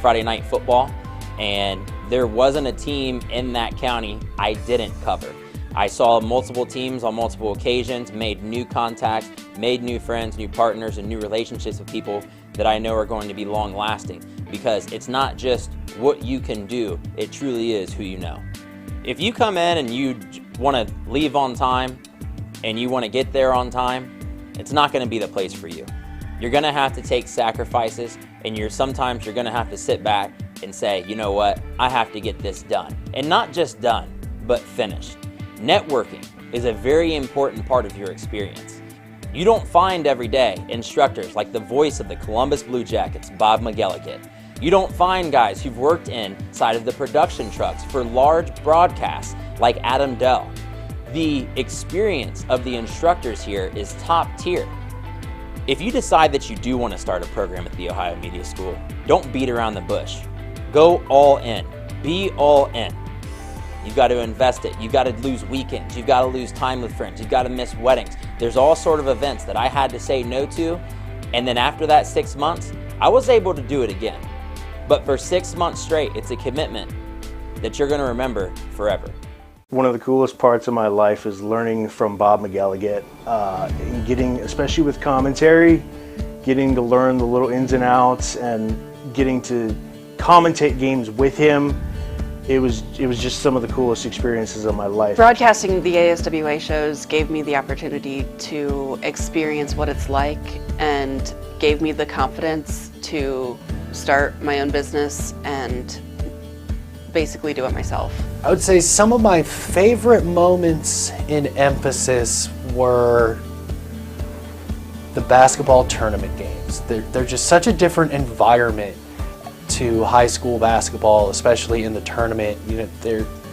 Friday Night Football, and There wasn't a team in that county I didn't cover. I saw multiple teams on multiple occasions, made new contacts, made new friends, new partners, and new relationships with people that I know are going to be long lasting, because it's not just what you can do, it truly is who you know. If you come in and you want to leave on time and you want to get there on time, it's not going to be the place for you. You're going to have to take sacrifices, and sometimes you're going to have to sit back and say, you know what, I have to get this done. And not just done, but finished. Networking is a very important part of your experience. You don't find every day instructors like the voice of the Columbus Blue Jackets, Bob McElligott. You don't find guys who've worked inside of the production trucks for large broadcasts like Adam Dell. The experience of the instructors here is top tier. If you decide that you do want to start a program at the Ohio Media School, don't beat around the bush. Go all in. Be all in. You've got to invest it. You've got to lose weekends. You've got to lose time with friends. You've got to miss weddings. There's all sort of events that I had to say no to, and then after that 6 months, I was able to do it again. But for 6 months straight, it's a commitment that you're going to remember forever. One of the coolest parts of my life is learning from Bob McElligott, especially with commentary, getting to learn the little ins and outs and getting to commentate games with him. It was just some of the coolest experiences of my life. Broadcasting the ASWA shows gave me the opportunity to experience what it's like and gave me the confidence to start my own business and basically do it myself. I would say some of my favorite moments in Emphasis were the basketball tournament games. They're just such a different environment to high school basketball, especially in the tournament.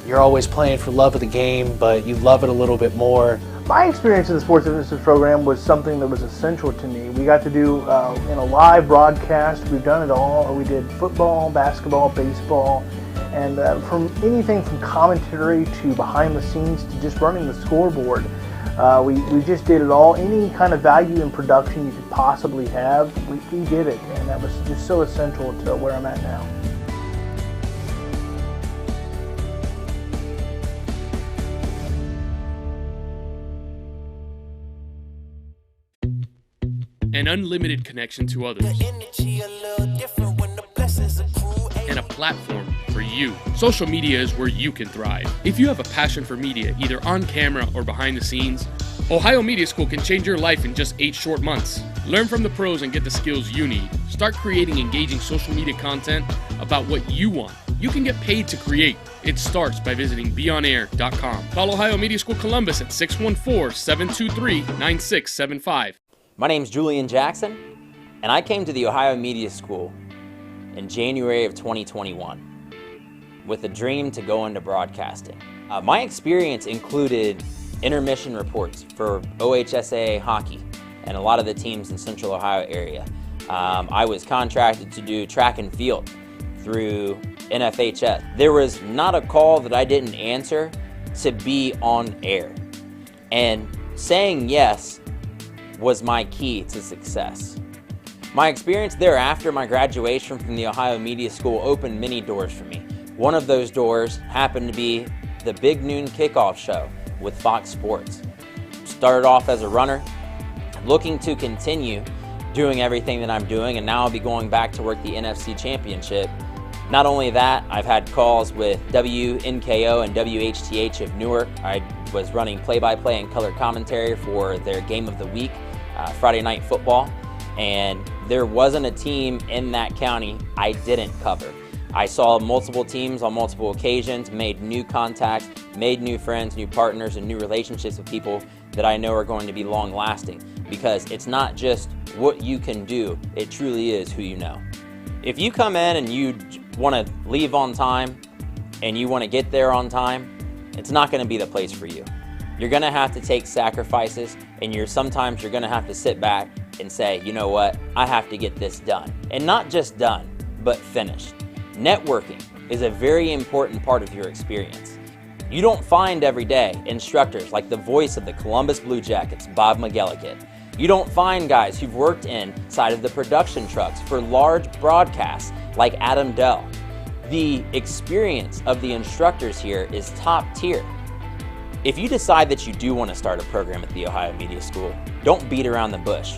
You're always playing for love of the game, but you love it a little bit more. My experience in the Sports Emphasis program was something that was essential to me. We got to do in a live broadcast. We've done it all. We did football, basketball, baseball, and from anything from commentary to behind the scenes to just running the scoreboard. We just did it all. Any kind of value in production you could possibly have, we did it, and that was just so essential to where I'm at now. An unlimited connection to others, and a platform for you. Social media is where you can thrive. If you have a passion for media, either on camera or behind the scenes, Ohio Media School can change your life in just 8 short months. Learn from the pros and get the skills you need. Start creating engaging social media content about what you want. You can get paid to create. It starts by visiting beonair.com. Call Ohio Media School Columbus at 614-723-9675. My name's Julian Jackson, and I came to the Ohio Media School in January of 2021 with a dream to go into broadcasting. My experience included intermission reports for OHSAA hockey and a lot of the teams in Central Ohio area. I was contracted to do track and field through NFHS. There was not a call that I didn't answer to be on air, and saying yes was my key to success. My experience there after my graduation from the Ohio Media School opened many doors for me. One of those doors happened to be the Big Noon Kickoff Show with Fox Sports. Started off as a runner, looking to continue doing everything that I'm doing, and now I'll be going back to work the NFC Championship. Not only that, I've had calls with WNKO and WHTH of Newark. I was running play-by-play and color commentary for their game of the week, Friday Night Football, and there wasn't a team in that county I didn't cover. I saw multiple teams on multiple occasions, made new contacts, made new friends, new partners, and new relationships with people that I know are going to be long-lasting, because it's not just what you can do, it truly is who you know. If you come in and you want to leave on time and you want to get there on time, it's not going to be the place for you. You're going to have to take sacrifices, and sometimes you're going to have to sit back and say, you know what, I have to get this done. And not just done, but finished. Networking is a very important part of your experience. You don't find every day instructors like the voice of the Columbus Blue Jackets, Bob McElligott. You don't find guys who've worked inside of the production trucks for large broadcasts like Adam Dell. The experience of the instructors here is top tier. If you decide that you do want to start a program at the Ohio Media School, don't beat around the bush.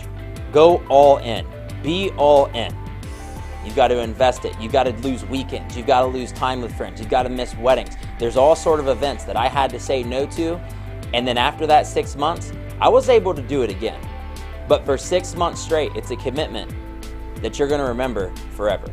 Go all in. Be all in. You've got to invest it. You've got to lose weekends. You've got to lose time with friends. You've got to miss weddings. There's all sort of events that I had to say no to, and then after that 6 months, I was able to do it again. But for 6 months straight, it's a commitment that you're going to remember forever.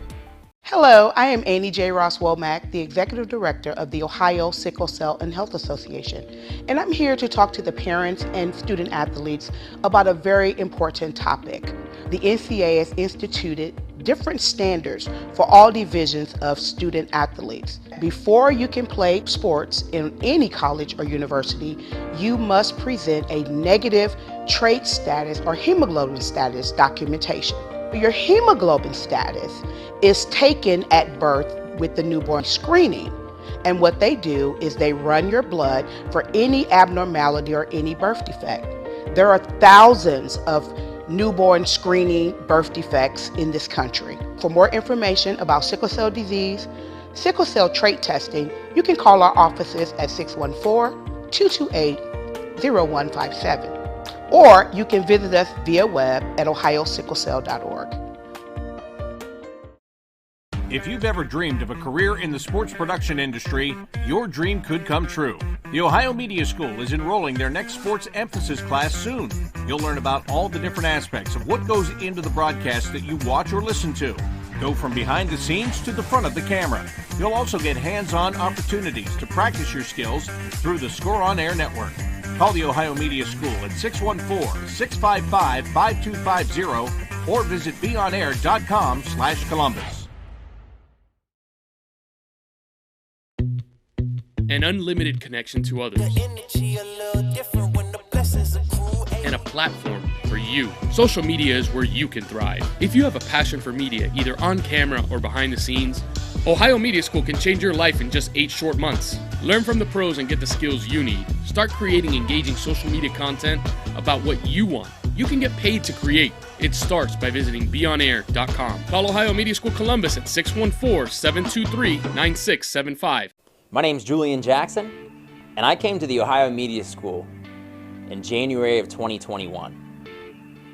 Hello, I am Annie J. Ross Womack, the Executive Director of the Ohio Sickle Cell and Health Association, and I'm here to talk to the parents and student athletes about a very important topic. The NCAA has instituted different standards for all divisions of student athletes. Before you can play sports in any college or university, you must present a negative trait status or hemoglobin status documentation. Your hemoglobin status is taken at birth with the newborn screening. And what they do is they run your blood for any abnormality or any birth defect. There are thousands of newborn screening birth defects in this country. For more information about sickle cell disease, sickle cell trait testing, you can call our offices at 614-228-0157. Or you can visit us via web at ohiosicklecell.org. If you've ever dreamed of a career in the sports production industry, your dream could come true. The Ohio Media School is enrolling their next sports emphasis class soon. You'll learn about all the different aspects of what goes into the broadcast that you watch or listen to. Go from behind the scenes to the front of the camera. You'll also get hands-on opportunities to practice your skills through the Score On Air network. Call the Ohio Media School at 614-655-5250 or visit beonair.com/Columbus. An unlimited connection to others, and a platform for you. Social media is where you can thrive. If you have a passion for media, either on camera or behind the scenes, Ohio Media School can change your life in just 8 short months. Learn from the pros and get the skills you need. Start creating engaging social media content about what you want. You can get paid to create. It starts by visiting beonair.com. Call Ohio Media School Columbus at 614-723-9675. My name's Julian Jackson, and I came to the Ohio Media School in January of 2021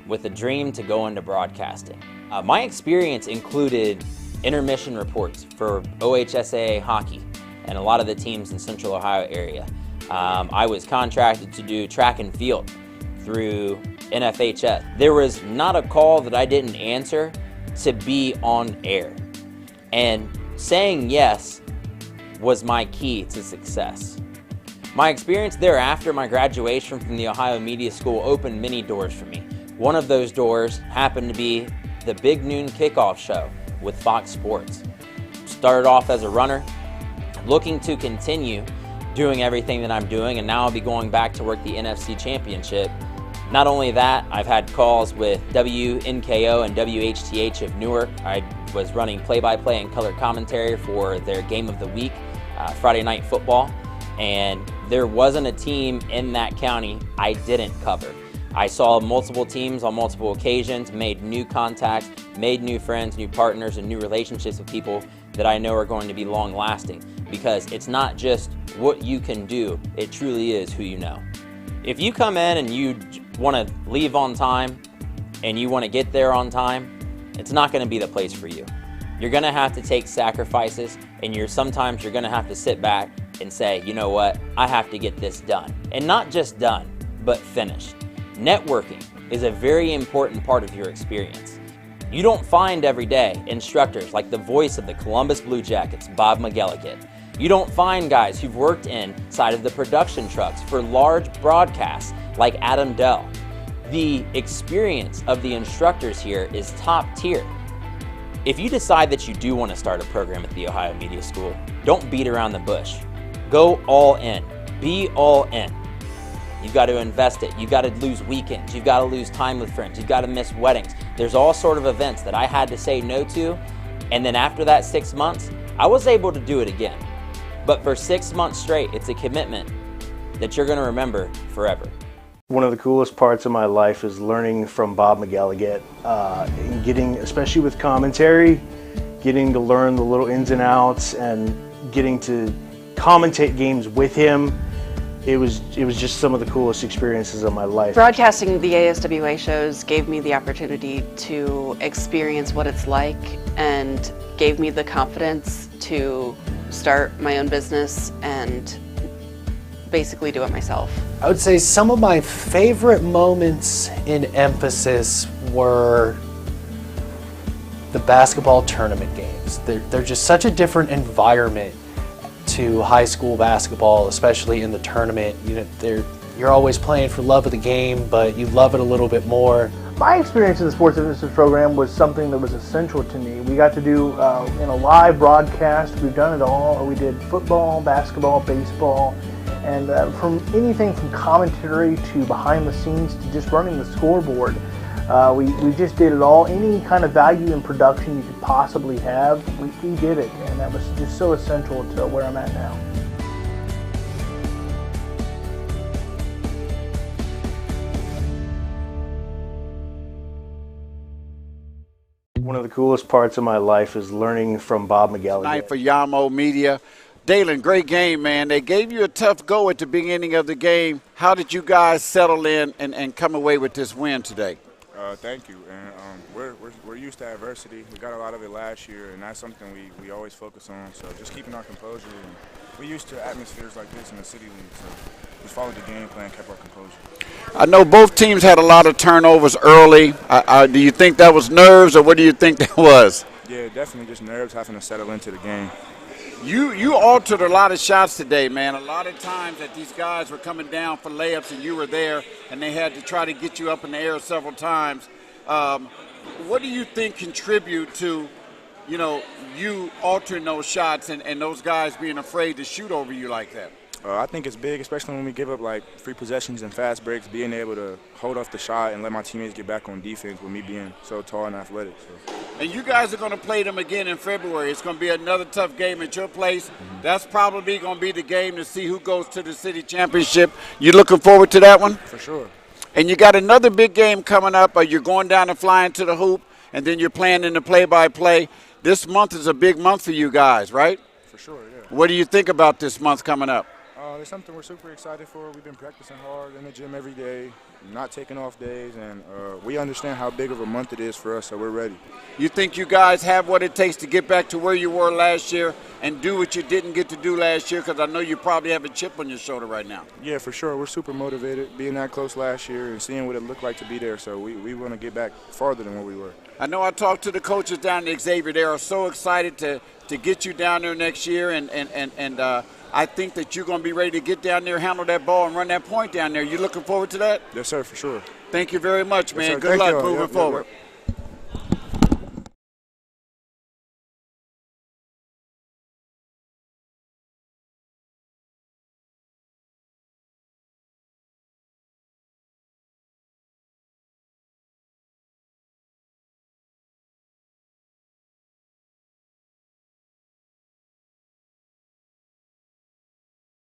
with a dream to go into broadcasting. My experience included intermission reports for OHSAA hockey and a lot of the teams in Central Ohio area. I was contracted to do track and field through NFHS. There was not a call that I didn't answer to be on air. And saying yes was my key to success. My experience thereafter my graduation from the Ohio Media School opened many doors for me. One of those doors happened to be the Big Noon Kickoff Show with Fox Sports. Started off as a runner, looking to continue doing everything that I'm doing, and now I'll be going back to work the NFC Championship. Not only that, I've had calls with WNKO and WHTH of Newark. I was running play-by-play and color commentary for their game of the week, Friday Night Football, and there wasn't a team in that county I didn't cover. I saw multiple teams on multiple occasions, made new contacts, made new friends, new partners, and new relationships with people that I know are going to be long-lasting, because it's not just what you can do, it truly is who you know. If you come in and you want to leave on time and you want to get there on time, it's not going to be the place for you. You're going to have to take sacrifices, and sometimes you're going to have to sit back and say, you know what, I have to get this done. And not just done, but finished. Networking is a very important part of your experience. You don't find every day instructors like the voice of the Columbus Blue Jackets, Bob McElligott. You don't find guys who've worked inside of the production trucks for large broadcasts like Adam Dell. The experience of the instructors here is top tier. If you decide that you do want to start a program at the Ohio Media School, don't beat around the bush. Go all in. Be all in. You've got to invest it. You've got to lose weekends. You've got to lose time with friends. You've got to miss weddings. There's all sort of events that I had to say no to, and then after that 6 months, I was able to do it again. But for 6 months straight, it's a commitment that you're going to remember forever. One of the coolest parts of my life is learning from Bob McElligott, especially with commentary, getting to learn the little ins and outs and getting to commentate games with him. It was just some of the coolest experiences of my life. Broadcasting the ASWA shows gave me the opportunity to experience what it's like and gave me the confidence to start my own business and basically do it myself. I would say some of my favorite moments in Emphasis were the basketball tournament games. They're just such a different environment to high school basketball, especially in the tournament. You know, you're always playing for love of the game, but you love it a little bit more. My experience in the Sports Emphasis program was something that was essential to me. We got to do in a live broadcast. We've done it all. We did football, basketball, baseball, and from anything from commentary to behind the scenes to just running the scoreboard. We just did it all. Any kind of value in production you could possibly have, we did it, and that was just so essential to where I'm at now. One of the coolest parts of my life is learning from Bob McGallagher. Tonight for Yamo Media. Dalen, great game, man. They gave you a tough go at the beginning of the game. How did you guys settle in and come away with this win today? Thank you. And we're used to adversity. We got a lot of it last year, and that's something we always focus on. So just keeping our composure. And we're used to atmospheres like this in the City League. So just followed the game plan, kept our composure. I know both teams had a lot of turnovers early. Do you think that was nerves, or what do you think that was? Yeah, definitely just nerves having to settle into the game. You altered a lot of shots today, man. A lot of times that these guys were coming down for layups and you were there, and they had to try to get you up in the air several times. What do you think contribute to, you altering those shots and those guys being afraid to shoot over you like that? I think it's big, especially when we give up like free possessions and fast breaks, being able to hold off the shot and let my teammates get back on defense with me being so tall and athletic. So. And you guys are going to play them again in February. It's going to be another tough game at your place. That's probably going to be the game to see who goes to the city championship. You looking forward to that one? For sure. And you got another big game coming up. You're going down and flying to the hoop, and then you're playing in the play-by-play. This month is a big month for you guys, right? For sure, yeah. What do you think about this month coming up? It's something we're super excited for. We've been practicing hard in the gym every day, not taking off days, and we understand how big of a month it is for us, so we're ready. You think you guys have what it takes to get back to where you were last year and do what you didn't get to do last year? Because I know you probably have a chip on your shoulder right now. Yeah, for sure. We're super motivated, being that close last year and seeing what it looked like to be there, so we want to get back farther than where we were. I know I talked to the coaches down at Xavier. They are so excited to get you down there next year, and I think that you're going to be ready to get down there, handle that ball, and run that point down there. You looking forward to that? Yes, sir, for sure. Thank you very much, man. Yes, Good luck moving Yep. forward.